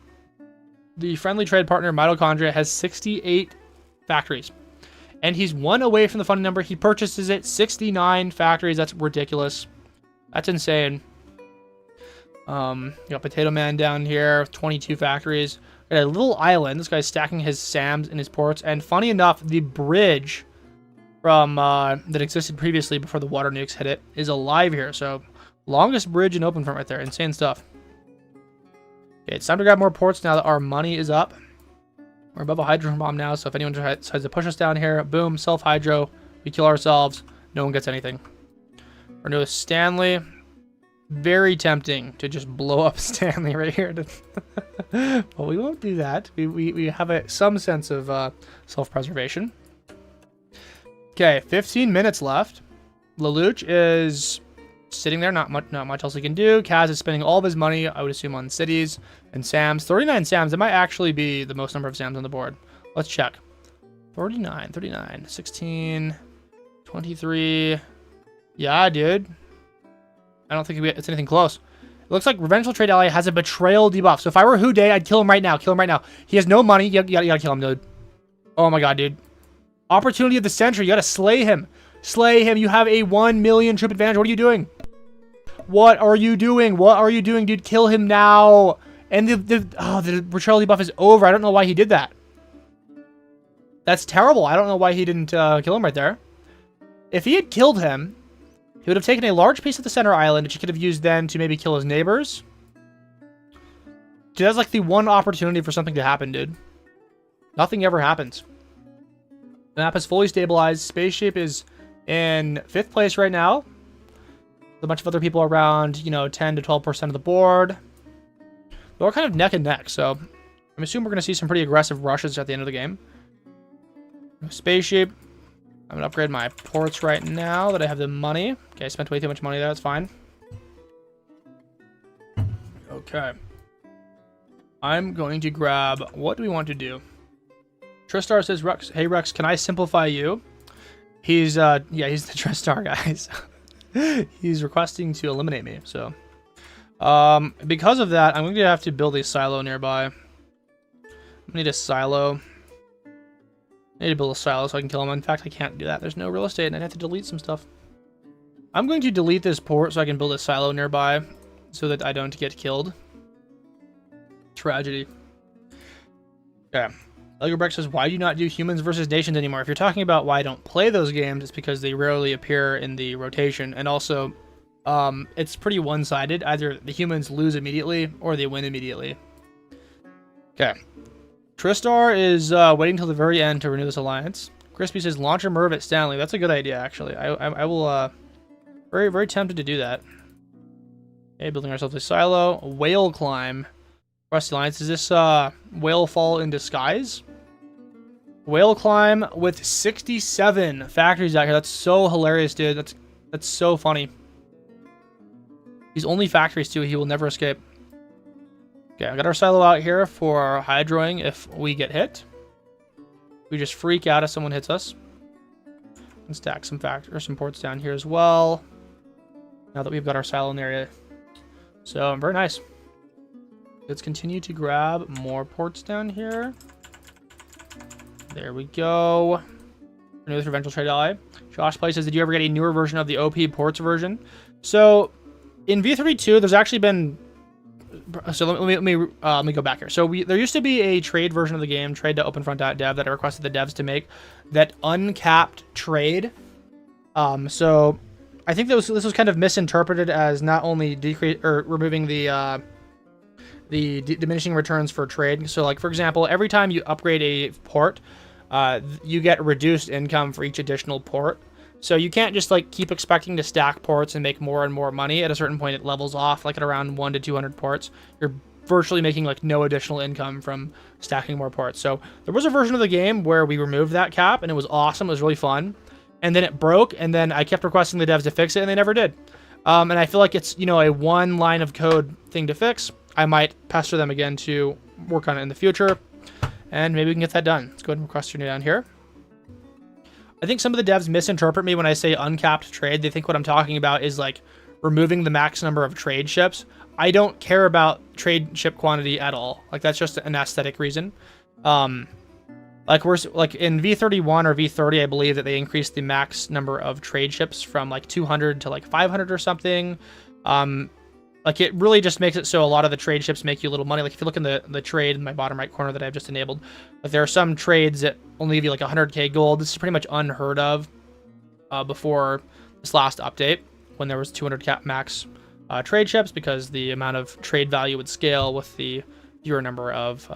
The friendly trade partner, Mitochondria, has 68 factories. And he's 1 away from the funding number. He purchases it. 69 factories. That's ridiculous. That's insane. You got Potato Man down here. 22 factories. Got a little island. This guy's stacking his SAMs in his ports. And funny enough, the bridge from that existed previously before the water nukes hit it is alive here. So, longest bridge in OpenFront right there. Insane stuff. Okay, it's time to grab more ports now that our money is up. We're above a hydrogen bomb now, so if anyone decides to push us down here, boom, self-hydro. We kill ourselves. No one gets anything. We're new with Stanley. Very tempting to just blow up Stanley right here. But we won't do that. We have some sense of self-preservation. Okay, 15 minutes left. Lelouch is sitting there, not much else he can do. Kaz is spending all of his money, I would assume, on cities and SAMs. 39 SAMs. That might actually be the most number of SAMs on the board. Let's check. 39, 16, 23. Yeah, dude. I don't think it's anything close. It looks like Revengeful Trade Ally has a betrayal debuff. So if I were Houday, I'd kill him right now. Kill him right now. He has no money. You gotta kill him, dude. Oh my god, dude. Opportunity of the century. You gotta slay him. Slay him. You have a 1 million troop advantage. What are you doing? What are you doing? What are you doing, dude? Kill him now. And the betrayal debuff is over. I don't know why he did that. That's terrible. I don't know why he didn't kill him right there. If he had killed him, he would have taken a large piece of the center island, which he could have used then to maybe kill his neighbors. Dude, that's like the one opportunity for something to happen, dude. Nothing ever happens. The map is fully stabilized. Spaceship is in 5th place right now. A bunch of other people around, 10 to 12% of the board. But we're kind of neck and neck, so I'm assuming we're going to see some pretty aggressive rushes at the end of the game. Spaceship. I'm going to upgrade my ports right now that I have the money. Okay, I spent way too much money there. That's fine. Okay. I'm going to grab... What do we want to do? Tristar says, Rex, hey, Rex, can I simplify you? He's the Tristar, guys. He's requesting to eliminate me, so... because of that, I'm going to have to build a silo nearby. I need a silo. I need to build a silo so I can kill him. In fact, I can't do that. There's no real estate, and I'd have to delete some stuff. I'm going to delete this port so I can build a silo nearby so that I don't get killed. Tragedy. Okay. Elgerbrecht says, why do you not do humans versus nations anymore? If you're talking about why I don't play those games, it's because they rarely appear in the rotation. And also, it's pretty one-sided. Either the humans lose immediately or they win immediately. Okay. Tristar is waiting till the very end to renew this alliance. Crispy says, launch a Merv at Stanley. That's a good idea, actually. I will, very, very tempted to do that. Okay, building ourselves a silo. Whale climb. Rusty Alliance. Is this whale fall in disguise? Whale climb with 67 factories out here. That's so hilarious, dude. That's so funny. These only factories, too. He will never escape. Okay, I got our silo out here for hydroing if we get hit. We just freak out if someone hits us. And stack some ports down here as well. Now that we've got our silo in the area. So, very nice. Let's continue to grab more ports down here. There we go. Renew with Revengeful Trade Ally. Josh Play says, did you ever get a newer version of the OP ports version? So, in V32, there's actually been... So let me go back here. So there used to be a trade version of the game, trade.openfront.dev, that I requested the devs to make, that uncapped trade. So I think this was kind of misinterpreted as not only decrease or removing the diminishing returns for trade. So like, for example, every time you upgrade a port, you get reduced income for each additional port. So you can't just like keep expecting to stack ports and make more and more money. At a certain point, it levels off, like at around 1 to 200 ports. You're virtually making like no additional income from stacking more ports. So there was a version of the game where we removed that cap, and it was awesome. It was really fun. And then it broke, and then I kept requesting the devs to fix it, and they never did. And I feel like it's, you know, a one line of code thing to fix. I might pester them again to work on it in the future, and maybe we can get that done. Let's go ahead and request renew down here. I think some of the devs misinterpret me when I say uncapped trade. They think what I'm talking about is like removing the max number of trade ships. I don't care about trade ship quantity at all. Like, that's just an aesthetic reason. Like in V31 or V30, I believe that they increased the max number of trade ships from like 200 to like 500 or something. Like, it really just makes it so a lot of the trade ships make you a little money. Like, if you look in the trade in my bottom right corner that I've just enabled, like, there are some trades that only give you like 100k gold. This is pretty much unheard of before this last update, when there was 200 cap max trade ships, because the amount of trade value would scale with the fewer number of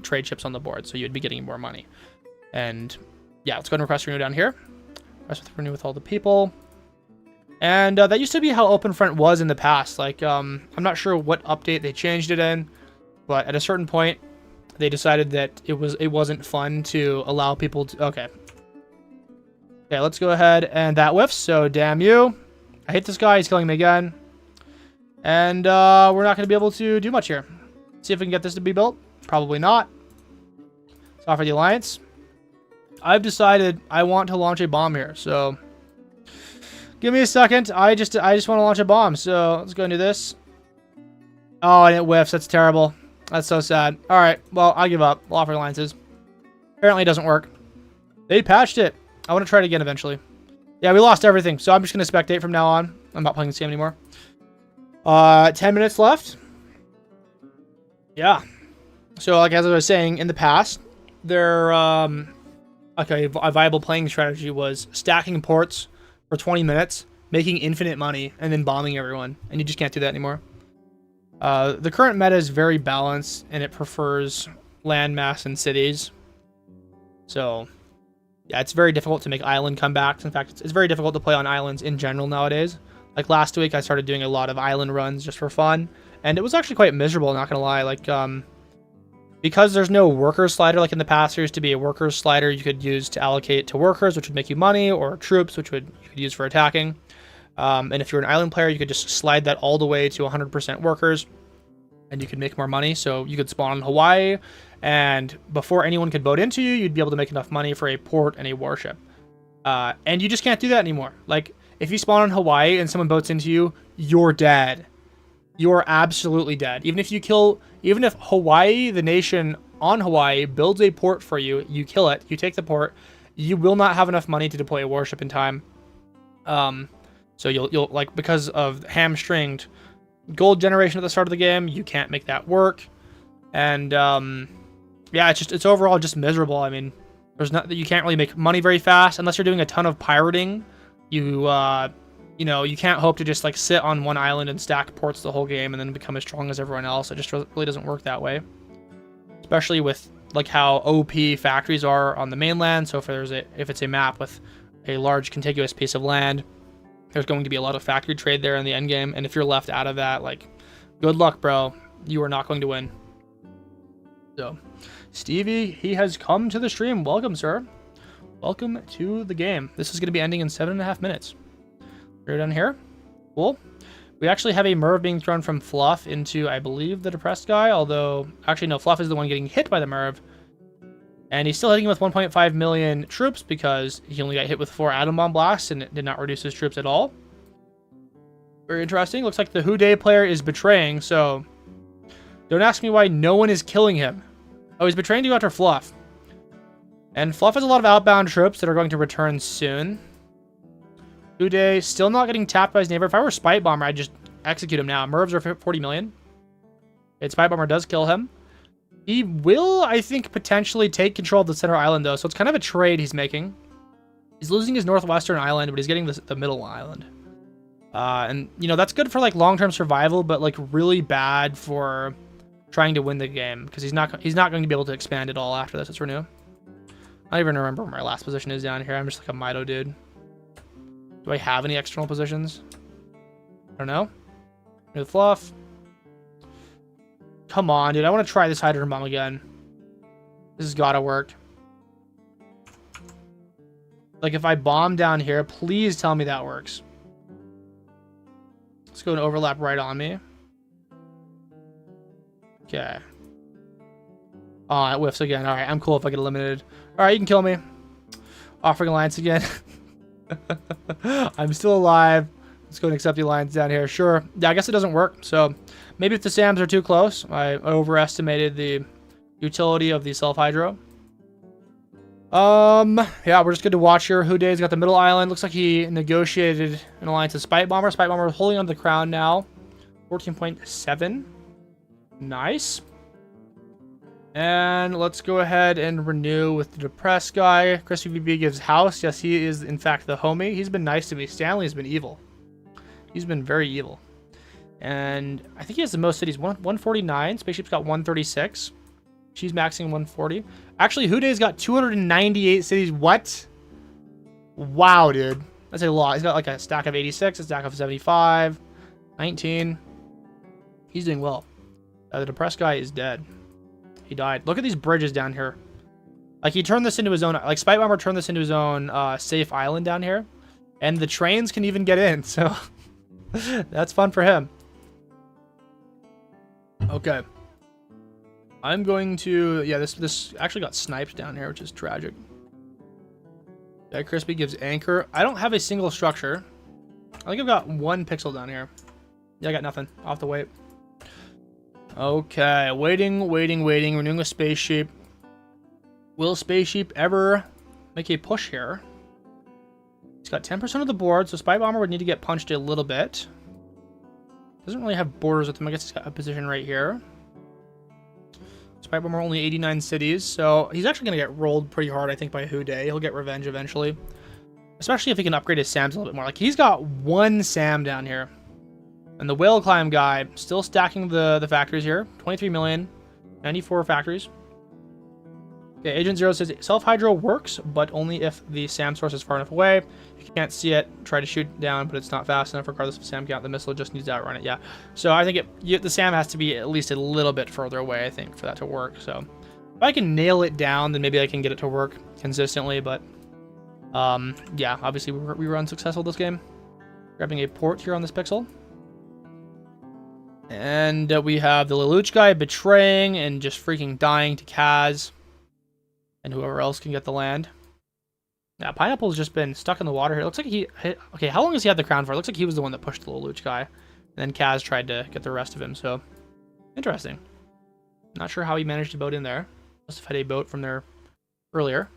trade ships on the board, so you'd be getting more money. And yeah, let's go ahead and request renew down here. Renew with all the people. And that used to be how OpenFront was in the past. Like, I'm not sure what update they changed it in, but at a certain point, they decided that it wasn't fun to allow people to. Okay, let's go ahead, and that whiffs. So damn you! I hate this guy. He's killing me again, and we're not going to be able to do much here. See if we can get this to be built. Probably not. Let's offer the alliance. I've decided I want to launch a bomb here, so. Give me a second. I just want to launch a bomb. So let's go and do this. Oh, and it whiffs. That's terrible. That's so sad. All right. Well, I give up. We'll offer alliances. Apparently, it doesn't work. They patched it. I want to try it again eventually. Yeah, we lost everything. So I'm just going to spectate from now on. I'm not playing this game anymore. 10 minutes left. Yeah. So, like, as I was saying, in the past, there, okay, a viable playing strategy was stacking ports for 20 minutes, making infinite money, and then bombing everyone. And you just can't do that anymore. The current meta is very balanced, and it prefers landmass and cities. So, yeah, it's very difficult to make island comebacks. In fact, it's very difficult to play on islands in general nowadays. Like, last week, I started doing a lot of island runs just for fun. And it was actually quite miserable, not gonna lie. Like, because there's no workers slider like in the past, there used to be a workers slider you could use to allocate to workers, which would make you money, or troops, which you could use for attacking. And if you're an island player, you could just slide that all the way to 100% workers, and you could make more money. So you could spawn in Hawaii, and before anyone could boat into you, you'd be able to make enough money for a port and a warship. And you just can't do that anymore. Like, if you spawn in Hawaii and someone boats into you, you're dead. You're absolutely dead. Even if Hawaii, the nation on Hawaii, builds a port for you, you kill it, you take the port, you will not have enough money to deploy a warship in time. So you'll like, because of hamstringed gold generation at the start of the game, you can't make that work. And yeah, it's overall just miserable. I mean, you can't really make money very fast unless you're doing a ton of pirating. You know, you can't hope to just like sit on one island and stack ports the whole game and then become as strong as everyone else. It just really doesn't work that way. Especially with like how OP factories are on the mainland. So if it's a map with a large contiguous piece of land, there's going to be a lot of factory trade there in the end game. And if you're left out of that, like, good luck, bro. You are not going to win. So, Stevie, he has come to the stream. Welcome, sir. Welcome to the game. This is going to be ending in 7.5 minutes. We're done here. Cool. We actually have a Merv being thrown from Fluff into, I believe, the depressed guy. Although, actually, no, Fluff is the one getting hit by the Merv. And he's still hitting with 1.5 million troops because he only got hit with 4 atom bomb blasts and it did not reduce his troops at all. Very interesting. Looks like the Houday player is betraying, so don't ask me why no one is killing him. Oh, he's betraying to go after Fluff. And Fluff has a lot of outbound troops that are going to return soon. Houday still not getting tapped by his neighbor. If I were Spite Bomber, I'd just execute him now. Mervs are 40 million. And Spite Bomber does kill him. He will, I think, potentially take control of the center island, though. So it's kind of a trade he's making. He's losing his northwestern island, but he's getting the middle island. And, you know, that's good for, like, long-term survival, but, like, really bad for trying to win the game, because he's not going to be able to expand at all after this. Let's renew. I don't even remember where my last position is down here. I'm just like a Mito dude. Do I have any external positions? I don't know. New fluff. Come on, dude. I want to try this hydrogen bomb again. This has got to work. Like, if I bomb down here, please tell me that works. Let's go and overlap right on me. Okay. Oh, it whiffs again. All right, I'm cool if I get eliminated. All right, you can kill me. Offering alliance again. I'm still alive. Let's go and accept the alliance down here. Sure. Yeah, I guess it doesn't work. So maybe if the SAMs are too close, I overestimated the utility of the self-hydro. Yeah, we're just good to watch here. Huday's got the middle island. Looks like he negotiated an alliance with Spite Bomber. Spite Bomber holding on to the crown now. 14.7. Nice. And let's go ahead and renew with the depressed guy. Crispy VB gives house. Yes, he is, in fact, the homie. He's been nice to me. Stanley's been evil. He's been very evil. And I think he has the most cities. 149. Spaceship's got 136. She's maxing 140. Actually, Huday's got 298 cities. What? Wow, dude. That's a lot. He's got like a stack of 86, a stack of 75, 19. He's doing well. The depressed guy is dead. He died. Look at these bridges down here. Like, he turned this into his own... Like, Spite Bomber turned this into his own safe island down here. And the trains can even get in, so... that's fun for him. Okay. I'm going to... Yeah, this actually got sniped down here, which is tragic. Yeah, Crispy gives anchor. I don't have a single structure. I think I've got one pixel down here. Yeah, I got nothing. I'll have to wait. Okay, waiting. Renewing a spaceship. Will spaceship ever make a push here? He's got 10% of the board, so Spy Bomber would need to get punched a little bit. Doesn't really have borders with him. I guess he's got a position right here. Spy Bomber only 89 cities, so he's actually going to get rolled pretty hard, I think, by Houday. He'll get revenge eventually. Especially if he can upgrade his SAMs a little bit more. Like, he's got one SAM down here. And the Whale Climb guy, still stacking the factories here. 23 million, 94 factories. Okay, Agent Zero says self-hydro works, but only if the SAM source is far enough away. If you can't see it, try to shoot down, but it's not fast enough. Regardless of SAM count, the missile just needs to outrun it. Yeah, so I think the SAM has to be at least a little bit further away, I think, for that to work. So if I can nail it down, then maybe I can get it to work consistently. But yeah, obviously we were unsuccessful this game. Grabbing a port here on this pixel. And we have the Lelouch guy betraying and just freaking dying to Kaz. And whoever else can get the land. Yeah, Pineapple's just been stuck in the water here. It looks like he... Okay, how long has he had the crown for? It looks like he was the one that pushed the Lelouch guy. And then Kaz tried to get the rest of him, so... Interesting. Not sure how he managed to boat in there. Must have had a boat from there earlier.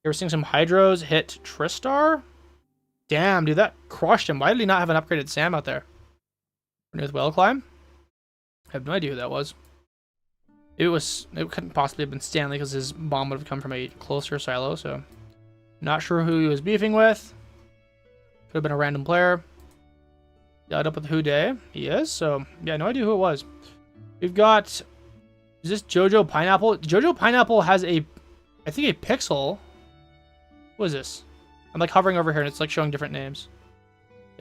Here we're seeing some Hydros hit Tristar. Damn, dude, that crushed him. Why did he not have an upgraded SAM out there? With Whale Climb? I have no idea who that was. It couldn't possibly have been Stanley because his bomb would have come from a closer silo, so not sure who he was beefing with. Could have been a random player. Dialed up with Houday. He is, so yeah, no idea who it was. We've got, is this Jojo Pineapple? Jojo Pineapple has I think a pixel. What is this? I'm like hovering over here and it's like showing different names.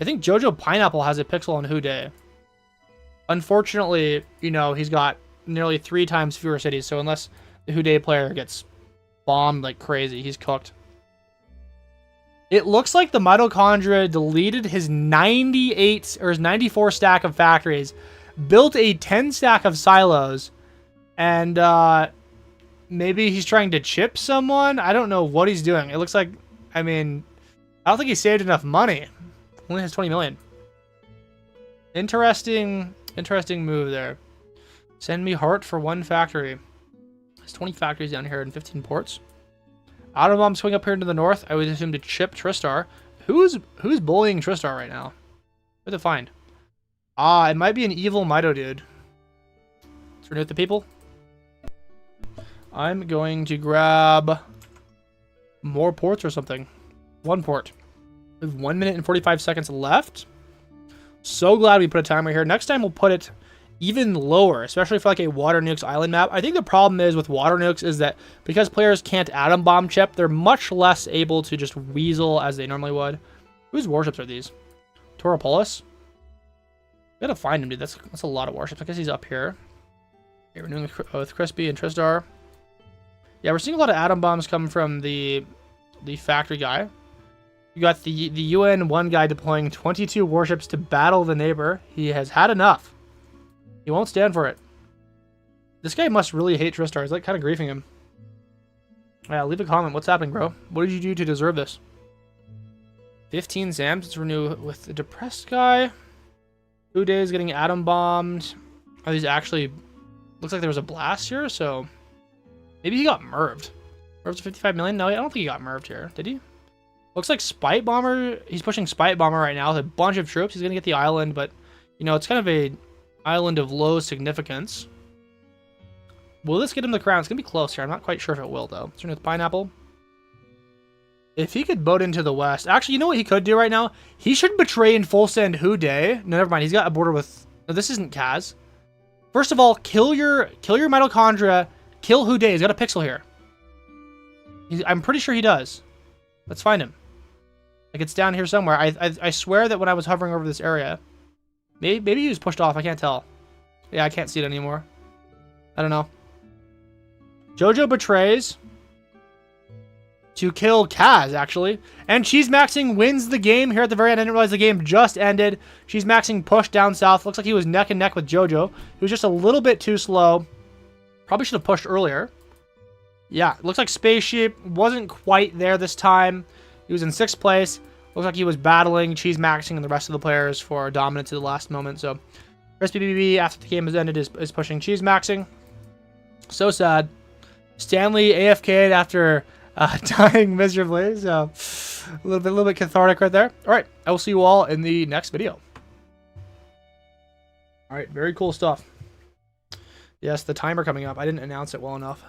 I think Jojo Pineapple has a pixel on Houday. Unfortunately, you know, he's got nearly 3 times fewer cities, so unless the Houday player gets bombed like crazy, he's cooked. It looks like the Mitochondria deleted his 98 or his 94 stack of factories, built a 10 stack of silos, and maybe he's trying to chip someone? I don't know what he's doing. It looks like, I mean, I don't think he saved enough money. Only has 20 million. Interesting move there. Send me heart for 1 factory. There's 20 factories down here and 15 ports. Autobomb swing up here to the north. I would assume to chip Tristar. Who's bullying Tristar right now? Where to find? Ah, it might be an evil Mito dude. Let's renew with the people. I'm going to grab more ports or something. 1 port. We have 1 minute and 45 seconds left. So glad we put a timer here. Next time we'll put it even lower, especially for like a water nukes island map. I think the problem is with water nukes is that because players can't atom bomb chip, they're much less able to just weasel as they normally would. Whose warships are these? Tauropolis? We gotta find him, dude. That's a lot of warships. I guess he's up here. Okay, we're doing with Crispy and Tristar. Yeah, we're seeing a lot of atom bombs come from the factory guy. You got the UN one guy deploying 22 warships to battle the neighbor. He has had enough. He won't stand for it. This guy must really hate Tristar. He's like kind of griefing him. Yeah, leave a comment. What's happening, bro? What did you do to deserve this? 15 Zams. Let's renew with the depressed guy. 2 days getting atom bombed. Are these actually... Looks like there was a blast here, so... Maybe he got merved. Merved to 55 million? No, I don't think he got merved here. Did he? Looks like Spite Bomber. He's pushing Spite Bomber right now with a bunch of troops. He's going to get the island, but, you know, it's kind of a island of low significance. Will this get him the crown? It's going to be close here. I'm not quite sure if it will, though. Starting with Pineapple. If he could boat into the west. Actually, you know what he could do right now? He should betray and full send Houday. No, never mind. He's got a border with... No, this isn't Kaz. First of all, kill your mitochondria. Kill Houday. He's got a pixel here. I'm pretty sure he does. Let's find him. Like, it's down here somewhere. I swear that when I was hovering over this area... Maybe he was pushed off. I can't tell. Yeah, I can't see it anymore. I don't know. Jojo betrays to kill Kaz, actually. And Cheese Maxing wins the game here at the very end. I didn't realize the game just ended. Cheese Maxing pushed down south. Looks like he was neck and neck with Jojo. He was just a little bit too slow. Probably should have pushed earlier. Yeah, looks like Spaceship wasn't quite there this time. He was in 6th place. Looks like he was battling Cheese Maxing and the rest of the players for dominance at the last moment. So, Crispy BB, after the game has ended, is pushing Cheese Maxing. So sad. Stanley AFK'd after dying miserably. So, a little bit cathartic right there. All right, I will see you all in the next video. All right, very cool stuff. Yes, the timer coming up. I didn't announce it well enough.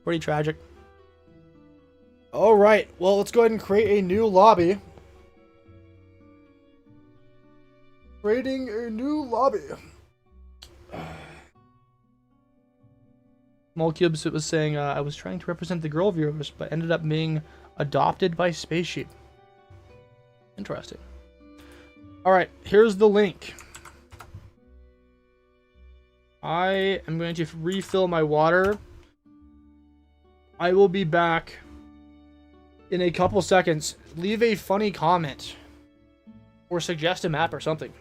Pretty tragic. All right, well, let's go ahead and create a new lobby. Creating a new lobby. Molcubes was saying, I was trying to represent the girl viewers, but ended up being adopted by Spaceship. Interesting. Alright, here's the link. I am going to refill my water. I will be back in a couple seconds. Leave a funny comment. Or suggest a map or something.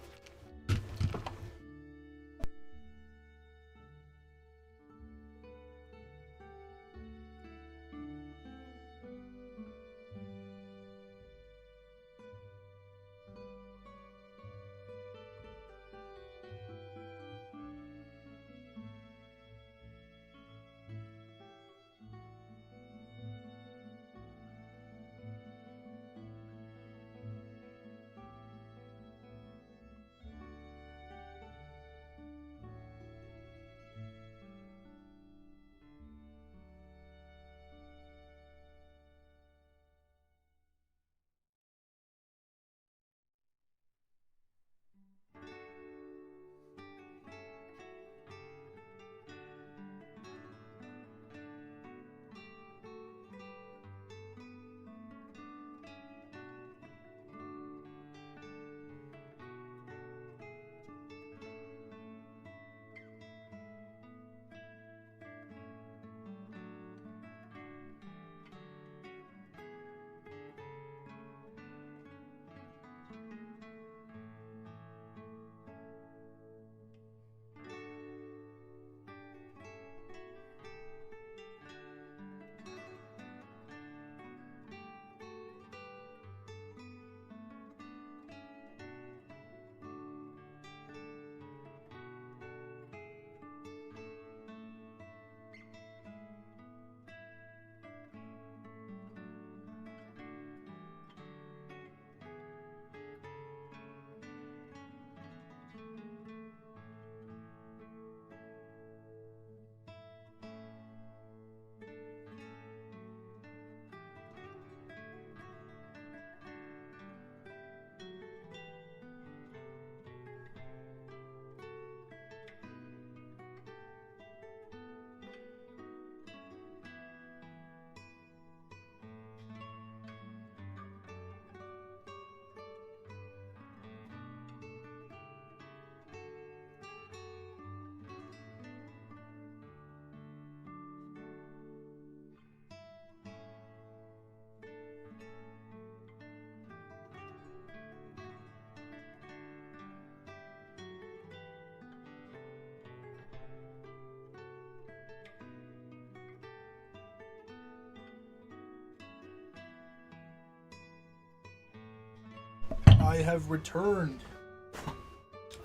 I have returned.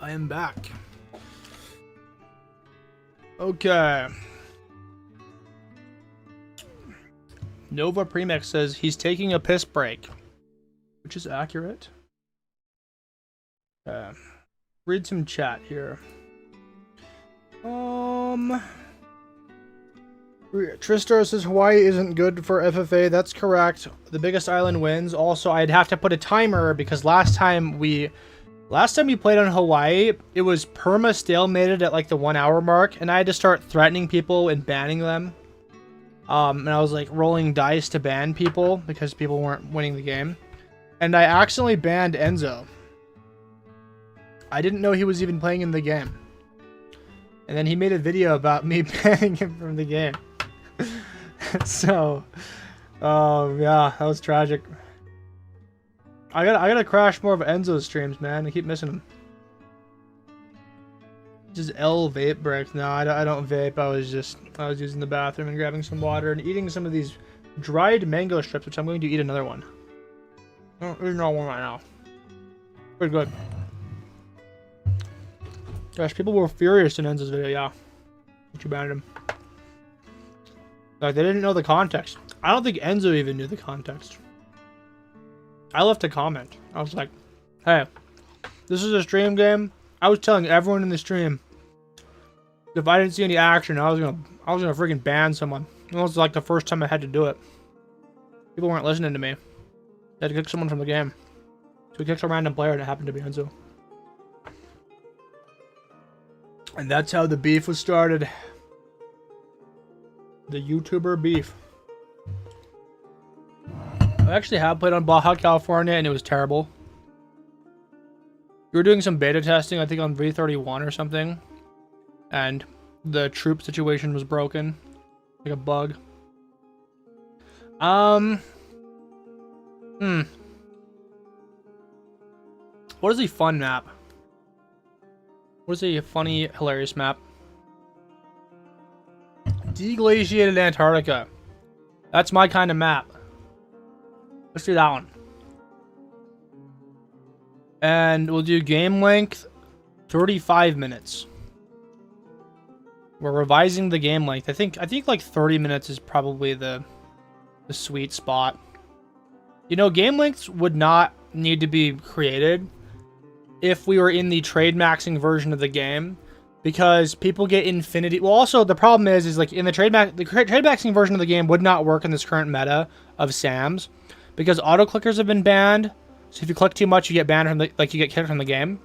I am back. Okay. Nova Premix says he's taking a piss break, which is accurate. Read some chat here. Tristar says Hawaii isn't good for FFA. That's correct. The biggest island wins. Also, I'd have to put a timer because last time we played on Hawaii, it was perma stalemated at like the 1 hour mark, and I had to start threatening people and banning them. And I was like rolling dice to ban people because people weren't winning the game. And I accidentally banned Enzo. I didn't know he was even playing in the game. And then he made a video about me banning him from the game. So, yeah, that was tragic. I gotta crash more of Enzo's streams, man. I keep missing him. Just L vape break. No, I don't vape. I was using the bathroom and grabbing some water and eating some of these dried mango strips, which I'm going to eat another one. There's no one right now. Pretty good. Gosh, people were furious in Enzo's video, yeah. But you banned him. Like, they didn't know the context. I don't think Enzo even knew the context. I left a comment. I was like, hey, this is a stream game. I was telling everyone in the stream if I didn't see any action, I was gonna freaking ban someone. It was like the first time I had to do it. People weren't listening to me. They had to kick someone from the game. So we kicked a random player and it happened to be Enzo. And that's how the beef was started. The YouTuber beef. I actually have played on Baja California and it was terrible. We were doing some beta testing, I think on V31 or something. And the troop situation was broken. Like a bug. What is a fun map? What is a funny, hilarious map? Deglaciated Antarctica. That's my kind of map. Let's do that one. And we'll do game length 35 minutes. We're revising the game length. I think like 30 minutes is probably the sweet spot. You know, game lengths would not need to be created if we were in the trade maxing version of the game, because people get infinity. Well, also the problem is like in the trade maxing version of the game would not work in this current meta of SAMs, because auto clickers have been banned. So if you click too much, you get banned from the, like you get kicked from the game.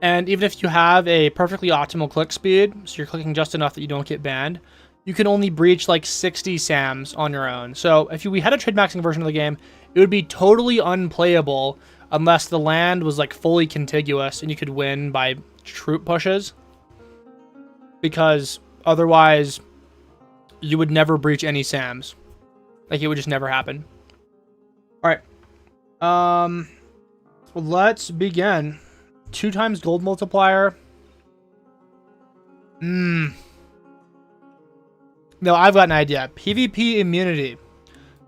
And even if you have a perfectly optimal click speed, so you're clicking just enough that you don't get banned, you can only breach like 60 SAMs on your own. So if we had a trade maxing version of the game, it would be totally unplayable unless the land was like fully contiguous and you could win by troop pushes. Because otherwise, you would never breach any SAMs. Like it would just never happen. All right. Let's begin. 2 times gold multiplier. No, I've got an idea. PvP immunity.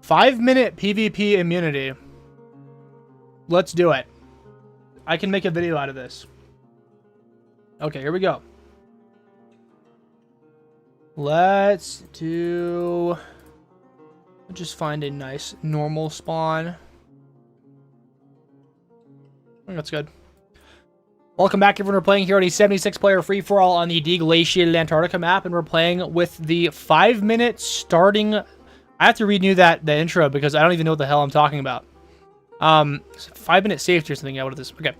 5-minute PvP immunity. Let's do it. I can make a video out of this. Okay, here we go. Let's just find a nice normal spawn. I think that's good. Welcome back, everyone. We're playing here on a 76-player free-for-all on the Deglaciated Antarctica map, and we're playing with the 5-minute starting... I have to renew the intro because I don't even know what the hell I'm talking about. 5-minute safety or something. Yeah, what is this? Okay.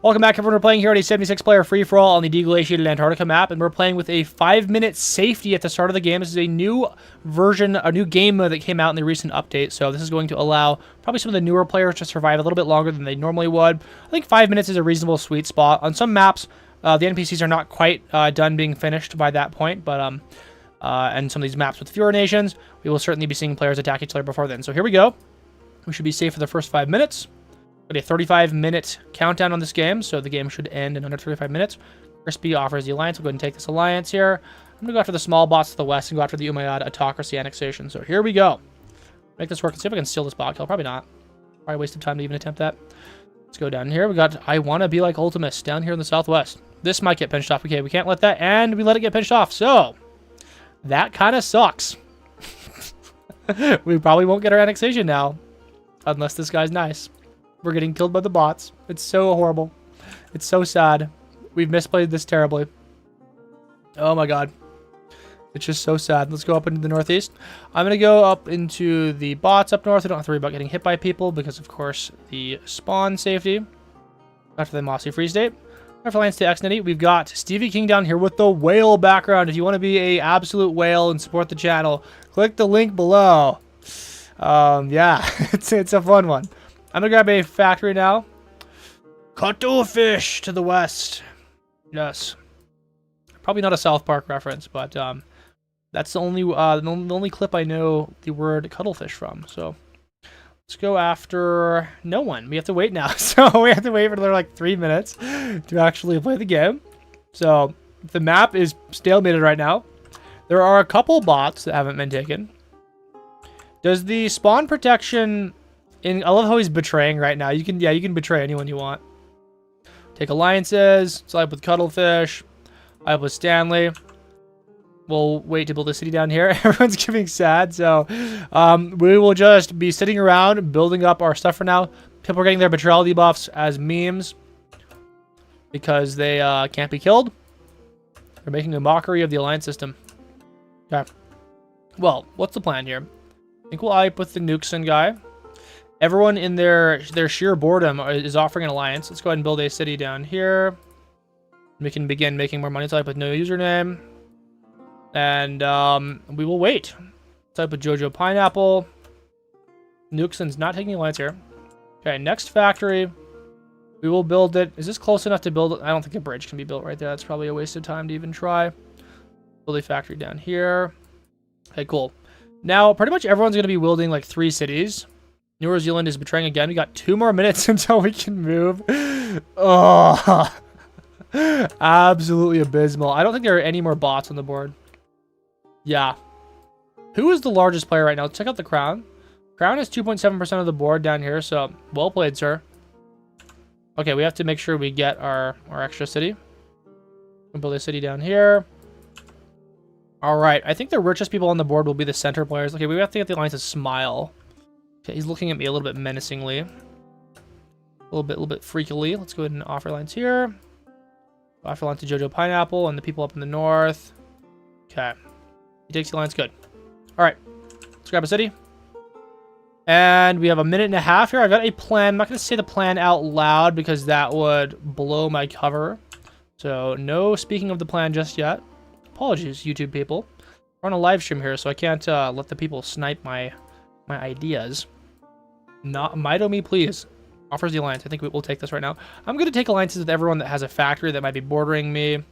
Welcome back, everyone. We're playing here on a 76-player free-for-all on the Deglaciated Antarctica map, and we're playing with a 5-minute safety at the start of the game. This is a new version, a new game mode that came out in the recent update, so this is going to allow probably some of the newer players to survive a little bit longer than they normally would. I think 5 minutes is a reasonable sweet spot. On some maps, the NPCs are not quite done being finished by that point, but and some of these maps with fewer nations, we will certainly be seeing players attack each other before then. So here we go. We should be safe for the first 5 minutes. Got a 35-minute countdown on this game, so the game should end in under 35 minutes. Crispy offers the alliance. We'll go ahead and take this alliance here. I'm going to go after the small bots to the west and go after the Umayyad autocracy annexation. So here we go. Make this work and see if I can steal this bot kill. Probably not. Probably a waste of time to even attempt that. Let's go down here. We got I want to be like Ultimus down here in the southwest. This might get pinched off. Okay, we can't let that, and we let it get pinched off. So that kind of sucks. We probably won't get our annexation now, unless this guy's nice. We're getting killed by the bots. It's so horrible. It's so sad. We've misplayed this terribly. Oh my god. It's just so sad. Let's go up into the northeast. I'm going to go up into the bots up north. I don't have to worry about getting hit by people because, of course, the spawn safety. After the Mossy Free State. After Lance to Xnity, we've got Stevie King down here with the whale background. If you want to be a absolute whale and support the channel, click the link below. Yeah, it's a fun one. I'm going to grab a factory now. Cuttlefish to the west. Yes. Probably not a South Park reference, but that's the only clip I know the word cuttlefish from. So let's go after no one. We have to wait now. So we have to wait for another like 3 minutes to actually play the game. So the map is stalemated right now. There are a couple bots that haven't been taken. Does the spawn protection I love how he's betraying right now. You can betray anyone you want. Take alliances. Side with Cuttlefish. I with Stanley. We'll wait to build a city down here. Everyone's giving sad, so we will just be sitting around building up our stuff for now. People are getting their betrayal debuffs as memes because they can't be killed. They're making a mockery of the alliance system. Okay. Well, what's the plan here? I think we'll hype with the Nukesen guy. Everyone in their sheer boredom is offering an alliance. Let's go ahead and build a city down here. We can begin making more money. Type with no username. And we will wait. Type with Jojo Pineapple. Nukesen's not taking alliance here. Okay, next factory. We will build it. Is this close enough to build it? I don't think a bridge can be built right there. That's probably a waste of time to even try. Build a factory down here. Okay, cool. Now, pretty much everyone's going to be wielding like 3 cities. New Zealand is betraying again. We got 2 more minutes until we can move. Oh, absolutely abysmal. I don't think there are any more bots on the board. Yeah. Who is the largest player right now? Let's check out the Crown. Crown is 2.7% of the board down here, so well played, sir. Okay, we have to make sure we get our extra city. We'll build a city down here. All right, I think the richest people on the board will be the center players. Okay, we have to get the alliance to smile. Okay, he's looking at me a little bit menacingly. A little bit freakily. Let's go ahead and offer lines here. Offer line to Jojo Pineapple and the people up in the north. Okay. He takes the alliance. Good. All right. Let's grab a city. And we have a minute and a half here. I got a plan. I'm not going to say the plan out loud because that would blow my cover. So no speaking of the plan just yet. Apologies, YouTube people. We're on a live stream here, so I can't let the people snipe my ideas. Not Mido me, please. Offers the alliance. I think we'll take this right now. I'm going to take alliances with everyone that has a factory that might be bordering me.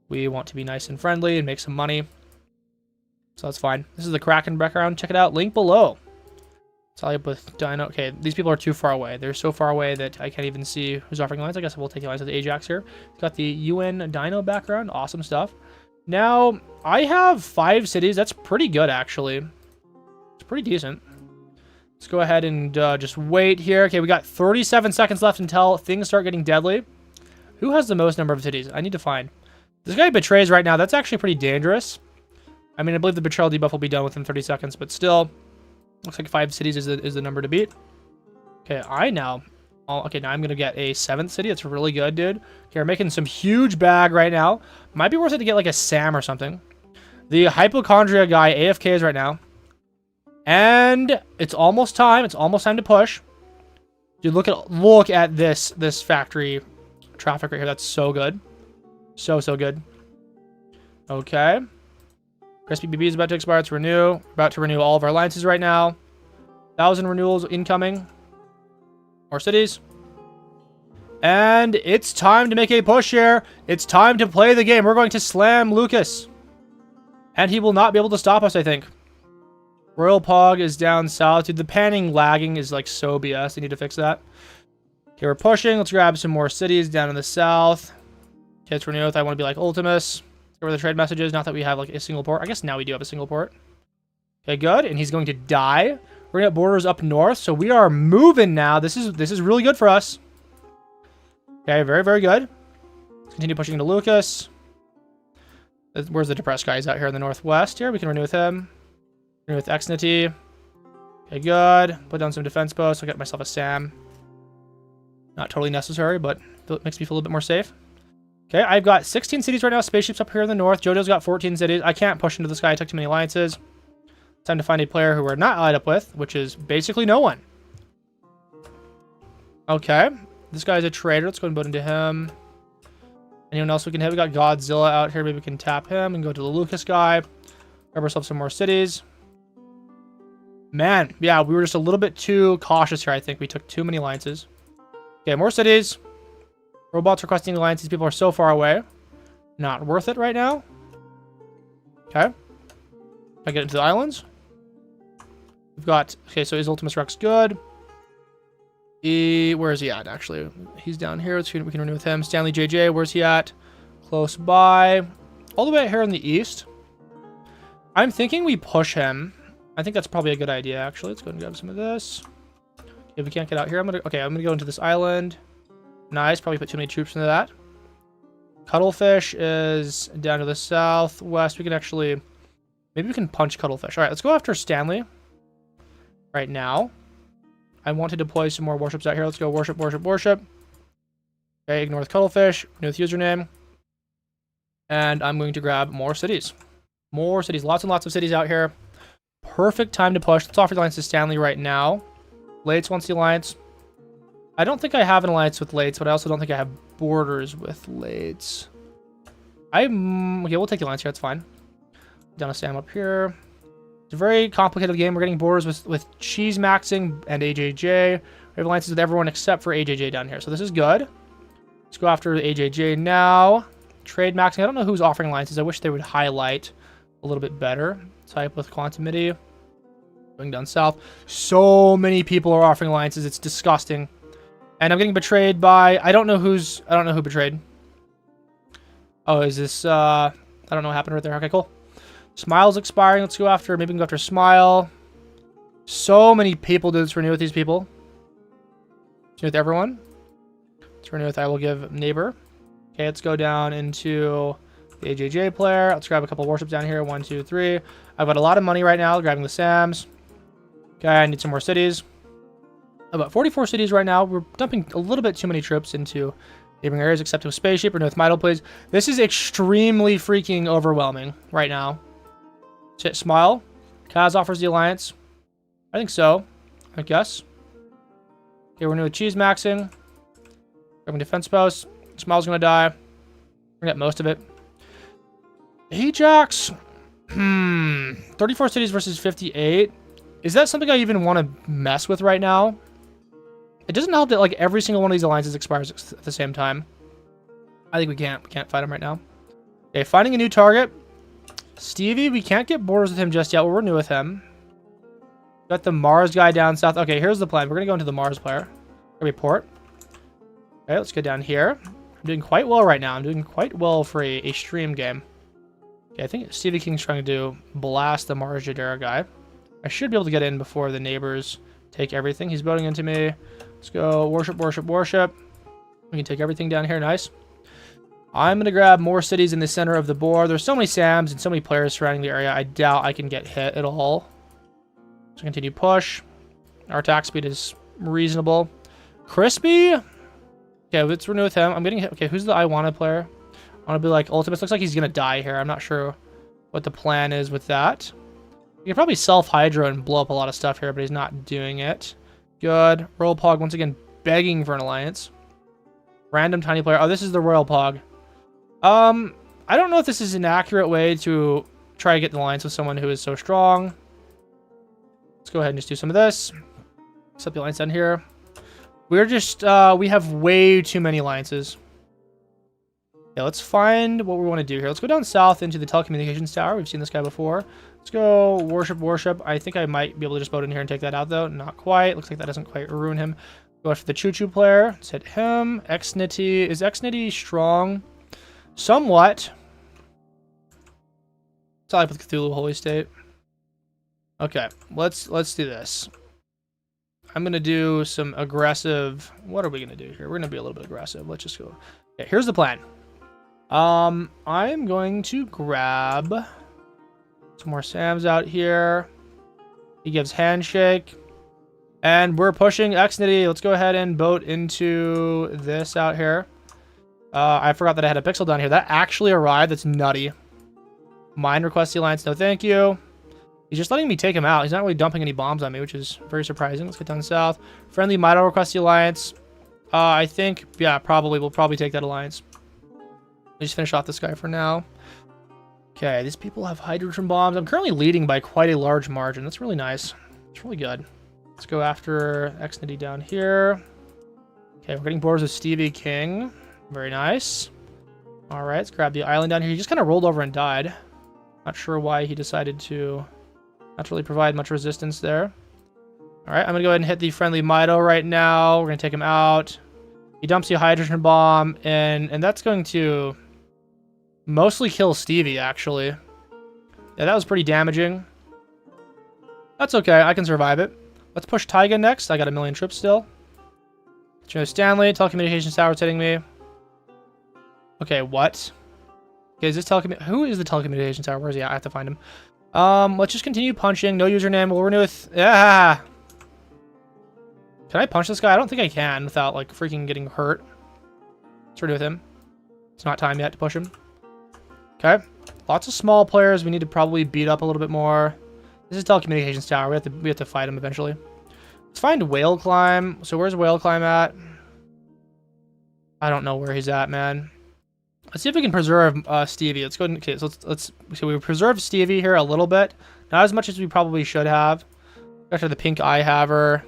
We want to be nice and friendly and make some money. So that's fine. This is the Kraken background. Check it out. Link below. I'll up with Dino. Okay, these people are too far away. They're so far away that I can't even see who's offering alliance. I guess we'll take alliance with Ajax here. Got the UN Dino background. Awesome stuff. Now, I have 5 cities. That's pretty good, actually. It's pretty decent. Let's go ahead and just wait here. Okay, we got 37 seconds left until things start getting deadly. Who has the most number of cities? I need to find. This guy betrays right now. That's actually pretty dangerous. I mean, I believe the betrayal debuff will be done within 30 seconds, but still, looks like 5 cities is the number to beat. Okay, okay, now I'm going to get a 7th city. That's really good, dude. Okay, we're making some huge bag right now. Might be worth it to get like a Sam or something. The hypochondria guy AFK is right now. And it's almost time. It's almost time to push. Dude, look at this factory traffic right here. That's so good. So good. Okay. Crispy BB is about to expire. It's renew. We're about to renew all of our alliances right now. 1,000 renewals incoming. More cities. And it's time to make a push here. It's time to play the game. We're going to slam Lucas. And he will not be able to stop us, I think. Royal Pog is down south. Dude, the panning lagging is like so BS. I need to fix that. Okay, we're pushing. Let's grab some more cities down in the south. Okay, let's renew. I want to be like Ultimus. Let's go where the trade message is. Not that we have like a single port. I guess now we do have a single port. Okay, good. And he's going to die. We're gonna have borders up north, so we are moving now. This is really good for us. Okay, very, very good. Let's continue pushing into Lucas. Where's the depressed guy? He's out here in the northwest here. We can renew with him. Renew with Xnity. Okay, good. Put down some defense posts. I'll get myself a Sam. Not totally necessary, but it makes me feel a little bit more safe. Okay, I've got 16 cities right now. Spaceships up here in the north. Jojo's got 14 cities. I can't push into this guy. I took too many alliances. Time to find a player who we're not allied up with, which is basically no one. Okay. This guy's a traitor. Let's go and vote into him. Anyone else we can hit? We got Godzilla out here. Maybe we can tap him and go to the Lucas guy. Grab ourselves some more cities. Man, yeah, we were just a little bit too cautious here, I think. We took too many alliances. Okay, more cities. Robots requesting alliances. People are so far away. Not worth it right now. Okay. I get into the islands. We've got... Okay, so is Ultimus Rex good? Where is he at, actually? He's down here. We can renew with him. Stanley JJ, where's he at? Close by. All the way out here in the east. I'm thinking we push him. I think that's probably a good idea, actually. Let's go and grab some of this. If we can't get out here, I'm gonna go into this island. Nice. Probably put too many troops into that. Cuttlefish is down to the southwest. We can actually... Maybe we can punch Cuttlefish. All right, let's go after Stanley. Right now. I want to deploy some more warships out here. Let's go worship, worship, worship. Okay, ignore the Cuttlefish. New with username. And I'm going to grab more cities. More cities. Lots and lots of cities out here. Perfect time to push. Let's offer the alliance to Stanley right now. Lates wants the alliance. I don't think I have an alliance with Lates, but I also don't think I have borders with Lates. Okay, we'll take the alliance here. That's fine. Down a Sam up here. It's a very complicated game. We're getting borders with Cheese Maxing and AJJ. We have alliances with everyone except for AJJ down here. So this is good. Let's go after AJJ now. Trade Maxing. I don't know who's offering alliances. I wish they would highlight a little bit better. Type with Quantumity. Going down south. So many people are offering alliances. It's disgusting. And I'm getting betrayed by... I don't know who betrayed. Oh, is this... I don't know what happened right there. Okay, cool. Smile's expiring. Let's go after... Maybe we can go after Smile. So many people do this. Renew with these people. Renew with everyone. Let's renew with I will give neighbor. Okay, let's go down into the AJJ player. Let's grab a couple warships down here. 1, 2, 3. I've got a lot of money right now. Grabbing the Sams. Okay, I need some more cities. About 44 cities right now. We're dumping a little bit too many troops into neighboring areas, except with Spaceship or North Midal, please. This is extremely freaking overwhelming right now. Let's hit Smile. Kaz offers the alliance. I think so. I guess. Okay, we're new with Cheese Maxing. Grabbing defense post. Smile's gonna die. We're gonna get most of it. Ajax. 34 cities versus 58. Is that something I even want to mess with right now? It doesn't help that like every single one of these alliances expires at the same time. I think we can't fight him right now. Okay, finding a new target. Stevie, we can't get borders with him just yet. We'll renew with him. Got the Mars guy down south. Okay, here's the plan. We're gonna go into the Mars player. Report. Okay, let's get down here. I'm doing quite well right now. I'm doing quite well for a stream game. Okay, I think Stevie King's trying to blast the Mars Jadera guy. I should be able to get in before the neighbors take everything. He's voting into me. Let's go worship, worship, worship. We can take everything down here. Nice. I'm going to grab more cities in the center of the board. There's so many Sams and so many players surrounding the area. I doubt I can get hit at all. So continue push. Our attack speed is reasonable. Crispy? Okay, let's renew with him. I'm getting hit. Okay, who's the I wanted player? I want to be like Ultimus. Looks like he's going to die here. I'm not sure what the plan is with that. He can probably self-hydro and blow up a lot of stuff here, but he's not doing it. Good. Royal Pog, once again, begging for an alliance. Random tiny player. Oh, this is the Royal Pog. I don't know if this is an accurate way to try to get an alliance with someone who is so strong. Let's go ahead and just do some of this. Set the alliance down here. We're just, we have way too many alliances. Yeah, let's find what we want to do here. Let's go down south into the telecommunications tower. We've seen this guy before. Let's go worship, worship. I think I might be able to just boat in here and take that out, though. Not quite. Looks like that doesn't quite ruin him. Go after the choo-choo player. Let's hit him. Xnity. Is Xnity strong? Somewhat. It's not like with Cthulhu Holy State. Okay, let's do this. I'm going to do some aggressive... What are we going to do here? We're going to be a little bit aggressive. Let's just go... Okay, here's the plan. I'm going to grab some more Sams out here. He gives handshake. And we're pushing Xnity. Let's go ahead and boat into this out here. I forgot that I had a pixel down here. That actually arrived. That's nutty. Mine request the alliance. No, thank you. He's just letting me take him out. He's not really dumping any bombs on me, which is very surprising. Let's get down south. Friendly Mito request the alliance. I think, yeah, probably. We'll probably take that alliance. Let's just finish off this guy for now. Okay, these people have hydrogen bombs. I'm currently leading by quite a large margin. That's really nice. It's really good. Let's go after Xnity down here. Okay, we're getting boards with Stevie King. Very nice. All right, let's grab the island down here. He just kind of rolled over and died. Not sure why he decided to not really provide much resistance there. All right, I'm going to go ahead and hit the friendly Mito right now. We're going to take him out. He dumps the hydrogen bomb, and that's going to mostly kill Stevie, actually. Yeah, that was pretty damaging. That's okay. I can survive it. Let's push Taiga next. I got a million trips still. Stanley, telecommunications tower's hitting me. Okay, what? Okay, is this who is the telecommunications tower? Where is he at? I have to find him. Let's just continue punching. No username. We'll renew with... Yeah! Can I punch this guy? I don't think I can without, like, freaking getting hurt. Let's renew with him. It's not time yet to push him. Okay. Lots of small players we need to probably beat up a little bit more. This is telecommunications tower. We have to fight him eventually. Let's find Whale Climb. So where's Whale Climb at? I don't know where he's at, man. Let's see if we can preserve Stevie. Let's go ahead and, okay, so we preserved Stevie here a little bit. Not as much as we probably should have. After the Pink Eye Haver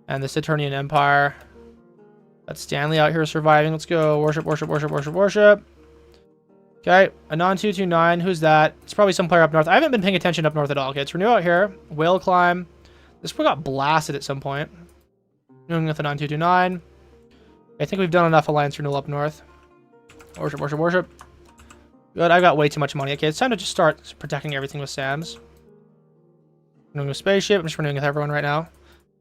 and the Saturnian Empire. That's Stanley out here surviving. Let's go. Worship, worship, worship, worship, worship. Okay, Anon 229. Who's that? It's probably some player up north. I haven't been paying attention up north at all. Okay, it's Renew out here. Whale Climb. This one got blasted at some point. Renewing with Anon 229. I think we've done enough alliance renewal up north. Worship, worship, worship. Good, I've got way too much money. Okay, it's time to just start protecting everything with SAMs. Renewing a spaceship. I'm just renewing with everyone right now.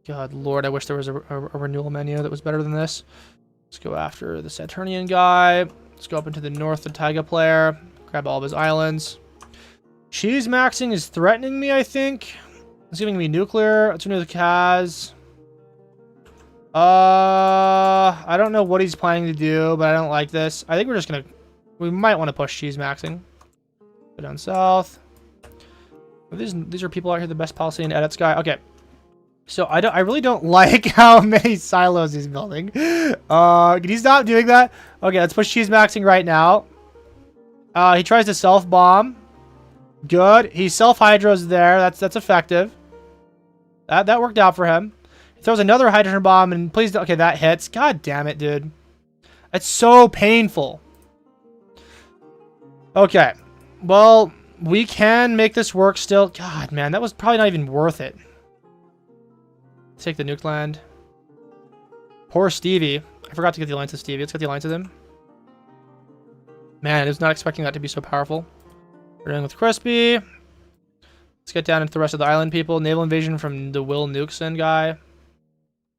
God lord, I wish there was a renewal menu that was better than this. Let's go after the Saturnian guy. Let's go up into the north, the Taiga player. Grab all of his islands. Cheese maxing is threatening me, I think. It's giving me nuclear. Let's renew the Kaz. I don't know what he's planning to do, but I don't like this. I think we're just gonna... We might want to push cheese maxing. Go down south. These are people out here, the best Palestinian edits guy. Okay. So I really don't like how many silos he's building. Can you stop doing that? Okay, let's push cheese maxing right now. He tries to self-bomb. Good. He self-hydros there. That's effective. That worked out for him. He throws another hydrogen bomb and please don't... Okay, that hits. God damn it, dude. That's so painful. Okay. Well, we can make this work still. God, man, that was probably not even worth it. Take the nuke land. Poor Stevie. I forgot to get the alliance with Stevie. Let's get the alliance with him. Man, I was not expecting that to be so powerful. We're dealing with Crispy. Let's get down into the rest of the island people. Naval invasion from the Will Nukeson guy.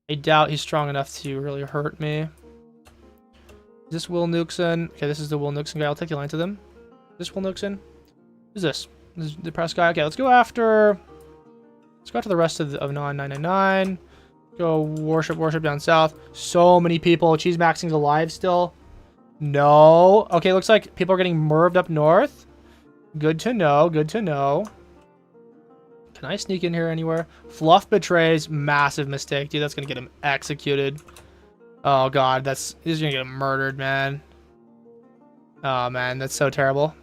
I doubt he's strong enough to really hurt me. Is this Will Nukeson? Okay, this is the Will Nukeson guy. I'll take the alliance with him. Is this Will Nukeson? Who's this? This is the press guy. Okay, let's go after... Let's go after the rest of Non 999. Go worship down south. So many people. Cheese maxing's alive still. No. Okay, looks like people are getting merved up north. Good to know. Good to know. Can I sneak in here anywhere? Fluff betrays. Massive mistake, dude. That's gonna get him executed. Oh god, he's gonna get him murdered, man. Oh man, that's so terrible.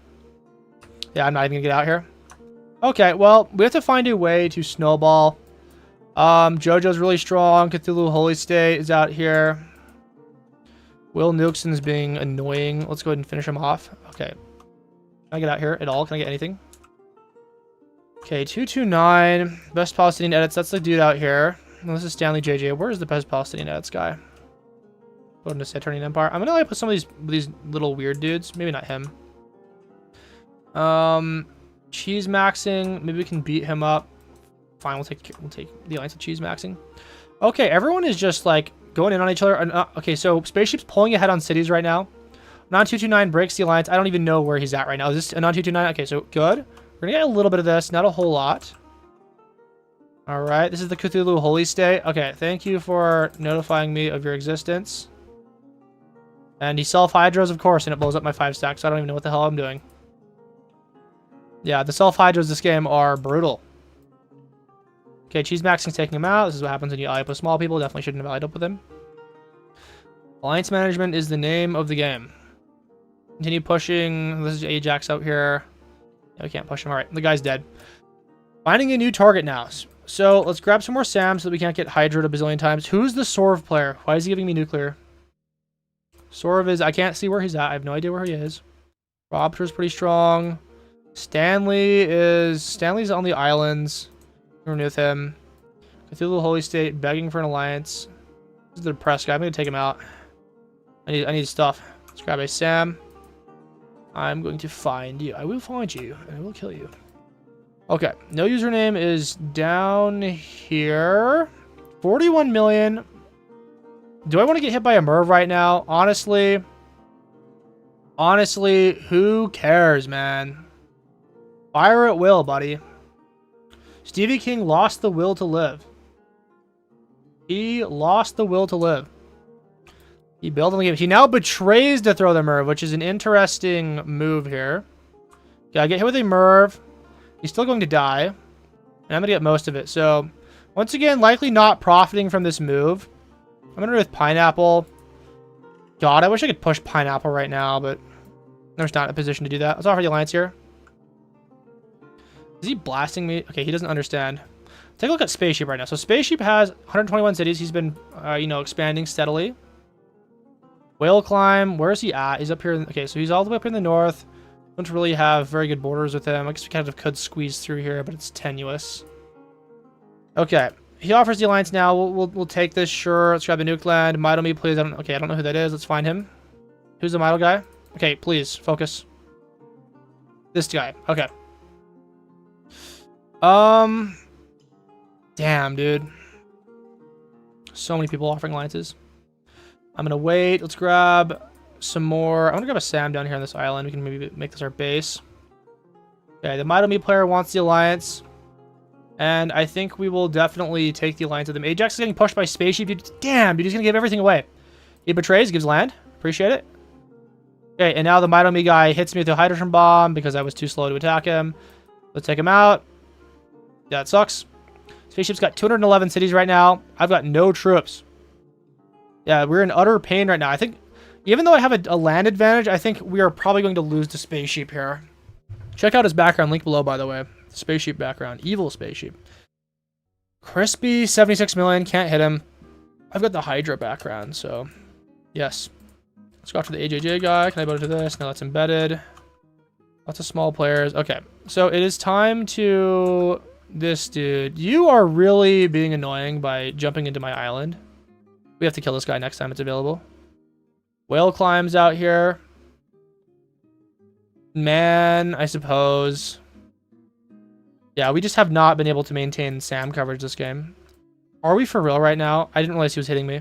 Yeah, I'm not even gonna get out here. Okay, well, we have to find a way to snowball. Jojo's really strong. Cthulhu Holy State is out here. Will Nukeson's being annoying. Let's go ahead and finish him off. Okay. Can I get out here at all? Can I get anything? Okay, 229. Best Palestinian edits. That's the dude out here. Well, this is Stanley JJ. Where is the best Palestinian edits guy? Go into Saturnian Empire. I'm gonna like put some of these little weird dudes. Maybe not him. Cheese maxing. Maybe we can beat him up. Fine, we'll take the alliance of cheese maxing. Okay, everyone is just like going in on each other. Okay, so Spaceship's pulling ahead on cities right now. Non-229 breaks the alliance. I don't even know where he's at right now. Is this a non-229? Okay, so good. We're gonna get a little bit of this, not a whole lot. All right, this is the Cthulhu Holy State. Okay, thank you for notifying me of your existence. And he self-hydros, of course, and it blows up my 5 stacks, so I don't even know what the hell I'm doing. Yeah, the self-hydros this game are brutal. Okay, Cheese Maxing's taking him out. This is what happens when you ally up with small people. Definitely shouldn't have allied up with him. Alliance management is the name of the game. Continue pushing. This is Ajax out here. Yeah, we can't push him. All right, the guy's dead. Finding a new target now. So let's grab some more Sam so that we can't get hydroed a bazillion times. Who's the Sorv player? Why is he giving me nuclear? Sorv is... I can't see where he's at. I have no idea where he is. Robter's pretty strong. Stanley's on the islands. We're with him. Cthulhu Holy State begging for an alliance. This is the depressed guy. I'm gonna take him out. I need stuff. Let's grab a Sam. I'm going to find you. I will find you and I will kill you. Okay, no username is down here. 41 million. Do I want to get hit by a Merv right now? Honestly, who cares, man? Fire at will, buddy. Stevie King lost the will to live. He lost the will to live. He built on the game. He now betrays to throw the Merv, which is an interesting move here. Okay, I get hit with a Merv. He's still going to die. And I'm going to get most of it. So, once again, likely not profiting from this move. I'm going to go with Pineapple. God, I wish I could push Pineapple right now, but I'm just not in a position to do that. Let's offer the alliance here. Is he blasting me? Okay, he doesn't understand. Take a look at Spaceship right now. So Spaceship has 121 cities. He's been, expanding steadily. Whale Climb, where is he at? He's up here. Okay, so he's all the way up in the north. Don't really have very good borders with him. I guess we kind of could squeeze through here, but it's tenuous. Okay, he offers the alliance now. We'll take this, sure. Let's grab a nuke land. Mido me, please. I don't know who that is. Let's find him. Who's the Mido guy? Okay, please focus. This guy. Okay. Damn, dude. So many people offering alliances. I'm gonna wait. Let's grab some more. I'm gonna grab a Sam down here on this island. We can maybe make this our base. Okay, the Mido Me player wants the alliance. And I think we will definitely take the alliance with them. Ajax is getting pushed by Spaceship. Dude, damn, dude, he's gonna give everything away. He betrays, gives land. Appreciate it. Okay, and now the Mido Me guy hits me with a hydrogen bomb because I was too slow to attack him. Let's take him out. That sucks. Spaceship's got 211 cities right now. I've got no troops. Yeah, we're in utter pain right now. I think, even though I have a land advantage, I think we are probably going to lose to Spaceship here. Check out his background, link below, by the way. Spaceship background. Evil Spaceship. Crispy, 76 million. Can't hit him. I've got the Hydra background, so yes. Let's go after the AJJ guy. Can I go to this? No, that's embedded. Lots of small players. Okay, so it is time to... This dude. You are really being annoying by jumping into my island. We have to kill this guy next time it's available. Whale Climbs out here. Man, I suppose. Yeah, we just have not been able to maintain Sam coverage this game. Are we for real right now? I didn't realize he was hitting me.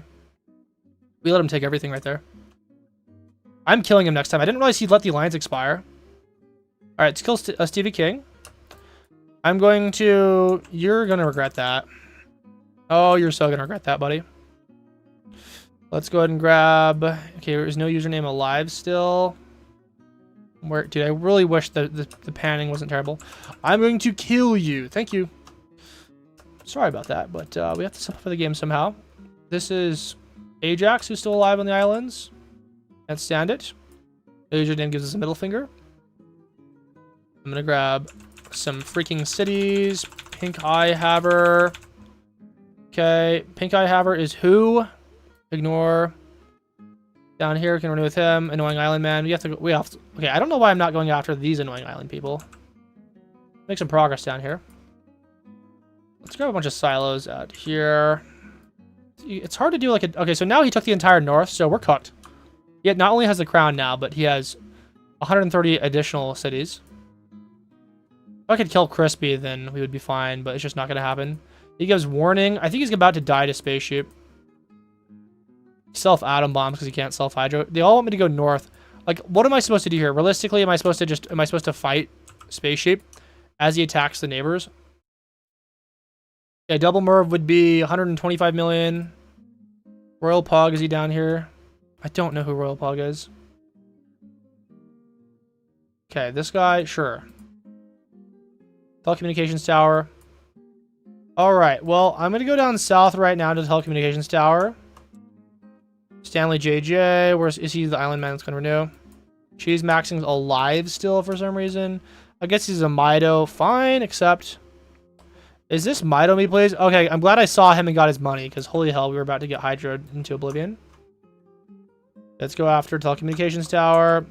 We let him take everything right there. I'm killing him next time. I didn't realize he'd let the alliance expire. Alright, let's kill Stevie King. I'm going to... You're going to regret that. Oh, you're so going to regret that, buddy. Let's go ahead and grab... Okay, there's no username alive still. Where, dude, I really wish the panning wasn't terrible. I'm going to kill you. Thank you. Sorry about that, but we have to simplify the game somehow. This is Ajax, who's still alive on the islands. Can't stand it. The username gives us a middle finger. I'm going to grab... some freaking cities. Pink Eye Haver. Okay, Pink Eye Haver is who? Ignore. Down here, can renew with him. Annoying Island Man. We have to. Okay, I don't know why I'm not going after these annoying island people. Make some progress down here. Let's grab a bunch of silos out here. It's hard to do like a. Okay, so now he took the entire north, so we're cooked. He not only has the crown now, but he has 130 additional cities. If I could kill Crispy, then we would be fine, but it's just not going to happen. He gives warning. I think he's about to die to spaceship. Self-atom bombs because he can't self-hydro. They all want me to go north. Like, what am I supposed to do here? Realistically, am I supposed to fight spaceship as he attacks the neighbors? Yeah, double Merv would be 125 million. Royal Pog, is he down here? I don't know who Royal Pog is. Okay, this guy, sure. Telecommunications tower. Alright, well, I'm going to go down south right now to the telecommunications tower. Stanley JJ, where is he? The island man that's going to renew. She's maxing alive still for some reason. I guess he's a Mido. Fine, except... Is this Mido me, please? Okay, I'm glad I saw him and got his money, because holy hell, we were about to get hydroed into oblivion. Let's go after telecommunications tower.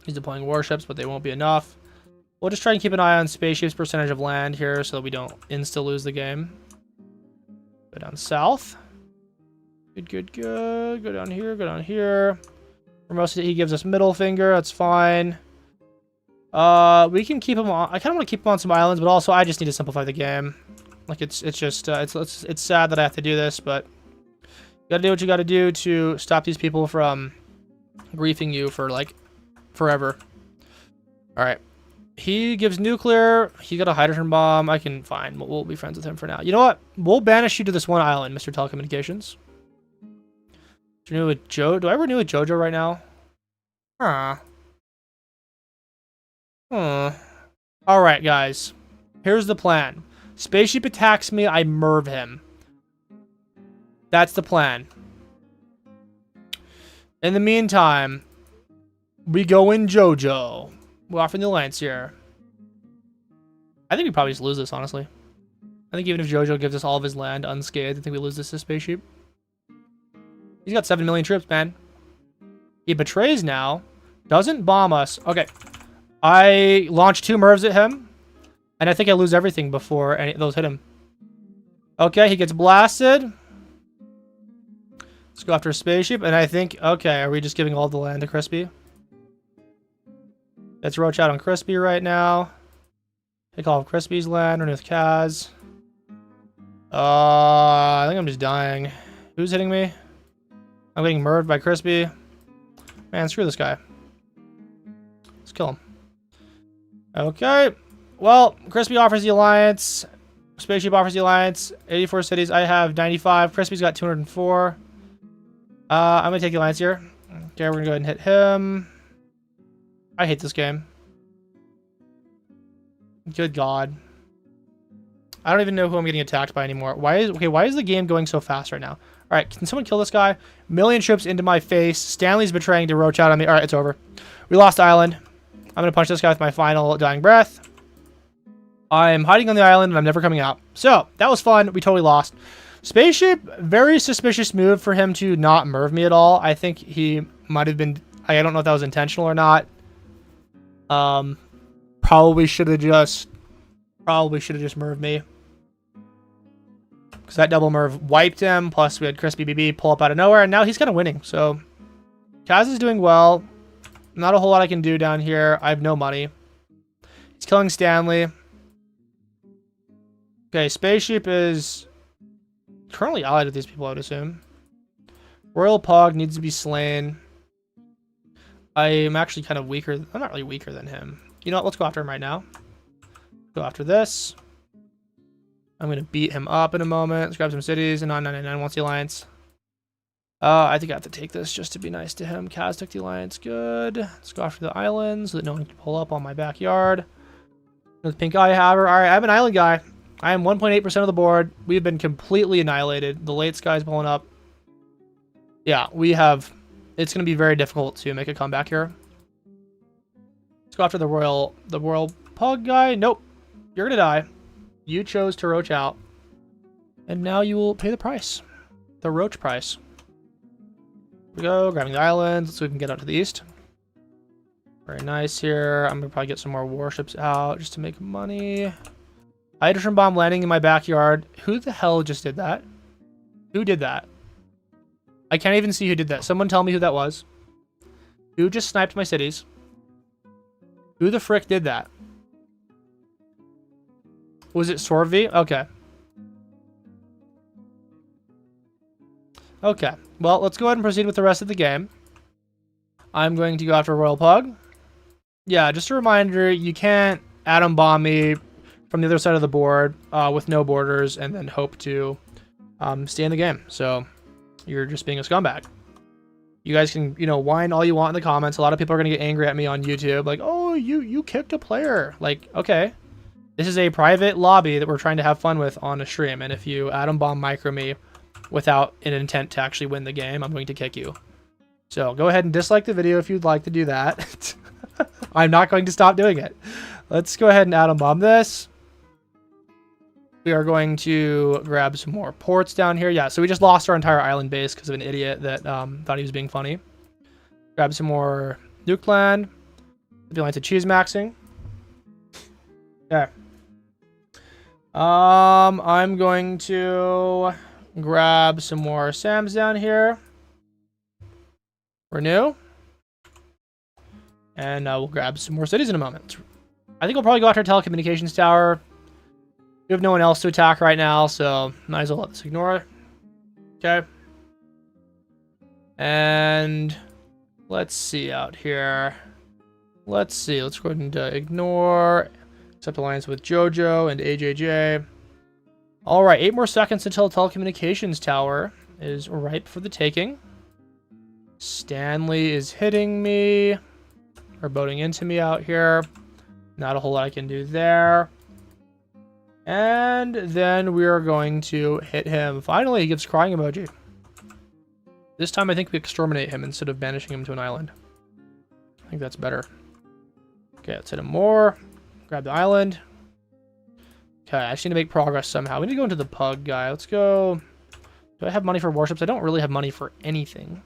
He's deploying warships, but they won't be enough. We'll just try and keep an eye on spaceships' percentage of land here so that we don't insta-lose the game. Go down south. Good, good, good. Go down here, go down here. For most of it, he gives us middle finger. That's fine. We can keep him on. I kind of want to keep him on some islands, but also I just need to simplify the game. Like it's just it's sad that I have to do this, but you gotta do what you gotta do to stop these people from griefing you for like forever. All right, he gives nuclear. He got a hydrogen bomb. I can fine. We'll be friends with him for now. You know what? We'll banish you to this one island, Mr. Telecommunications. Renew with Joe. Do I renew with JoJo right now? Huh. All right, guys. Here's the plan. Spaceship attacks me, I Merv him. That's the plan. In the meantime, we go in JoJo. We're off in the alliance here. I think we probably just lose this, honestly. I think even if JoJo gives us all of his land unscathed, I think we lose this to spaceship. He's got 7 million troops, man. He betrays now. Doesn't bomb us. Okay. I launch 2 Mervs at him. And I think I lose everything before any of those hit him. Okay, he gets blasted. Let's go after a spaceship. And I think, okay, are we just giving all the land to Crispy? Let's roach out on Crispy right now. Take all of Crispy's land, run with Kaz. I think I'm just dying. Who's hitting me? I'm getting murdered by Crispy. Man, screw this guy. Let's kill him. Okay. Well, Crispy offers the alliance. Spaceship offers the alliance. 84 cities. I have 95. Crispy's got 204. I'm going to take the alliance here. Okay, we're going to go ahead and hit him. I hate this game. Good God. I don't even know who I'm getting attacked by anymore. Why is the game going so fast right now? All right, can someone kill this guy? Million troops into my face. Stanley's betraying to roach out on me. All right, it's over. We lost the island. I'm going to punch this guy with my final dying breath. I'm hiding on the island and I'm never coming out. So, that was fun. We totally lost. Spaceship, very suspicious move for him to not Merv me at all. I think he might have been... I don't know if that was intentional or not. Probably should have just Merved me. Because that double Merv wiped him. Plus, we had Crispy BB pull up out of nowhere. And now he's kind of winning. So, Kaz is doing well. Not a whole lot I can do down here. I have no money. He's killing Stanley. Okay, Spaceship is currently allied with these people, I would assume. Royal Pog needs to be slain. I am actually kind of weaker. I'm not really weaker than him. You know what? Let's go after him right now. Go after this. I'm going to beat him up in a moment. Let's grab some cities. And 999 wants the alliance. I think I have to take this just to be nice to him. Kaz took the alliance. Good. Let's go after the island so that no one can pull up on my backyard. With pink eye, however. All right, I'm an island guy. I am 1.8% of the board. We've been completely annihilated. The late sky's pulling up. Yeah, we have... It's going to be very difficult to make a comeback here. Let's go after the royal pug guy. Nope. You're going to die. You chose to roach out. And now you will pay the price. The roach price. Here we go. Grabbing the islands so we can get out to the east. Very nice here. I'm going to probably get some more warships out just to make money. Hydrogen bomb landing in my backyard. Who the hell just did that? Who did that? I can't even see who did that. Someone tell me who that was. Who just sniped my cities? Who the frick did that? Was it Sorvi? Okay. Okay. Well, let's go ahead and proceed with the rest of the game. I'm going to go after Royal Pug. Yeah, just a reminder, you can't atom bomb me from the other side of the board with no borders and then hope to stay in the game. So you're just being a scumbag. You guys can, you know, whine all you want in the comments. A lot of people are going to get angry at me on YouTube. Like, oh, you kicked a player. Like, okay. This is a private lobby that we're trying to have fun with on a stream. And if you atom bomb micro me without an intent to actually win the game, I'm going to kick you. So go ahead and dislike the video if you'd like to do that. I'm not going to stop doing it. Let's go ahead and atom bomb this. We are going to grab some more ports down here. Yeah, so we just lost our entire island base because of an idiot that thought he was being funny. Grab some more nuke land. If you like to cheese maxing. Okay. I'm going to grab some more SAMs down here. Renew. And we'll grab some more cities in a moment. I think we'll probably go after telecommunications tower. We have no one else to attack right now, so might as well let this ignore it. Okay. And let's see out here. Let's see. Let's go ahead and ignore. Accept alliance with JoJo and AJJ. All right, 8 more seconds until telecommunications tower is ripe for the taking. Stanley is hitting me. Or boating into me out here. Not a whole lot I can do there. And then we are going to hit him. Finally, he gives crying emoji. This time I think we exterminate him instead of banishing him to an island. I think that's better. Okay, let's hit him more. Grab the island. Okay, I just need to make progress somehow. We need to go into the pug guy. Let's go. Do I have money for warships? I don't really have money for anything.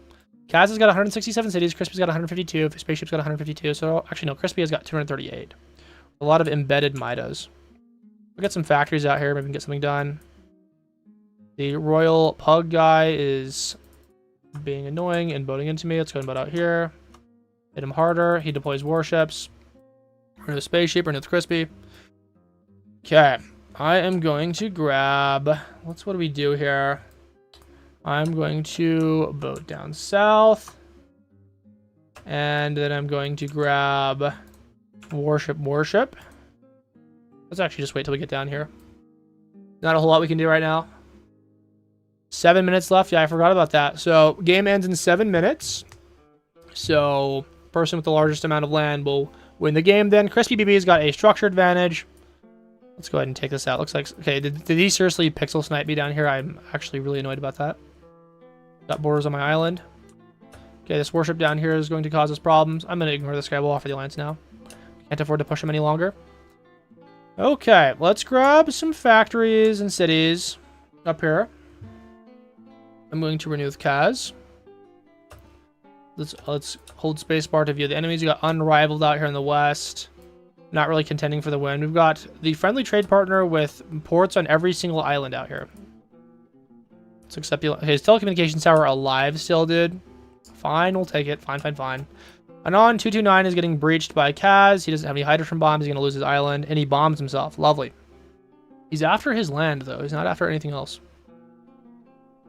Kaz has got 167 cities. Crispy's got 152. Spaceship's got 152. So, actually, no. Crispy has got 238. A lot of embedded Midas. We'll get some factories out here. Maybe we can get something done. The Royal Pug guy is being annoying and boating into me. Let's go and boat out here. Hit him harder. He deploys warships. Renew the spaceship. Renew the Crispy. Okay. I am going to grab... What do we do here? I'm going to boat down south. And then I'm going to grab warship. Let's actually just wait till we get down here. Not a whole lot we can do right now. 7 minutes left. Yeah, I forgot about that. So, game ends in 7 minutes. So, person with the largest amount of land will win the game then. Crispy BB's got a structure advantage. Let's go ahead and take this out. Looks like... Okay, did he seriously pixel snipe me down here? I'm actually really annoyed about that. Got borders on my island. Okay, this warship down here is going to cause us problems. I'm going to ignore this guy. We'll offer the alliance now. Can't afford to push him any longer. Okay, let's grab some factories and cities up here. I'm going to renew with Kaz. Let's hold spacebar to view the enemies. We got Unrivaled out here in the west. Not really contending for the win. We've got the friendly trade partner with ports on every single island out here. Let's accept his telecommunications tower alive still, dude. Fine, we'll take it. Fine. Anon 229 is getting breached by Kaz. He doesn't have any hydrogen bombs. He's going to lose his island. And he bombs himself. Lovely. He's after his land, though. He's not after anything else.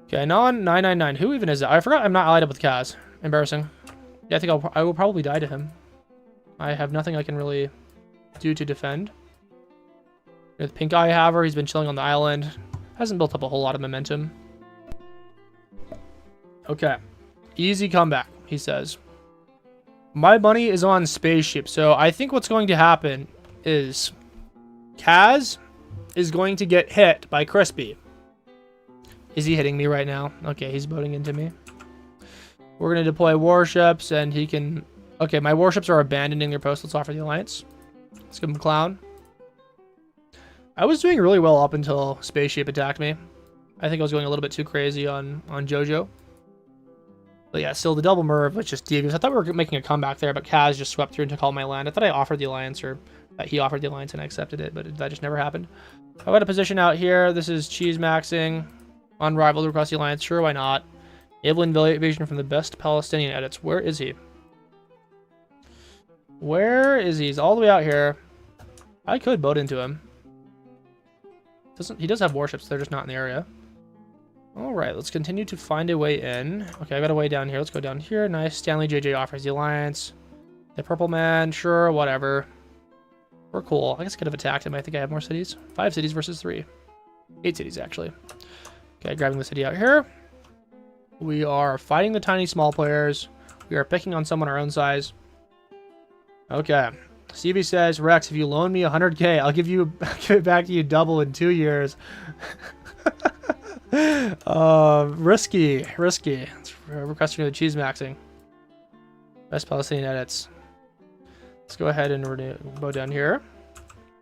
Okay, Anon 999. Who even is that? I forgot I'm not allied up with Kaz. Embarrassing. Yeah, I think I will probably die to him. I have nothing I can really do to defend. With Pink Eye, however, he's been chilling on the island. Hasn't built up a whole lot of momentum. Okay. Easy comeback, he says. My money is on spaceship, so I think what's going to happen is Kaz is going to get hit by Crispy. Is he hitting me right now? Okay, he's boating into me. We're going to deploy warships, and he can... Okay, my warships are abandoning their post. Let's offer the alliance. Let's give him Clown. I was doing really well up until Spaceship attacked me. I think I was going a little bit too crazy on JoJo. But yeah, still the double merv was just devious. I thought we were making a comeback there, but Kaz just swept through and took all my land. I thought I offered the alliance, or that he offered the alliance and I accepted it, but that just never happened. I've got a position out here. This is cheese maxing. Unrivaled across the alliance. Sure, why not? Able invasion from the best Palestinian edits. Where is he? Where is he? He's all the way out here. I could boat into him. He does have warships. They're just not in the area. Alright, let's continue to find a way in. Okay, I got a way down here. Let's go down here. Nice. Stanley JJ offers the alliance. The purple man, sure, whatever. We're cool. I guess I could have attacked him. I think I have more cities. 5 cities versus 3. 8 cities, actually. Okay, grabbing the city out here. We are fighting the tiny small players. We are picking on someone our own size. Okay. Stevie says, Rex, if you loan me 100K, I'll give it back to you double in 2 years. Risky. It's requesting the cheese maxing. Best Palestinian edits. Let's go ahead and go down here.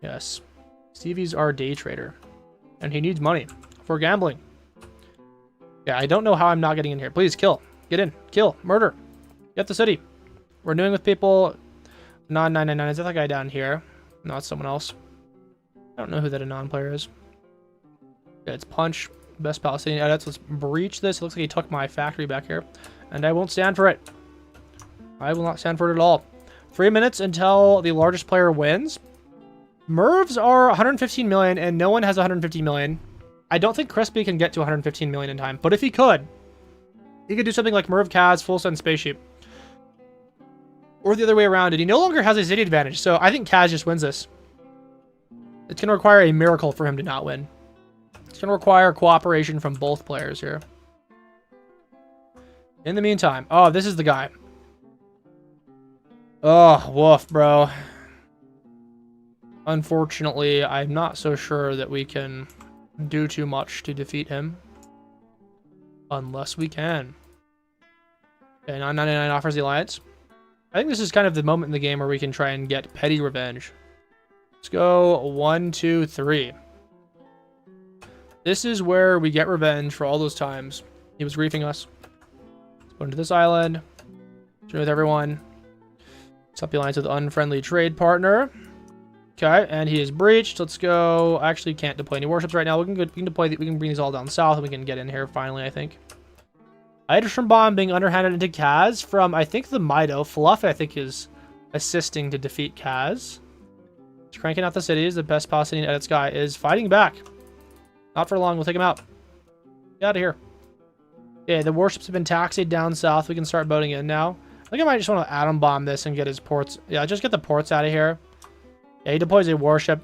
Yes. Stevie's our day trader. And he needs money for gambling. Yeah, I don't know how I'm not getting in here. Please, kill. Get in. Kill. Murder. Get the city. Renewing with people. Non-999. Is that the guy down here? No, it's someone else. I don't know who that Anon player is. Yeah, it's Punch. Best Palestinian edits. Let's breach this. It looks like he took my factory back here. And I won't stand for it. I will not stand for it at all. 3 minutes until the largest player wins. Mervs are 115 million and no one has 150 million. I don't think Crispy can get to 115 million in time. But if he could do something like Merv Kaz, Full Send Spaceship. Or the other way around. And he no longer has a city advantage. So I think Kaz just wins this. It's going to require a miracle for him to not win. It's going to require cooperation from both players here. In the meantime, oh, this is the guy. Oh, woof, bro. Unfortunately, I'm not so sure that we can do too much to defeat him. Unless we can. Okay, 999 offers the alliance. I think this is kind of the moment in the game where we can try and get petty revenge. Let's go 1, 2, 3. This is where we get revenge for all those times he was griefing us. Let's go into this island. Join with everyone. Let's up the alliance with unfriendly trade partner. Okay, and he is breached. Let's go. I actually can't deploy any warships right now. We can deploy. We can bring these all down south, and we can get in here finally. I think. Hydrogen bomb being underhanded into Kaz from I think the Mido. Fluff I think is assisting to defeat Kaz. He's cranking out the cities. The best Palestinian edits guy is fighting back. Not for long. We'll take him out. Get out of here. Yeah, the warships have been taxied down south. We can start boating in now. I think I might just want to atom bomb this and get his ports. Yeah, just get the ports out of here. Yeah, he deploys a warship.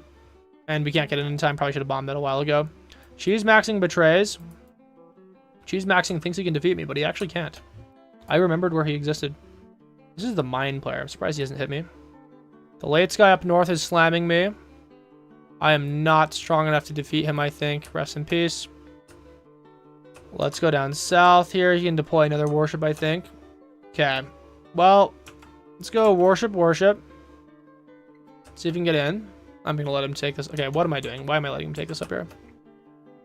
And we can't get it in time. Probably should have bombed that a while ago. Cheese maxing betrays. Cheese maxing thinks he can defeat me, but he actually can't. I remembered where he existed. This is the mine player. I'm surprised he hasn't hit me. The late guy up north is slamming me. I am not strong enough to defeat him, I think. Rest in peace. Let's go down south here. He can deploy another warship, I think. Okay. Well, let's go warship. See if we can get in. I'm going to let him take this. Okay, what am I doing? Why am I letting him take this up here?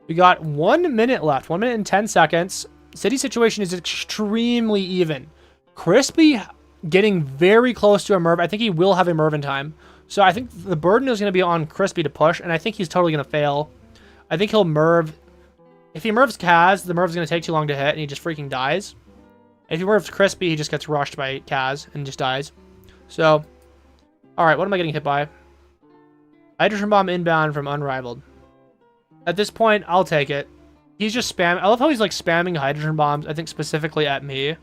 We got 1 minute left. 1 minute and 10 seconds. City situation is extremely even. Crispy getting very close to a Merv. I think he will have a Merv in time. So I think the burden is going to be on Crispy to push, and I think he's totally going to fail. I think he'll Merv. If he Mervs Kaz, the Merv's going to take too long to hit, and he just freaking dies. If he Mervs Crispy, he just gets rushed by Kaz and just dies. So, alright, what am I getting hit by? Hydrogen bomb inbound from Unrivaled. At this point, I'll take it. He's just spamming. I love how he's like spamming hydrogen bombs, I think specifically at me. It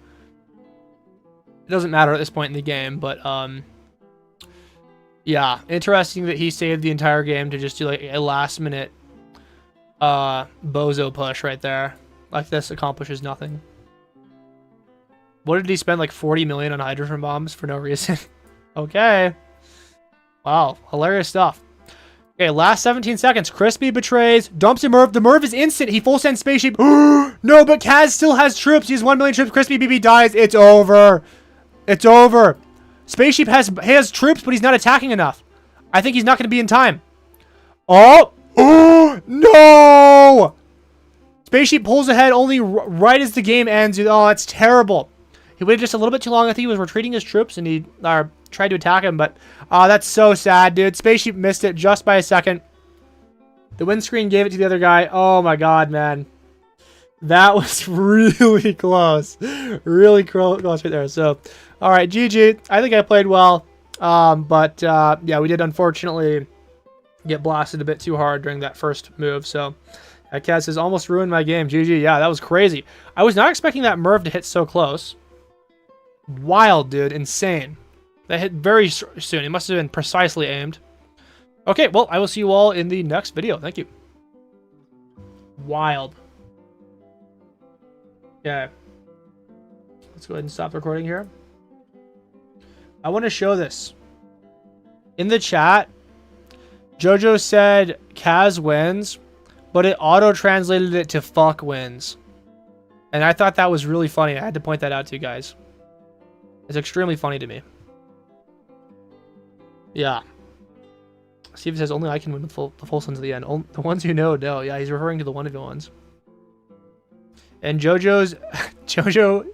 doesn't matter at this point in the game, but yeah, interesting that he saved the entire game to just do like a last minute bozo push right there. Like this accomplishes nothing. What did he spend, like 40 million on hydrogen bombs for no reason? Okay. Wow, hilarious stuff. Okay, last 17 seconds. Crispy betrays, dumps a Merv. The Merv is instant. He full sends spaceship. No, but Kaz still has troops. He has 1 million troops. Crispy BB dies. It's over. It's over. Spaceship has troops, but he's not attacking enough. I think he's not going to be in time. Oh, no! Spaceship pulls ahead only right as the game ends. Oh, that's terrible. He waited just a little bit too long. I think he was retreating his troops, and he tried to attack him, but that's so sad, dude. Spaceship missed it just by a second. The windscreen gave it to the other guy. Oh my god, man. That was really close. Really close right there. So, alright, GG. I think I played well. But yeah, we did unfortunately get blasted a bit too hard during that first move. So, That cat says, almost ruined my game. GG. Yeah, that was crazy. I was not expecting that Merv to hit so close. Wild, dude. Insane. That hit very soon. It must have been precisely aimed. Okay, well, I will see you all in the next video. Thank you. Wild. Okay. Let's go ahead and stop the recording here. I want to show this. In the chat, Jojo said Kaz wins, but it auto-translated it to fuck wins. And I thought that was really funny. I had to point that out to you guys. It's extremely funny to me. Yeah. Steve says, only I can win the full sons at the end. The ones who know. Yeah, he's referring to the 1v1s. And Jojo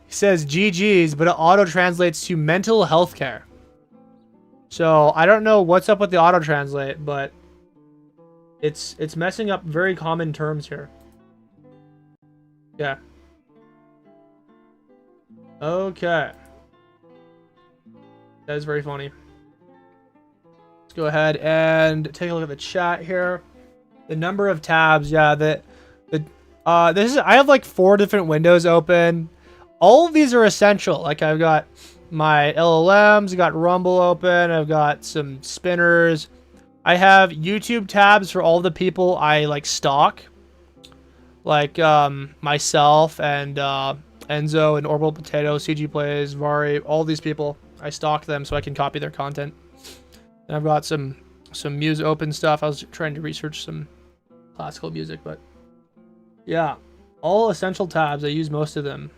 says GG's, but it auto-translates to mental health care. So, I don't know what's up with the auto-translate, but it's messing up very common terms here. Yeah. Okay. That is very funny. Let's go ahead and take a look at the chat here. The number of tabs, yeah, I have like 4 different windows open. All of these are essential. Like I've got my LLMs, I've got Rumble open, I've got some spinners. I have YouTube tabs for all the people I like stalk. Like myself and Enzo and Orbital Potato, CG Plays, Vari, all these people. I stalk them so I can copy their content. And I've got some Muse open stuff. I was trying to research some classical music, but yeah, all essential tabs. I use most of them,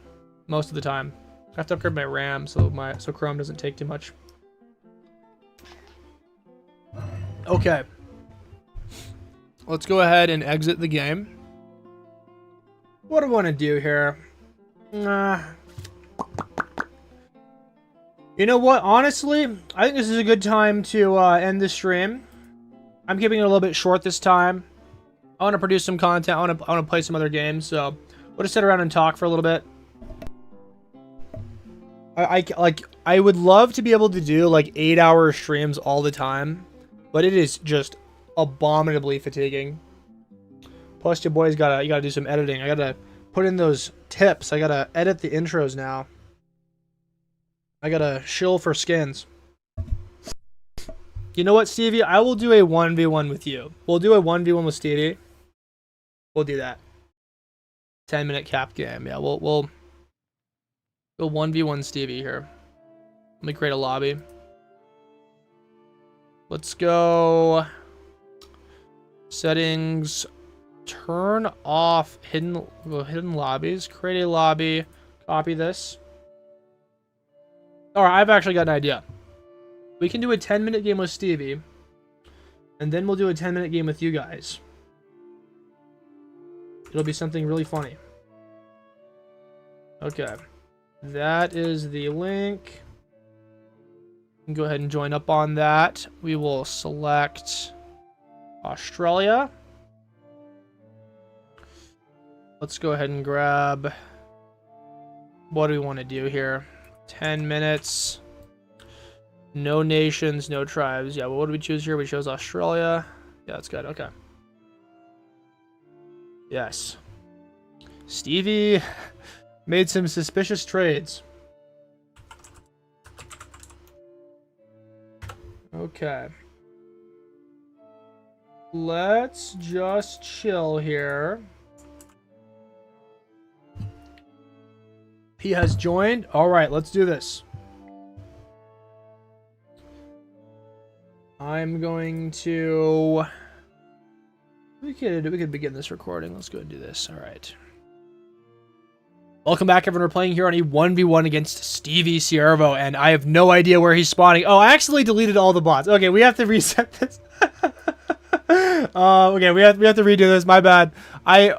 most of the time. I have to upgrade my RAM so Chrome doesn't take too much. Okay, let's go ahead and exit the game. What do I want to do here? You know what? Honestly, I think this is a good time to end this stream. I'm keeping it a little bit short this time. I want to produce some content. I want to play some other games. So we'll just sit around and talk for a little bit. I would love to be able to do like 8-hour streams all the time, but it is just abominably fatiguing. Plus, your boys you gotta do some editing. I gotta put in those tips. I gotta edit the intros now. I gotta shill for skins. You know what, Stevie? I will do a 1v1 with you. We'll do a 1v1 with Stevie. We'll do that. 10-minute cap game. Yeah, we'll 1v1 Stevie here. Let me create a lobby. Let's go. Settings. Turn off hidden lobbies. Create a lobby. Copy this. Alright, I've actually got an idea. We can do a 10-minute game with Stevie. And then we'll do a 10-minute game with you guys. It'll be something really funny. Okay. That is the link. You can go ahead and join up on that. We will select Australia. Let's go ahead and grab... What do we want to do here? 10 minutes. No nations, no tribes. Yeah, well, what do we choose here? We chose Australia. Yeah, that's good. Okay. Yes. Stevie made some suspicious trades. Okay. Let's just chill here. He has joined. All right, let's do this. I'm going to... We could begin this recording. Let's go and do this. All right. Welcome back, everyone. We're playing here on a 1v1 against Stevie Ciervo, and I have no idea where he's spawning. Oh, I actually deleted all the bots. Okay, we have to reset this. Okay, we have to redo this. My bad. I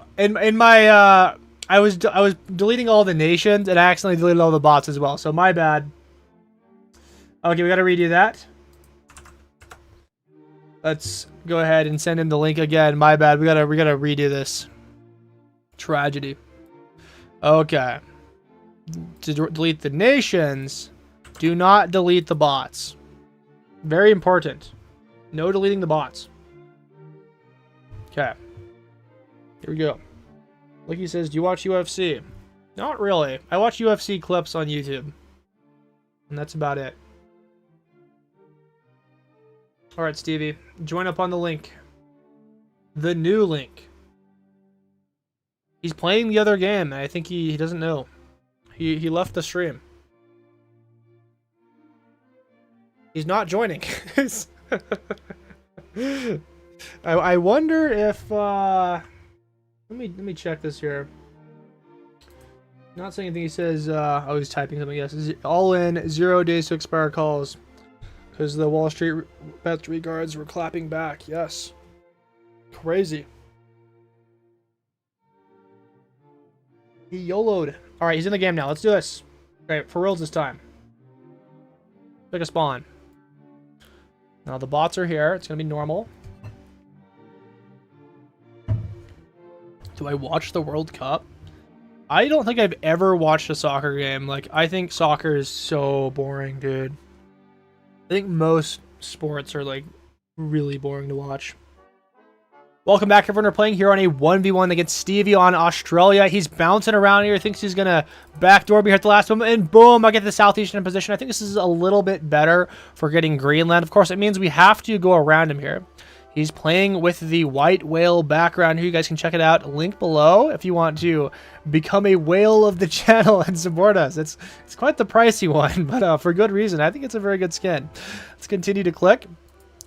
was deleting all the nations, and I accidentally deleted all the bots as well. So my bad. Okay, we got to redo that. Let's go ahead and send him the link again. My bad. We gotta redo this. Tragedy. Okay. To delete the nations, do not delete the bots. Very important. No deleting the bots. Okay. Here we go. Licky says, do you watch UFC? Not really. I watch UFC clips on YouTube. And that's about it. Alright, Stevie. Join up on the link. The new link. He's playing the other game, and I think he doesn't know. He left the stream. He's not joining. I wonder if let me check this here. Not saying anything. He says oh, he's typing something. Yes, all in 0 days to expire calls because the Wall Street Bet3 guards were clapping back. Yes, crazy. He YOLO'd. All right, he's in the game now. Let's do this. Okay, for reals this time. Pick a spawn. Now the bots are here. It's gonna be normal. Do I watch the World Cup? I don't think I've ever watched a soccer game. Like, I think soccer is so boring, dude. I think most sports are, like, really boring to watch. Welcome back, everyone. We're playing here on a 1v1 against Stevie on Australia. He's bouncing around here. Thinks he's going to backdoor me here at the last moment. And boom, I get the southeastern position. I think this is a little bit better for getting Greenland. Of course, it means we have to go around him here. He's playing with the white whale background here. You guys can check it out. Link below if you want to become a whale of the channel and support us. It's quite the pricey one, but for good reason. I think it's a very good skin. Let's continue to click.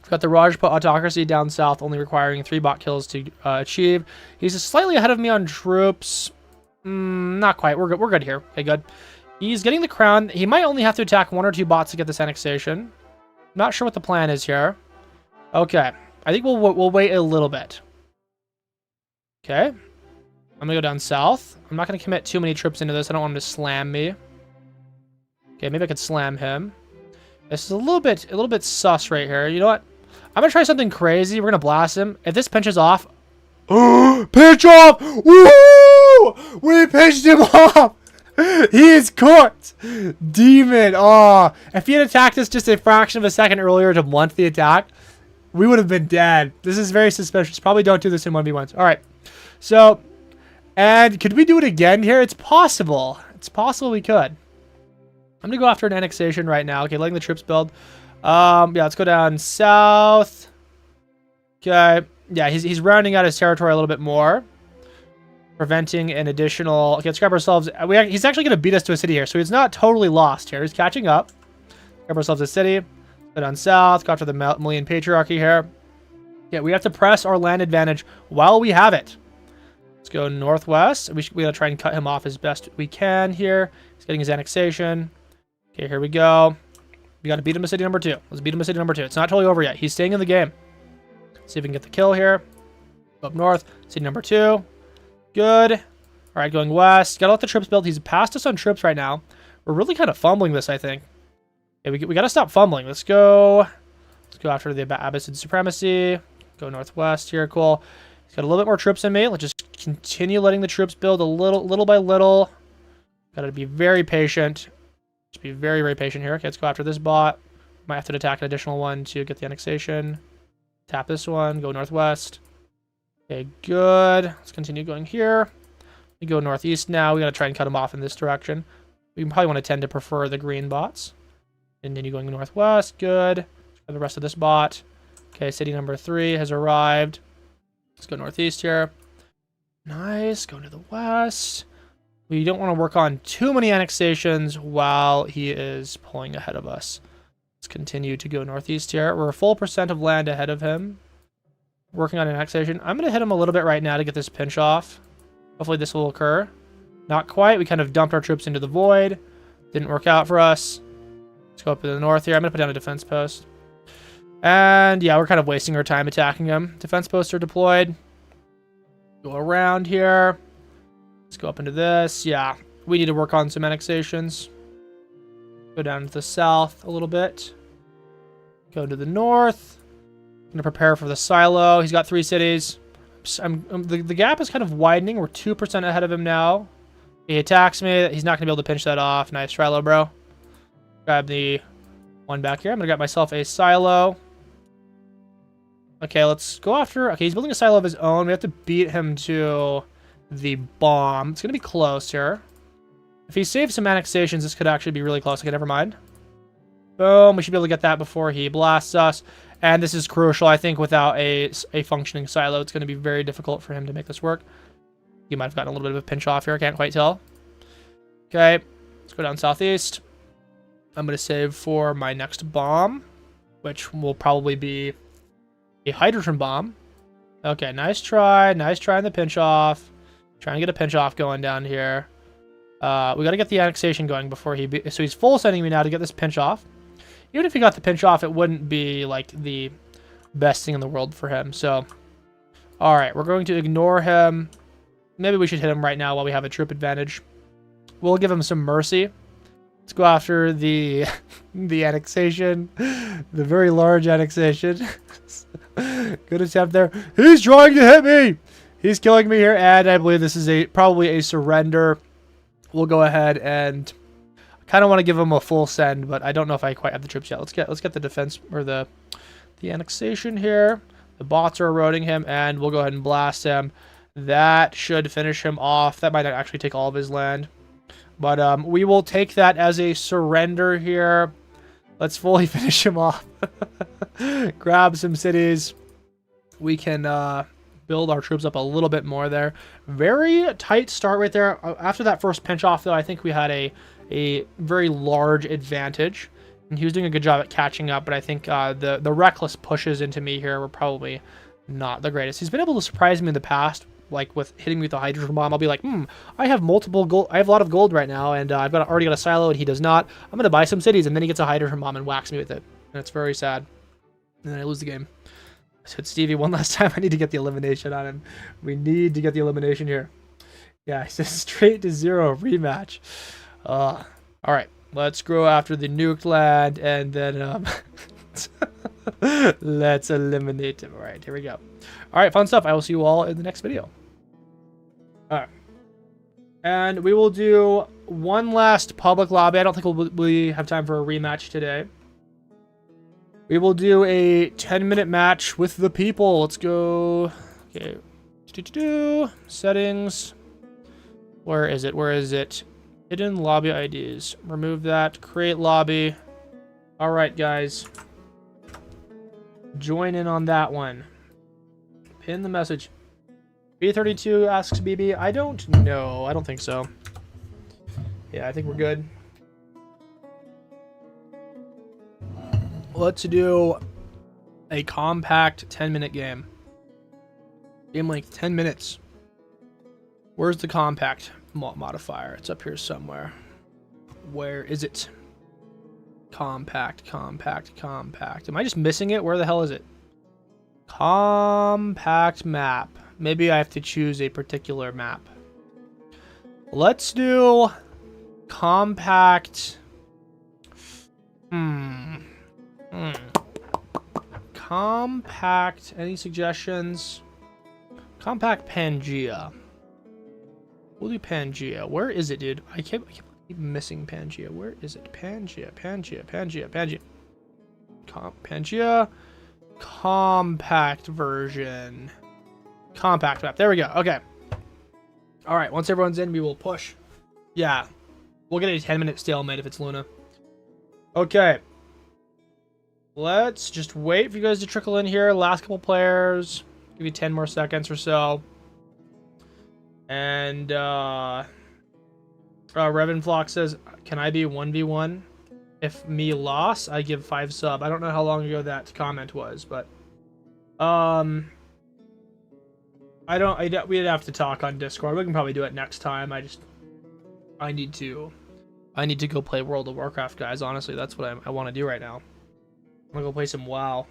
We've got the Rajput autocracy down south, only requiring 3 bot kills to achieve. He's slightly ahead of me on troops. Not quite. We're good. We're good here. Okay, good. He's getting the crown. He might only have to attack 1 or 2 bots to get this annexation. Not sure what the plan is here. Okay. I think we'll wait a little bit. Okay. I'm gonna go down south. I'm not gonna commit too many troops into this. I don't want him to slam me. Okay, maybe I could slam him. This is a little bit sus right here. You know what? I'm gonna try something crazy. We're gonna blast him. If this pinches off, pinch off! Woo! We pinched him off. He is cooked. Demon. Oh, if he had attacked us just a fraction of a second earlier to blunt the attack, we would have been dead. This is very suspicious. Probably don't do this in 1v1s. All right. So, and could we do it again here? It's possible. It's possible we could. I'm going to go after an annexation right now. Okay, letting the troops build. Yeah, let's go down south. Okay. Yeah, he's rounding out his territory a little bit more. Preventing an additional... Okay, let's grab ourselves... He's actually going to beat us to a city here, so he's not totally lost here. He's catching up. Grab ourselves a city. Go down south, go after the Million Patriarchy here. Yeah, we have to press our land advantage while we have it. Let's go northwest. We gotta try and cut him off as best we can here. He's getting his annexation. Okay, here we go. We gotta beat him to city number 2. Let's beat him to city number 2. It's not totally over yet. He's staying in the game. See if we can get the kill here. Go up north, city number 2. Good. All right, going west. Gotta let the troops build. He's past us on troops right now. We're really kind of fumbling this, I think. Yeah, we gotta stop fumbling. Let's go after the Abbasid supremacy. Go northwest here. Cool. He's got a little bit more troops than me. Let's just continue letting the troops build a little by little. Gotta be very patient. Just be very, very patient here. Okay, let's go after this bot. Might have to attack an additional one to get the annexation. Tap this one. Go northwest. Okay, good. Let's continue going here. We go northeast now. We gotta try and cut them off in this direction. We probably want to tend to prefer the green bots. Continue going northwest. Good. The rest of this bot. Okay, city number 3 has arrived. Let's go northeast here. Nice. Going to the west. We don't want to work on too many annexations while he is pulling ahead of us. Let's continue to go northeast here. We're a full % of land ahead of him. Working on annexation. I'm going to hit him a little bit right now to get this pinch off. Hopefully this will occur. Not quite. We kind of dumped our troops into the void. Didn't work out for us. Let's go up to the north here. I'm going to put down a defense post. And yeah, we're kind of wasting our time attacking them. Defense posts are deployed. Go around here. Let's go up into this. Yeah, we need to work on some annexations. Go down to the south a little bit. Go to the north. I'm going to prepare for the silo. He's got 3 cities. The gap is kind of widening. We're 2% ahead of him now. He attacks me. He's not going to be able to pinch that off. Nice try, bro. Grab the one back here. I'm going to grab myself a silo. Okay, let's go after... Okay, he's building a silo of his own. We have to beat him to the bomb. It's going to be close here. If he saves some annexations, this could actually be really close. Okay, never mind. Boom. We should be able to get that before he blasts us. And this is crucial. I think without a functioning silo, it's going to be very difficult for him to make this work. He might have gotten a little bit of a pinch off here. I can't quite tell. Okay. Let's go down southeast. I'm going to save for my next bomb, which will probably be a hydrogen bomb. Okay, nice try. Nice try on the pinch off. Trying to get a pinch off going down here. We got to get the annexation going before he... So he's full sending me now to get this pinch off. Even if he got the pinch off, it wouldn't be, like, the best thing in the world for him. So, all right, we're going to ignore him. Maybe we should hit him right now while we have a troop advantage. We'll give him some mercy. Let's go after the annexation. The very large annexation. Good attempt there. He's trying to hit me! He's killing me here, and I believe this is probably a surrender. We'll go ahead and... kind of want to give him a full send, but I don't know if I quite have the troops yet. Let's get the defense or the annexation here. The bots are eroding him, and we'll go ahead and blast him. That should finish him off. That might not actually take all of his land, but we will take that as a surrender here. Let's fully finish him off. Grab some cities. We can build our troops up a little bit more there. Very tight start right there. After that first pinch off, though, I think we had a very large advantage, and he was doing a good job at catching up, but I think the reckless pushes into me here were probably not the greatest. He's been able to surprise me in the past, like with hitting me with a hydrogen bomb. I'll be like, I have multiple gold, I have a lot of gold right now, and I've already got a silo, and he does not. I'm going to buy some cities, and then he gets a hydrogen bomb and whacks me with it, and it's very sad. And then I lose the game. I said, Stevie, one last time, I need to get the elimination on him. We need to get the elimination here. Yeah, he says straight to 0 rematch. All right, let's go after the nuked land, and then let's eliminate him. All right, here we go. All right, fun stuff. I will see you all in the next video. All right, and we will do one last public lobby. I don't think we have time for a rematch today. We will do a 10-minute match with the people. Let's go. Okay, settings. Where is it? Where is it? Hidden lobby IDs. Remove that. Create lobby. All right, guys. Join in on that one. Pin the message. B32 asks BB. I don't know. I don't think so. Yeah, I think we're good. Let's do a compact 10-minute game. Game length 10 minutes. Where's the compact modifier? It's up here somewhere. Where is it? Compact, compact, compact. Am I just missing it? Where the hell is it? Compact map. Maybe I have to choose a particular map. Let's do compact. Compact. Any suggestions? Compact Pangea. We'll do Pangea. Where is it, dude? I keep missing Pangea. Where is it? Pangea. Pangea. Compact version. Compact map. There we go. Okay. All right. Once everyone's in, we will push. Yeah. We'll get a 10-minute stalemate if it's Luna. Okay. Let's just wait for you guys to trickle in here. Last couple players. Give you 10 more seconds or so. And Revenflock says, can I be 1v1? If me loss, I give 5 sub. I don't know how long ago that comment was, but we'd have to talk on Discord. We can probably do it next time. I need to go play World of Warcraft, guys. Honestly, that's what I want to do right now. I'm gonna go play some WoW.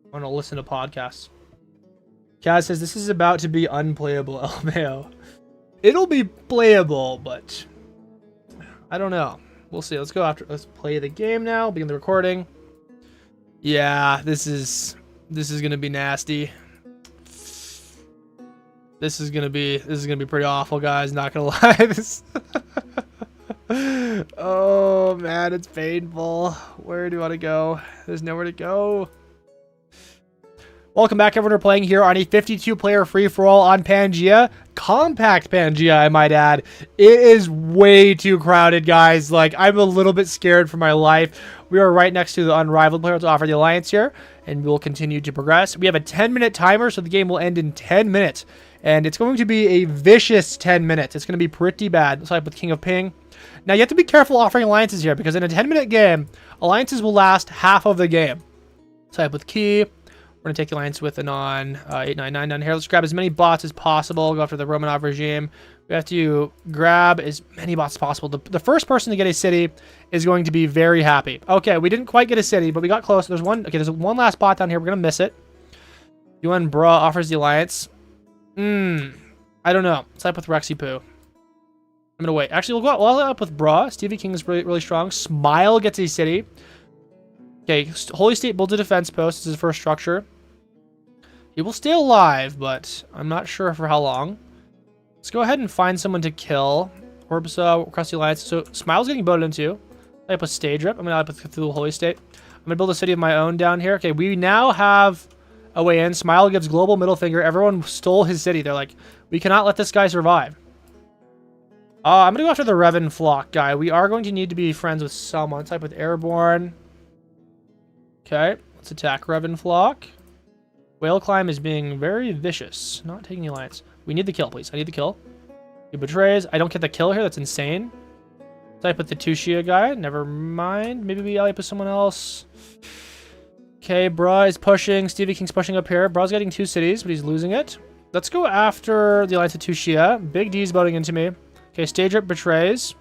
I want to listen to podcasts. Kaz says this is about to be unplayable. LMAO. It'll be playable, but I don't know. We'll see. Let's play the game now. Begin the recording. Yeah, this is gonna be nasty. This is gonna be pretty awful, guys. Not gonna lie. Oh man, it's painful. Where do you want to go? There's nowhere to go. Welcome back, everyone. We're playing here on a 52-player free-for-all on Pangea. Compact Pangea, I might add. It is way too crowded, guys. Like, I'm a little bit scared for my life. We are right next to the unrivaled player to offer the alliance here, and we'll continue to progress. We have a 10-minute timer, so the game will end in 10 minutes. And it's going to be a vicious 10 minutes. It's going to be pretty bad. Let's type with King of Ping. Now, you have to be careful offering alliances here, because in a 10-minute game, alliances will last half of the game. Type with Key. We're going to take the alliance with Anon 899 down here. Let's grab as many bots as possible. Go after the Romanov regime. We have to grab as many bots as possible. The first person to get a city is going to be very happy. Okay, we didn't quite get a city, but we got close. There's one. Okay, there's one last bot down here. We're going to miss it. UN Bra offers the alliance. I don't know. Let's type with Rexy Poo. I'm going to wait. Actually, we'll go up with Bra. Stevie King is really strong. Smile gets a city. Okay, Holy State builds a defense post. This is his first structure. He will stay alive, but I'm not sure for how long. Let's go ahead and find someone to kill. Orbsa, across the alliance. So Smile's getting voted into. I put Stage Rep. I'm going to put Cthulhu Holy State. I'm going to build a city of my own down here. Okay, we now have a way in. Smile gives global middle finger. Everyone stole his city. They're like, we cannot let this guy survive. I'm going to go after the Revan Flock guy. We are going to need to be friends with someone. Type with Airborne. Okay, let's attack Revan Flock. Whale Climb is being very vicious. Not taking the alliance. We need the kill, please. I need the kill. He betrays. I don't get the kill here. That's insane. Type with the Tushia guy. Never mind. Maybe we ally with someone else. Okay, Bra is pushing. Stevie King's pushing up here. Bra's getting 2 cities, but he's losing it. Let's go after the alliance of Tushia. Big D's boating into me. Okay, Stage Up betrays.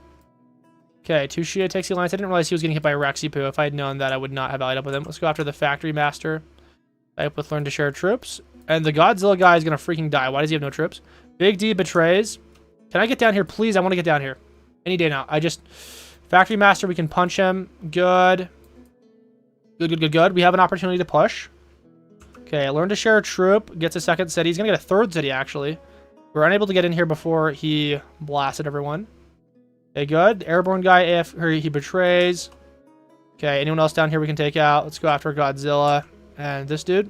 Okay, Tushia takes the alliance. I didn't realize he was getting hit by Rexy Poo. If I had known that, I would not have allied up with him. Let's go after the Factory Master. Type with Learn to Share Troops. And the Godzilla guy is going to freaking die. Why does he have no troops? Big D betrays. Can I get down here? Please, I want to get down here. Any day now. Factory Master, we can punch him. Good. Good. We have an opportunity to push. Okay, Learn to Share a Troop. Gets a second city. He's going to get a third city, actually. We're unable to get in here before he blasted everyone. Okay, good. The Airborne guy, if he betrays. Okay, anyone else down here we can take out? Let's go after Godzilla. And this dude.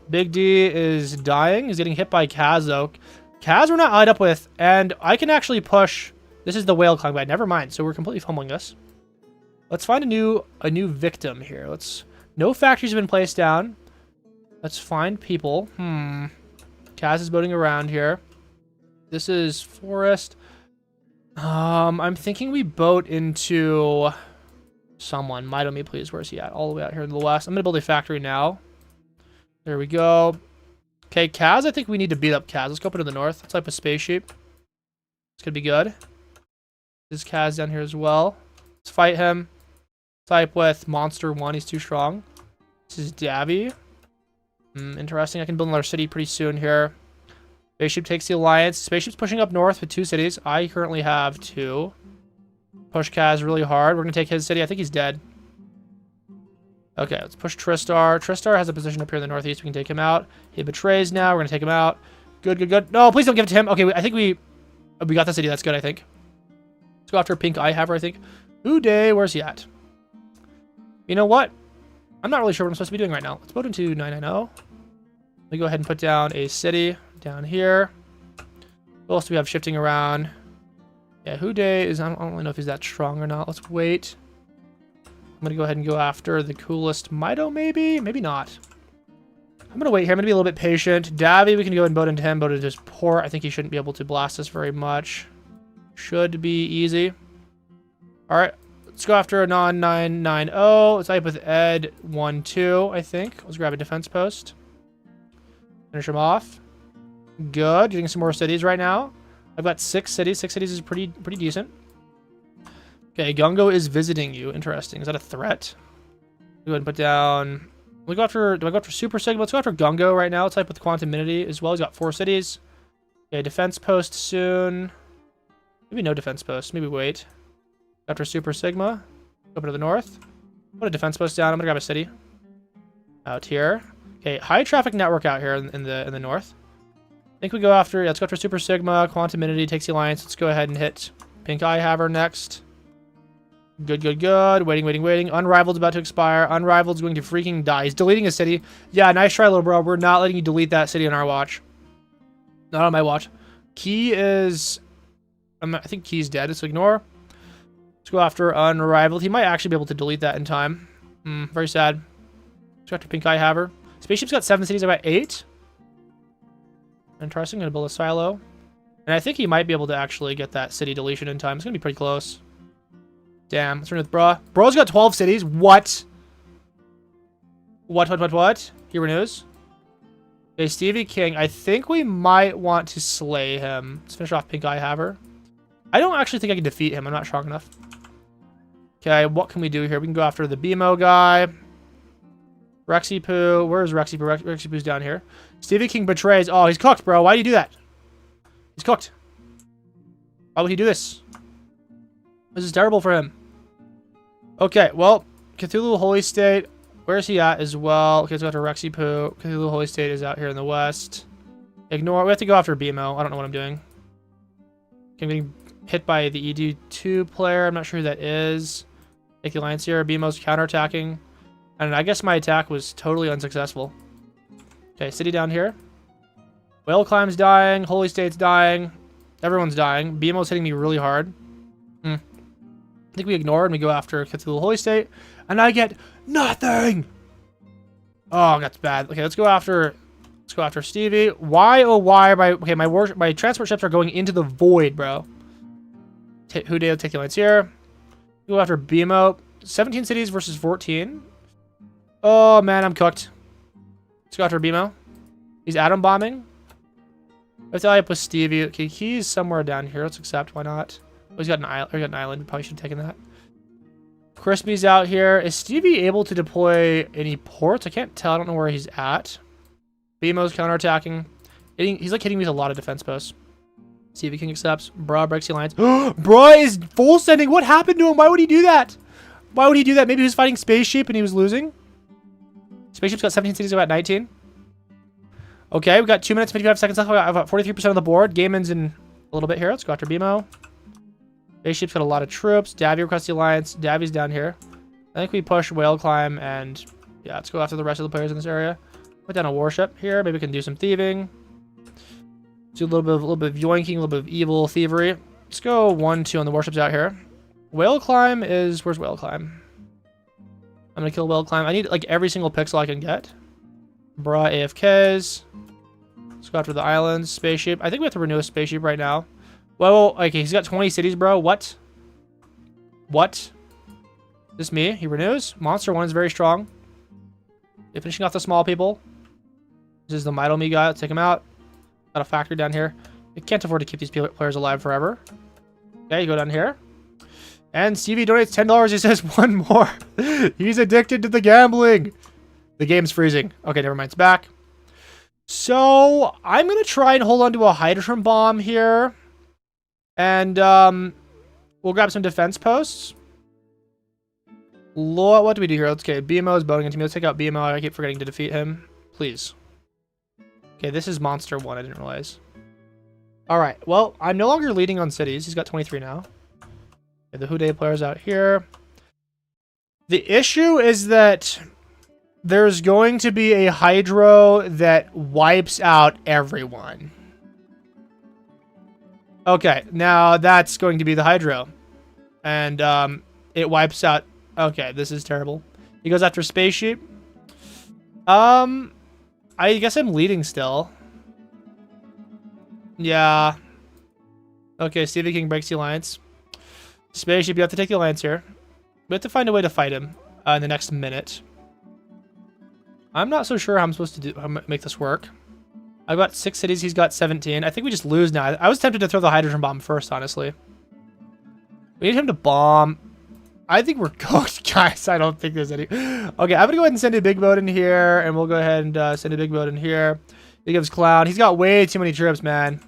Big D is dying. He's getting hit by Kaz, though. Kaz we're not allied up with. And I can actually push. This is the Whale Climb guy. Never mind. So we're completely fumbling this. Let's find a new victim here. No factories have been placed down. Let's find people. Kaz is boating around here. This is Forest. I'm thinking we boat into someone. Might me, please. Where's he at? All the way out here in the west. I'm going to build a factory now. There we go. Okay, Kaz, I think we need to beat up Kaz. Let's go up into the north. Let's type a spaceship. It's going to be good. This is Kaz down here as well. Let's fight him. Type with Monster 1. He's too strong. This is Davy. Interesting. I can build another city pretty soon here. Spaceship takes the alliance. Spaceship's pushing up north with 2 cities. I currently have 2. Push Kaz really hard. We're going to take his city. I think he's dead. Okay, let's push Tristar. Tristar has a position up here in the northeast. We can take him out. He betrays now. We're going to take him out. Good. No, please don't give it to him. Okay, I think we got the city. That's good, I think. Let's go after Pink Eye Haver, I think. Uday, where's he at? You know what? I'm not really sure what I'm supposed to be doing right now. Let's vote into 990. Let me go ahead and put down a city down here. What else do we have shifting around? Yeah, Uday is... I don't really know if he's that strong or not. Let's wait. I'm going to go ahead and go after the coolest Mido, maybe? Maybe not. I'm going to wait here. I'm going to be a little bit patient. Davy, we can go ahead and vote into him. Vote into his port. I think he shouldn't be able to blast us very much. Should be easy. All right. Let's go after a non-990. Let's type with Ed 1-2, I think. Let's grab a defense post. Finish him off. Good. Getting some more cities right now. I've got 6 cities. 6 cities is pretty decent. Okay, Gungo is visiting you. Interesting. Is that a threat? Go ahead and put down... Do I go after Super Sigma? Let's go after Gungo right now. Let's type with Quantum Minity as well. He's got 4 cities. Okay, defense post soon. Maybe no defense post. Maybe wait. After Super Sigma. Go to the north. Put a defense post down. I'm gonna grab a city. Out here. Okay, high traffic network out here in the north. I think we go after... Yeah, let's go after Super Sigma. Quantum Minity takes the alliance. Let's go ahead and hit Pink Eye Haver next. Good, good, good. Waiting, waiting, waiting. Unrivaled's about to expire. Unrivaled's going to freaking die. He's deleting a city. Yeah, nice try, little bro. We're not letting you delete that city on our watch. Not on my watch. Key is... I think Key's dead, so ignore. Let's go after Unrivaled. He might actually be able to delete that in time. Very sad. Let's go after Pink Eye Haver. Spaceship's got 7 cities. I got 8. Interesting. Gonna build a silo. And I think he might be able to actually get that city deletion in time. It's gonna be pretty close. Damn. Let's run with Bra. Bro's got 12 cities. What? What? He renews. Okay, Stevie King. I think we might want to slay him. Let's finish off Pink Eye Haver. I don't actually think I can defeat him. I'm not strong enough. Okay, what can we do here? We can go after the BMO guy. Rexy Poo. Where's Rexy Poo? Rexy Poo's down here. Stevie King betrays. Oh, he's cooked, bro. Why do you do that? He's cooked. Why would he do this? This is terrible for him. Okay, well, Cthulhu Holy State. Where's he at as well? Okay, let's go after Rexy Poo. Cthulhu Holy State is out here in the west. Ignore. We have to go after BMO. I don't know what I'm doing. Okay, I'm getting hit by the ED2 player. I'm not sure who that is. Take the alliance here. BMO's counterattacking. And I guess my attack was totally unsuccessful. Okay, city down here. Whale Climb's dying. Holy State's dying. Everyone's dying. BMO's hitting me really hard. I think we ignore it and we go after Cthulhu Holy State. And I get nothing! Oh, that's bad. Okay, let's go after Stevie. Why, oh why, my transport ships are going into the void, bro. Houday, take the alliance here. Go after BMO. 17 cities versus 14. Oh, man, I'm cooked. Let's go after BMO. He's atom bombing. Let's ally up with Stevie. Okay, he's somewhere down here. Let's accept. Why not? Oh, he's got an island. He got an island. Probably should have taken that. Crispy's out here. Is Stevie able to deploy any ports? I can't tell. I don't know where he's at. BMO's counterattacking. He's like hitting me with a lot of defense posts. Stevie King accepts. Bra breaks the alliance. Bra is full sending. What happened to him? Why would he do that? Why would he do that? Maybe he was fighting Spaceship and he was losing. Spaceship's got 17 cities, about 19. Okay, we've got 2 minutes, 55 seconds left. I've got 43% of the board. Gaiman's in a little bit here. Let's go after BMO. Spaceship's got a lot of troops. Davy requests the alliance. Davy's down here. I think we push Whale Climb and yeah, let's go after the rest of the players in this area. Put down a warship here. Maybe we can do some thieving. Do a little bit of yoinking, a little bit of evil thievery. Let's go 1-2 on the warships out here. Whale Climb is... Where's Whale Climb? I'm gonna kill Whale Climb. I need like every single pixel I can get. Bra AFKs. Let's go after the islands. Spaceship. I think we have to renew a spaceship right now. Well, okay, he's got 20 cities, bro. What? What? This me? He renews. Monster 1 is very strong. They're finishing off the small people. This is the Mito Me guy. Let's take him out. Got a factory down here. We can't afford to keep these players alive forever. Okay, you go down here. And Stevie donates $10. He says one more. He's addicted to the gambling. The game's freezing. Okay, never mind. It's back. So, I'm going to try and hold on to a hydrogen bomb here. And, we'll grab some defense posts. What do we do here? Okay, BMO is boating into me. Let's take out BMO. I keep forgetting to defeat him. Please. Okay, this is Monster 1. I didn't realize. Alright, well, I'm no longer leading on cities. He's got 23 now. Okay, the Houday player's out here. The issue is that there's going to be a Hydro that wipes out everyone. Okay, now that's going to be the Hydro. And it wipes out... Okay, this is terrible. He goes after Spaceship. I guess I'm leading still. Yeah. Okay, Stevie King breaks the alliance. Spaceship, you have to take the alliance here. We have to find a way to fight him in the next minute. I'm not so sure how I'm supposed to make this work. I've got 6 cities. He's got 17. I think we just lose now. I was tempted to throw the hydrogen bomb first, honestly. We need him to bomb. I think we're cooked, guys. I don't think there's any... Okay, I'm going to go ahead and send a big boat in here. And we'll go ahead and send a big boat in here. He gives Clown. He's got way too many troops, man.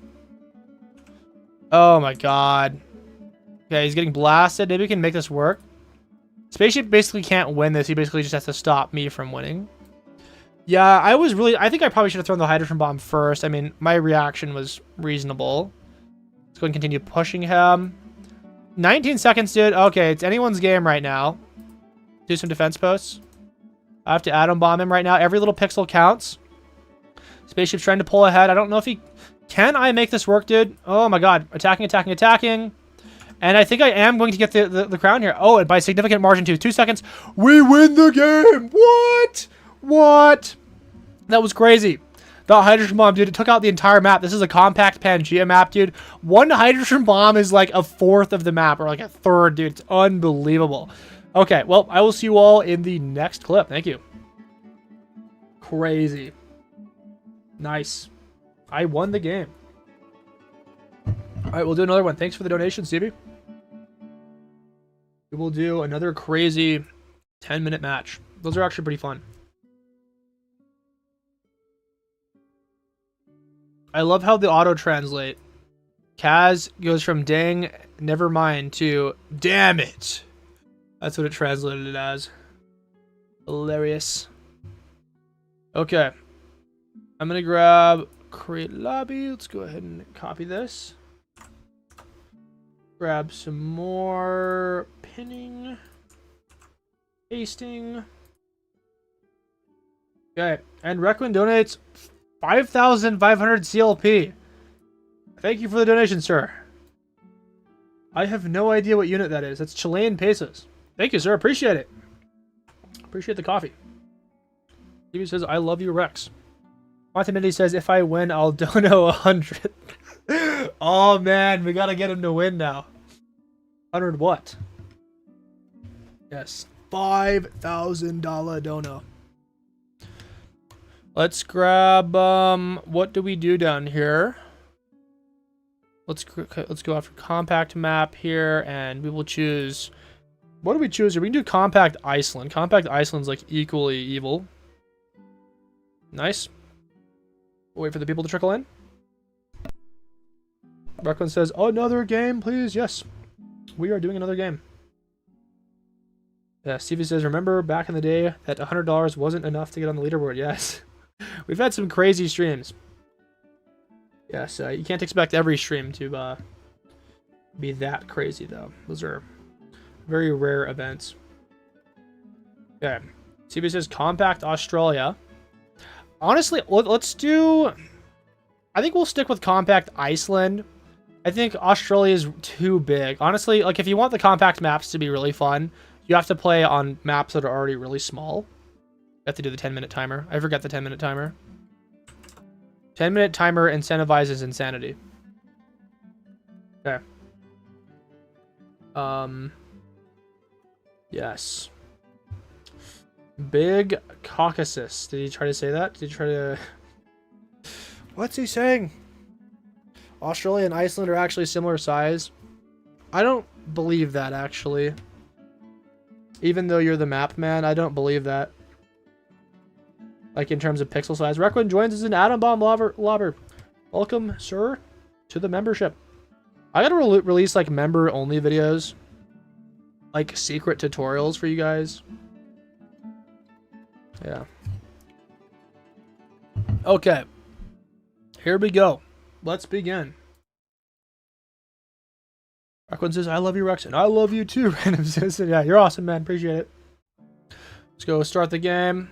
Oh, my God. Okay, he's getting blasted. Maybe we can make this work. Spaceship basically can't win this. He basically just has to stop me from winning. Yeah, I think I probably should have thrown the hydrogen bomb first. I mean, my reaction was reasonable. Let's go and continue pushing him. 19 seconds, dude. Okay, it's anyone's game right now. Do some defense posts. I have to atom bomb him right now. Every little pixel counts. Spaceship's trying to pull ahead. I don't know if he... Can I make this work, dude? Oh, my God. Attacking, attacking, attacking. And I think I am going to get the crown here. Oh, and by a significant margin, too. 2 seconds. We win the game. What? What? That was crazy. The hydrogen bomb, dude, it took out the entire map. This is a compact Pangea map, dude. One hydrogen bomb is like a fourth of the map, or like a third, dude. It's unbelievable. Okay, well, I will see you all in the next clip. Thank you. Crazy. Nice. I won the game. All right, we'll do another one. Thanks for the donation, Stevie. We will do another crazy 10-minute match. Those are actually pretty fun. I love how the auto-translate. Kaz goes from dang, never mind to damn it. That's what it translated it as. Hilarious. Okay. I'm going to grab create lobby. Let's go ahead and copy this. Grab some more pinning. Pasting. Okay. And Requin donates 5,500 CLP. Thank you for the donation, sir. I have no idea what unit that is. That's Chilean pesos. Thank you, sir. Appreciate it. Appreciate the coffee. Stevie says, I love you, Rex. Quantumity says, if I win, I'll dono 100. Oh, man. We got to get him to win now. 100 what? Yes. $5,000 dono. Let's grab, what do we do down here? Let's go after compact map here, and we will choose... What do we choose here? We can do compact Iceland. Compact Iceland's like equally evil. Nice. We'll wait for the people to trickle in. Brooklyn says, oh, another game, please. Yes, we are doing another game. Yeah, Stevie says, remember back in the day that $100 wasn't enough to get on the leaderboard? Yes. We've had some crazy streams. Yes, you can't expect every stream to be that crazy, though. Those are very rare events. Okay. CB says compact Australia. Honestly, let's do... I think we'll stick with compact Iceland. I think Australia is too big. Honestly, like if you want the compact maps to be really fun, you have to play on maps that are already really small. You have to do the 10-minute timer. I forget the 10-minute timer. 10-minute timer incentivizes insanity. Okay. Yes. Big Caucasus. Did he try to say that? Did he try to... What's he saying? Australia and Iceland are actually similar size. I don't believe that, actually. Even though you're the map man, I don't believe that. Like, in terms of pixel size. Requin joins as an Atom Bomb Lobber. Welcome, sir, to the membership. I gotta release, like, member-only videos. Like, secret tutorials for you guys. Yeah. Okay. Here we go. Let's begin. Requin says, I love you, Rex, and I love you too, Random Citizen. Yeah, you're awesome, man. Appreciate it. Let's go start the game.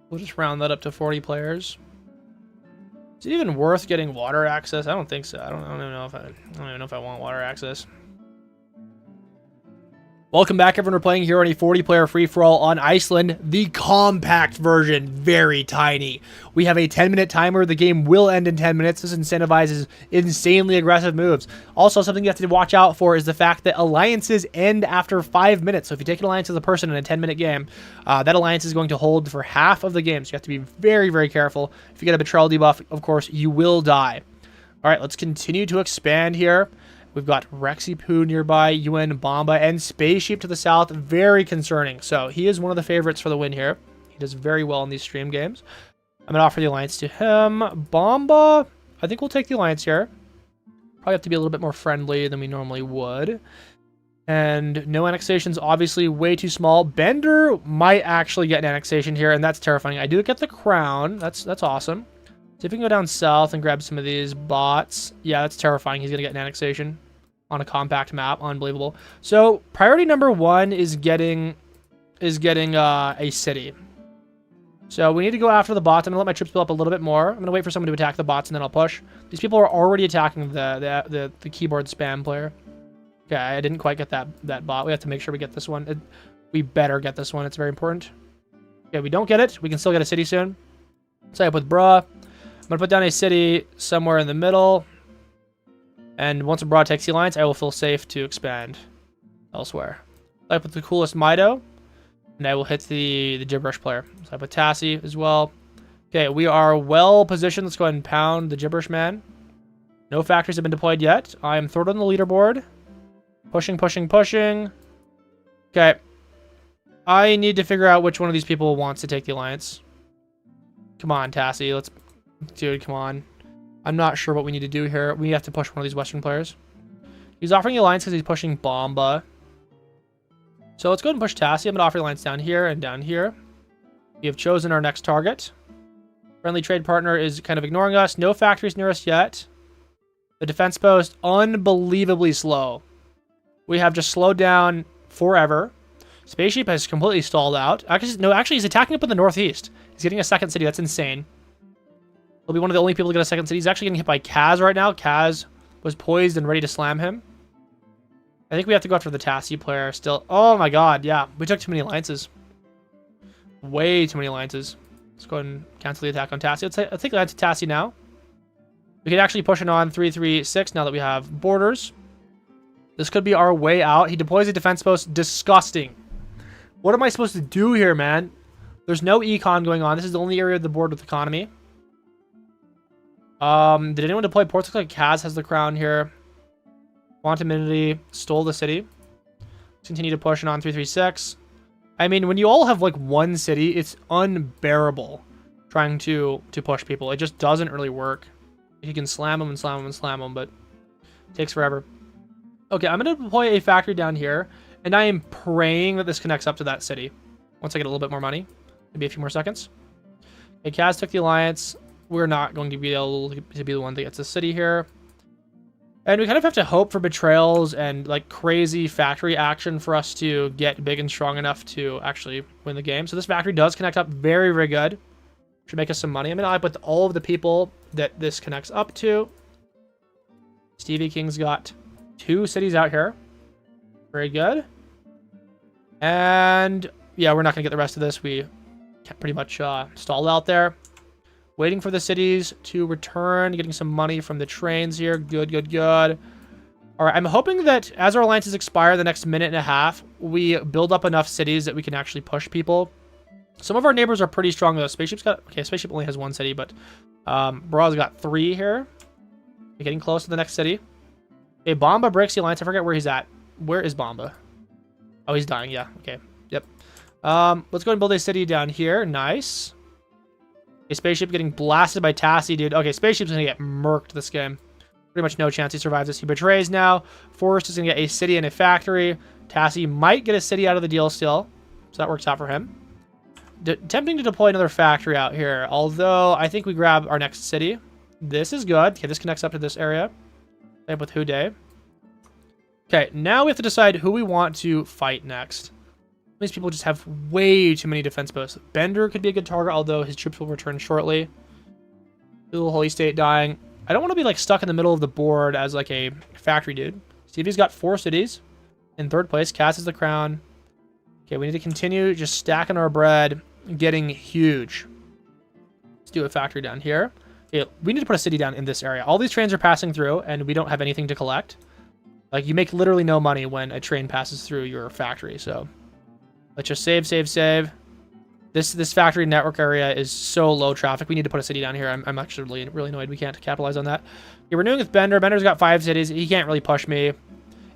We'll just round that up to 40 players. Is it even worth getting water access? I don't think so. I don't even know if I want water access. Welcome back, everyone. We're playing here on a 40-player free-for-all on Iceland, the compact version, very tiny. We have a 10-minute timer. The game will end in 10 minutes. This incentivizes insanely aggressive moves. Also, something you have to watch out for is the fact that alliances end after 5 minutes. So if you take an alliance as a person in a 10-minute game, that alliance is going to hold for half of the game. So you have to be very, very careful. If you get a betrayal debuff, of course, you will die. All right, let's continue to expand here. We've got Rexy Poo nearby, UN Bomba, and Spaceship to the south. Very concerning. So he is one of the favorites for the win here. He does very well in these stream games. I'm going to offer the alliance to him. Bomba, I think we'll take the alliance here. Probably have to be a little bit more friendly than we normally would. And no annexation's obviously way too small. Bender might actually get an annexation here, and that's terrifying. I do get the crown. That's awesome. See if we can go down south and grab some of these bots. Yeah, that's terrifying. He's going to get an annexation. on a compact map. Unbelievable. So priority number 1 is getting a city. So we need to go after the bots. I'm gonna let my troops build up a little bit more. I'm gonna wait for someone to attack the bots and then I'll push. These people are already attacking the keyboard spam player. Okay, I didn't quite get that bot. We have to make sure we get this one. We better get this one. It's very important. Okay, we don't get it. We can still get a city soon. Tie up with Bra. I'm gonna put down a city somewhere in the middle. And once a Bra takes the alliance, I will feel safe to expand elsewhere. Tie up with the coolest Mido. And I will hit the gibberish player. So I put Tassie as well. Okay, we are well positioned. Let's go ahead and pound the gibberish man. No factories have been deployed yet. I am third on the leaderboard. Pushing, pushing, pushing. Okay. I need to figure out which one of these people wants to take the alliance. Come on, Tassie. Let's... Dude, come on. I'm not sure what we need to do here. We have to push one of these Western players. He's offering the alliance because he's pushing Bomba. So let's go ahead and push Tassie. I'm going to offer the alliance down here and down here. We have chosen our next target. Friendly trade partner is kind of ignoring us. No factories near us yet. The defense post, unbelievably slow. We have just slowed down forever. Spaceship has completely stalled out. Actually, he's attacking up in the northeast. He's getting a second city. That's insane. He'll be one of the only people to get a second city. He's actually getting hit by Kaz right now. Kaz was poised and ready to slam him. I think we have to go after the Tassie player still. Oh my god, yeah. We took too many alliances. Way too many alliances. Let's go ahead and cancel the attack on Tassie. Let's take that to Tassie now. We can actually push it on 336 now that we have borders. This could be our way out. He deploys a defense post. Disgusting. What am I supposed to do here, man? There's no econ going on. This is the only area of the board with economy. Did anyone deploy ports? Looks like Kaz has the crown here. Quantumity stole the city. Let's continue to push it on 336. I mean, when you all have like one city, it's unbearable trying to push people. It just doesn't really work. You can slam them and slam them and slam them, but it takes forever. Okay, I'm going to deploy a factory down here, and I am praying that this connects up to that city. Once I get a little bit more money. Maybe a few more seconds. Okay, Kaz took the alliance. We're not going to be able to be the one that gets the city here. And we kind of have to hope for betrayals and like crazy factory action for us to get big and strong enough to actually win the game. So this factory does connect up very, very good. Should make us some money. I'm going to put all of the people that this connects up to. Stevie King's got 2 cities out here. Very good. And yeah, we're not going to get the rest of this. We pretty much stalled out there. Waiting for the cities to return, getting some money from the trains here. Good, good, good. All right, I'm hoping that as our alliances expire the next minute and a half, we build up enough cities that we can actually push people. Some of our neighbors are pretty strong, though. Spaceship's got... Okay, Spaceship only has 1 city, but Bra's got 3 here. We're getting close to the next city. Okay, Bomba breaks the alliance. I forget where he's at. Where is Bomba? Oh, he's dying. Yeah, okay. Yep. Let's go and build a city down here. Nice. Okay, Spaceship getting blasted by Tassie, dude. Okay, Spaceship's gonna get murked this game. Pretty much no chance he survives this. He betrays now. Forrest is gonna get a city and a factory. Tassie might get a city out of the deal still. So that works out for him. Attempting to deploy another factory out here. Although, I think we grab our next city. This is good. Okay, this connects up to this area. Same with Houday. Okay, now we have to decide who we want to fight next. These people just have way too many defense posts. Bender could be a good target, although his troops will return shortly. Little Holy State dying. I don't want to be like stuck in the middle of the board as like a factory dude. Stevie's got 4 cities. In 3rd place, Cass is the crown. Okay, we need to continue just stacking our bread, getting huge. Let's do a factory down here. Okay, we need to put a city down in this area. All these trains are passing through, and we don't have anything to collect. Like, you make literally no money when a train passes through your factory, so... Let's just save, save, save. This factory network area is so low traffic. We need to put a city down here. I'm actually really annoyed we can't capitalize on that. Okay, renewing with Bender. Bender's got 5 cities. He can't really push me.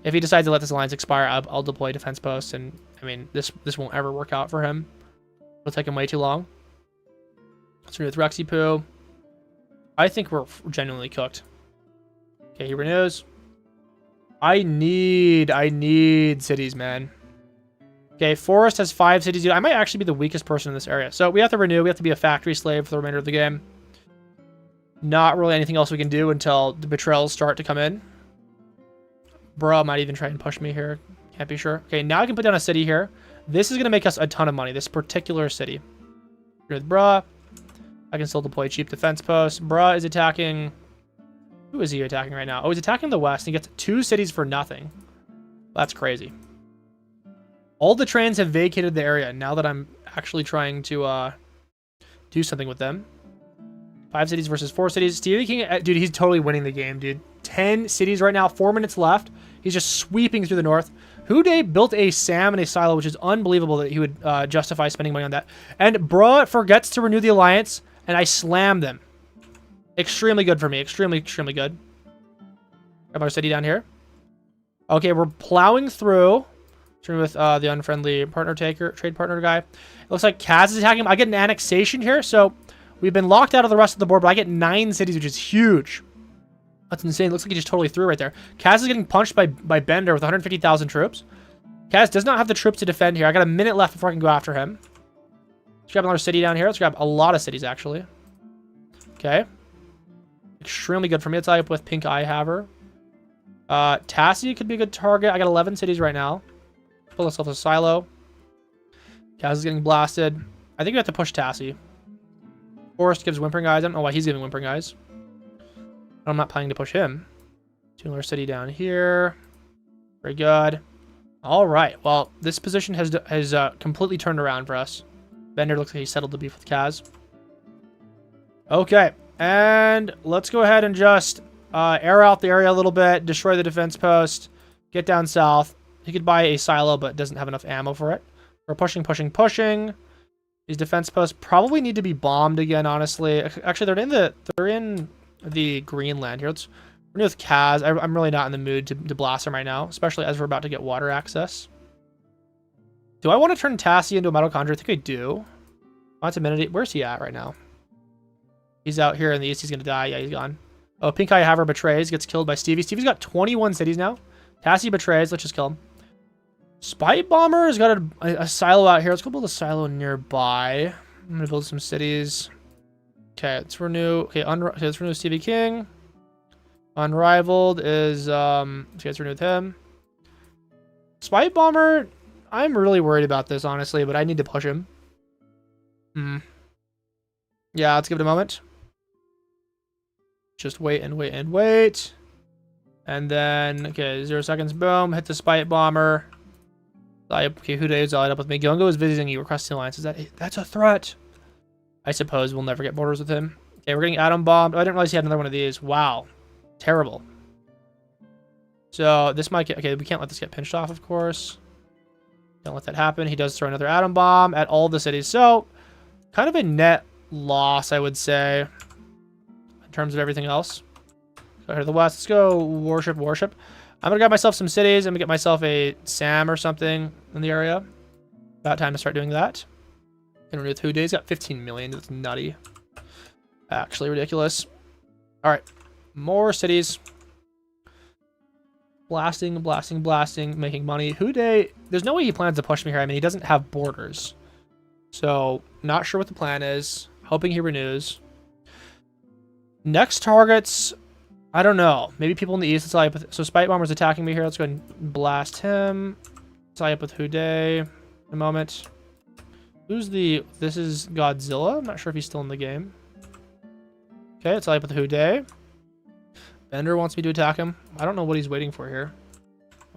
If he decides to let this alliance expire, I'll deploy defense posts. And, I mean, this won't ever work out for him. It'll take him way too long. Let's renew with Rexipoo. I think we're genuinely cooked. Okay, he renews. I need cities, man. Okay, Forest has 5 cities. Dude, I might actually be the weakest person in this area. So we have to renew. We have to be a factory slave for the remainder of the game. Not really anything else we can do until the betrayals start to come in. Bruh might even try and push me here. Can't be sure. Okay, now I can put down a city here. This is going to make us a ton of money, this particular city. With Bruh. I can still deploy cheap defense posts. Bruh is attacking... Who is he attacking right now? Oh, he's attacking the west. He gets 2 cities for nothing. That's crazy. All the trains have vacated the area now that I'm actually trying to do something with them. 5 cities versus 4 cities. Stevie King, dude, he's totally winning the game, dude. 10 cities right now, 4 minutes left. He's just sweeping through the north. Houday built a SAM and a silo, which is unbelievable that he would justify spending money on that. And bruh forgets to renew the alliance, and I slammed them. Extremely good for me. Extremely, extremely good. Grab our city down here. Okay, we're plowing through. With the unfriendly trade partner guy. It looks like Kaz is attacking him. I get an annexation here, so we've been locked out of the rest of the board, but I get 9 cities, which is huge. That's insane. Looks like he just totally threw right there. Kaz is getting punched by Bender with 150,000 troops. Kaz does not have the troops to defend here. I got a minute left before I can go after him. Let's grab another city down here. Let's grab a lot of cities, actually. Okay. Extremely good for me. Let's eye up with Pink Eye Haver. Tassie could be a good target. I got 11 cities right now. Pull ourselves a silo. Kaz is getting blasted. I think we have to push Tassie. Forrest gives Whimpering Eyes. I don't know why he's giving Whimpering Eyes. I'm not planning to push him. Another city down here. Very good. All right. Well, this position has completely turned around for us. Bender looks like he settled the beef with Kaz. Okay. And let's go ahead and just air out the area a little bit. Destroy the defense post. Get down south. He could buy a silo, but doesn't have enough ammo for it. We're pushing, pushing, pushing. These defense posts probably need to be bombed again, honestly. Actually, they're in the Greenland here. Let's renew with Kaz. I'm really not in the mood to blast him right now, especially as we're about to get water access. Do I want to turn Tassie into a mitochondria? I think I do. That's a minute. Where's he at right now? He's out here in the east. He's going to die. Yeah, he's gone. Oh, Pink Eye Haver betrays. Gets killed by Stevie. Stevie's got 21 cities now. Tassie betrays. Let's just kill him. Spite Bomber has got a silo out here. Let's go build a silo nearby. I'm going to build some cities. Okay, let's renew. Okay, let's renew Stevie King. Unrivaled is, let's renew with him. Spite Bomber, I'm really worried about this, honestly, but I need to push him. Yeah, let's give it a moment. Just wait and wait and wait. And then, okay, 0 seconds, boom, hit the Spite Bomber. Okay, Houday is allied up with me. Gungo is visiting you. Requesting alliance. That's a threat. I suppose we'll never get borders with him. Okay, we're getting atom bombed. Oh, I didn't realize he had another one of these. Wow. Terrible. So this might get... Okay, we can't let this get pinched off, of course. Don't let that happen. He does throw another atom bomb at all the cities. So, kind of a net loss, I would say, in terms of everything else. So here to the west. Let's go warship. I'm going to grab myself some cities. I'm going to get myself a SAM or something in the area. About time to start doing that. And renew with Houday. He's got 15 million. That's nutty. Actually ridiculous. All right. More cities. Blasting, blasting, blasting. Making money. Houday, there's no way he plans to push me here. I mean, he doesn't have borders. So, not sure what the plan is. Hoping he renews. Next targets... I don't know. Maybe people in the east. So Spite Bomber's attacking me here. Let's go ahead and blast him. Tie up with Houday in a moment. This is Godzilla. I'm not sure if he's still in the game. Okay, let's tie up with Houday. Bender wants me to attack him. I don't know what he's waiting for here.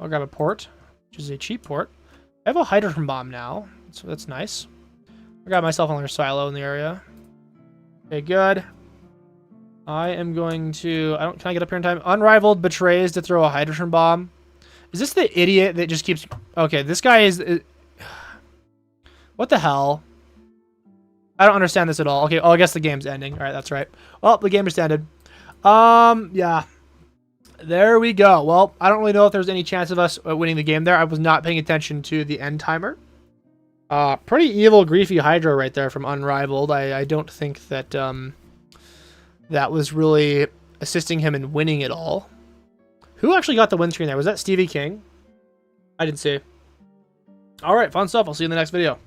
I'll grab a port, which is a cheap port. I have a hydrogen bomb now, so that's nice. I got myself another silo in the area. Okay, good. I am going to... Can I get up here in time? Unrivaled betrays to throw a hydrogen bomb. Is this the idiot that just keeps... Okay, this guy is... What the hell? I don't understand this at all. Okay, oh, I guess the game's ending. All right, that's right. Well, the game just ended. Yeah. There we go. Well, I don't really know if there's any chance of us winning the game there. I was not paying attention to the end timer. Pretty evil, griefy Hydra right there from Unrivaled. I don't think that... that was really assisting him in winning it all. Who actually got the win screen there? Was that Stevie King? I didn't see. All right, fun stuff. I'll see you in the next video.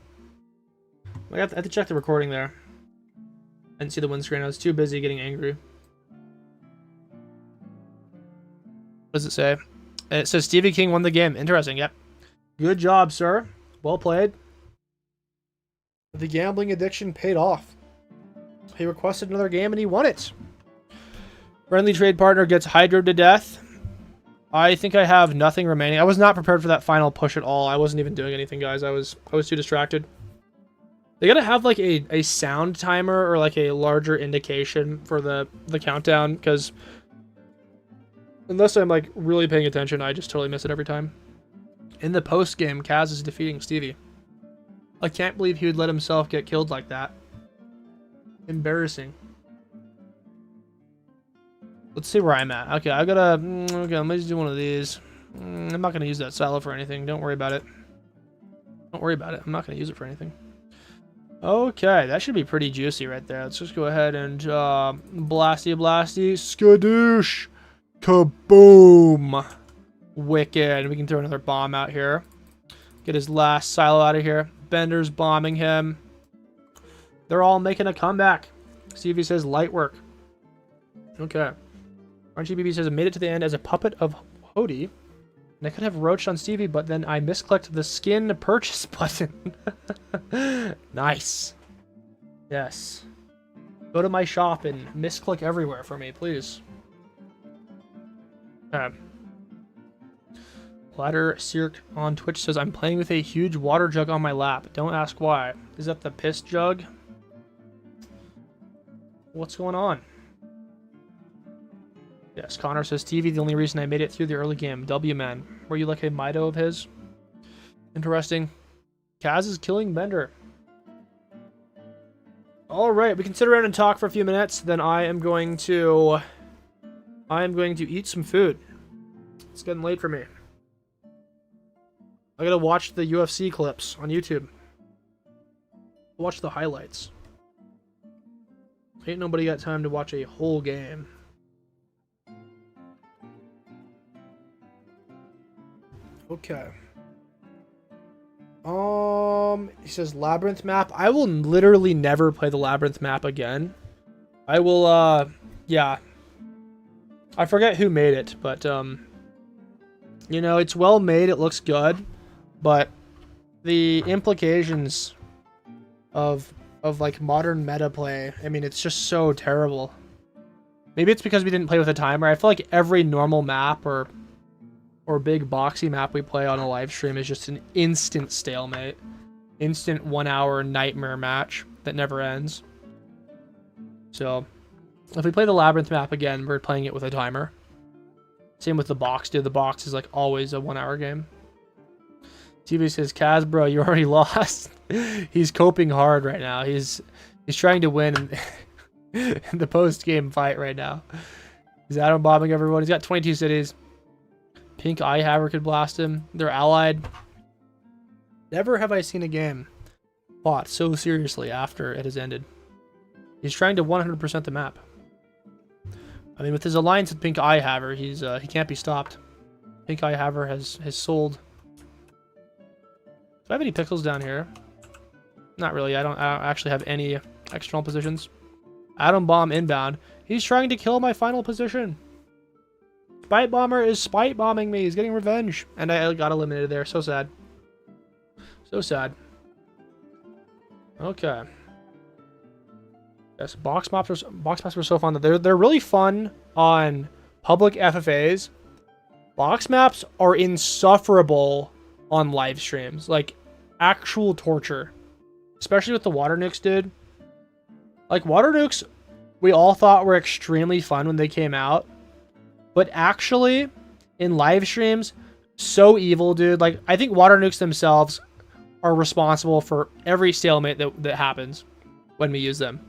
I have to check the recording there. I didn't see the win screen. I was too busy getting angry. What does it say? It says Stevie King won the game. Interesting. Yep. Good job, sir. Well played. The gambling addiction paid off. He requested another game and he won it. Friendly trade partner gets hydroed to death. I think I have nothing remaining. I was not prepared for that final push at all. I wasn't even doing anything, guys. I was too distracted. They gotta have like a sound timer or like a larger indication for the countdown, because unless I'm like really paying attention, I just totally miss it every time. In the post game, Kaz is defeating Stevie. I can't believe he would let himself get killed like that. Embarrassing. Let's see where I'm at. Okay, I gotta... Okay, let me just do one of these. I'm not gonna use that silo for anything. Don't worry about it. Don't worry about it. I'm not gonna use it for anything. Okay, that should be pretty juicy right there. Let's just go ahead and blasty, skadoosh, kaboom, wicked. We can throw another bomb out here. Get his last silo out of here. Bender's bombing him. They're all making a comeback. Stevie says light work. Okay. RGBB says I made it to the end as a puppet of Hody. And I could have roached on Stevie, but then I misclicked the skin purchase button. Nice. Yes. Go to my shop and misclick everywhere for me, please. Platter Cirque on Twitch says, I'm playing with a huge water jug on my lap. Don't ask why. Is that the piss jug? What's going on? Yes, Connor says, TV, the only reason I made it through the early game. W-man. Were you like a Mido of his? Interesting. Kaz is killing Bender. Alright, we can sit around and talk for a few minutes, then I am going to eat some food. It's getting late for me. I gotta watch the UFC clips on YouTube. Watch the highlights. Ain't nobody got time to watch a whole game. Okay. He says Labyrinth map. I will literally never play the Labyrinth map again. I will, yeah. I forget who made it, but, you know, it's well made, it looks good, but the implications of like modern meta play, I mean, it's just so terrible. Maybe it's because we didn't play with a timer. I feel like every normal map or big boxy map we play on a live stream is just an instant stalemate. Instant 1 hour nightmare match that never ends. So, if we play the Labyrinth map again, we're playing it with a timer. Same with the box, dude. The box is like always a 1 hour game. TV says, Kaz, bro, you already lost. He's coping hard right now. He's trying to win in the post-game fight right now. He's atom bombing everyone. He's got 22 cities. Pink Eye Haver could blast him. They're allied. Never have I seen a game fought so seriously after it has ended. He's trying to 100% the map. I mean, with his alliance with Pink Eye Haver, he can't be stopped. Pink Eye Haver has sold. Do I have any pickles down here? Not really. I don't actually have any external positions. Atom bomb inbound. He's trying to kill my final position. Spite Bomber is spite bombing me. He's getting revenge. And I got eliminated there. So sad. So sad. Okay. Yes, box maps were so fun. They're really fun on public FFAs. Box maps are insufferable on live streams. Like, actual torture. Especially with the water nukes, dude. Like, water nukes, we all thought were extremely fun when they came out. But actually, in live streams, so evil, dude. Like, I think water nukes themselves are responsible for every stalemate that happens when we use them.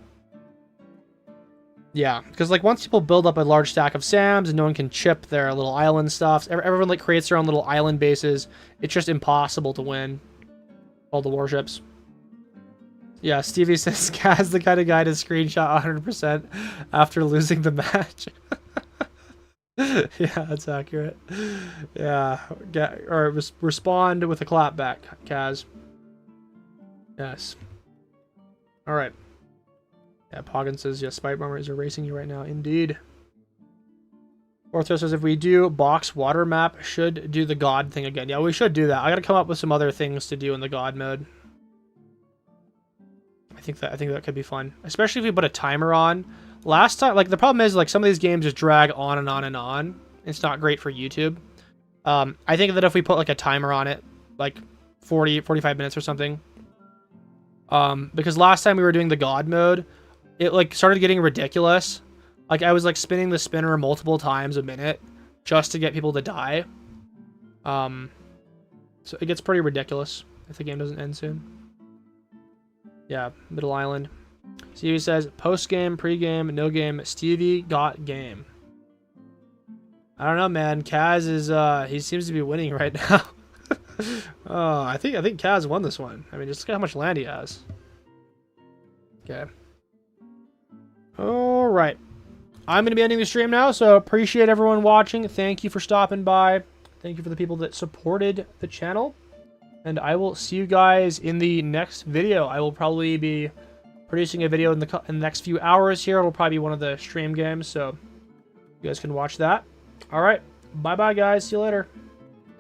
Yeah, because like once people build up a large stack of SAMs and no one can chip their little island stuff, everyone like creates their own little island bases. It's just impossible to win all the warships. Yeah, Stevie says Kaz the kind of guy to screenshot 100% after losing the match. Yeah, that's accurate. Yeah, respond with a clap back, Kaz. Yes. All right. Yeah, Poggin says, yes, Spite Bomber is erasing you right now. Indeed. Ortho says if we do box water map, should do the god thing again. Yeah, we should do that. I gotta come up with some other things to do in the god mode. I think that could be fun, especially if we put a timer on. Last time, like the problem is like some of these games just drag on and on and on. It's not great for YouTube. I think that if we put like a timer on it, like 45 minutes or something. Because last time we were doing the god mode, it like started getting ridiculous. Like I was like spinning the spinner multiple times a minute just to get people to die. So it gets pretty ridiculous if the game doesn't end soon. Yeah, Middle Island. Stevie says post game, pre game, no game. Stevie got game. I don't know, man. Kaz is he seems to be winning right now. I think Kaz won this one. I mean, just look at how much land he has. Okay. All right. I'm going to be ending the stream now, so appreciate everyone watching. Thank you for stopping by. Thank you for the people that supported the channel. And I will see you guys in the next video. I will probably be producing a video in the next few hours here. It'll probably be one of the stream games, so you guys can watch that. All right. Bye-bye, guys. See you later.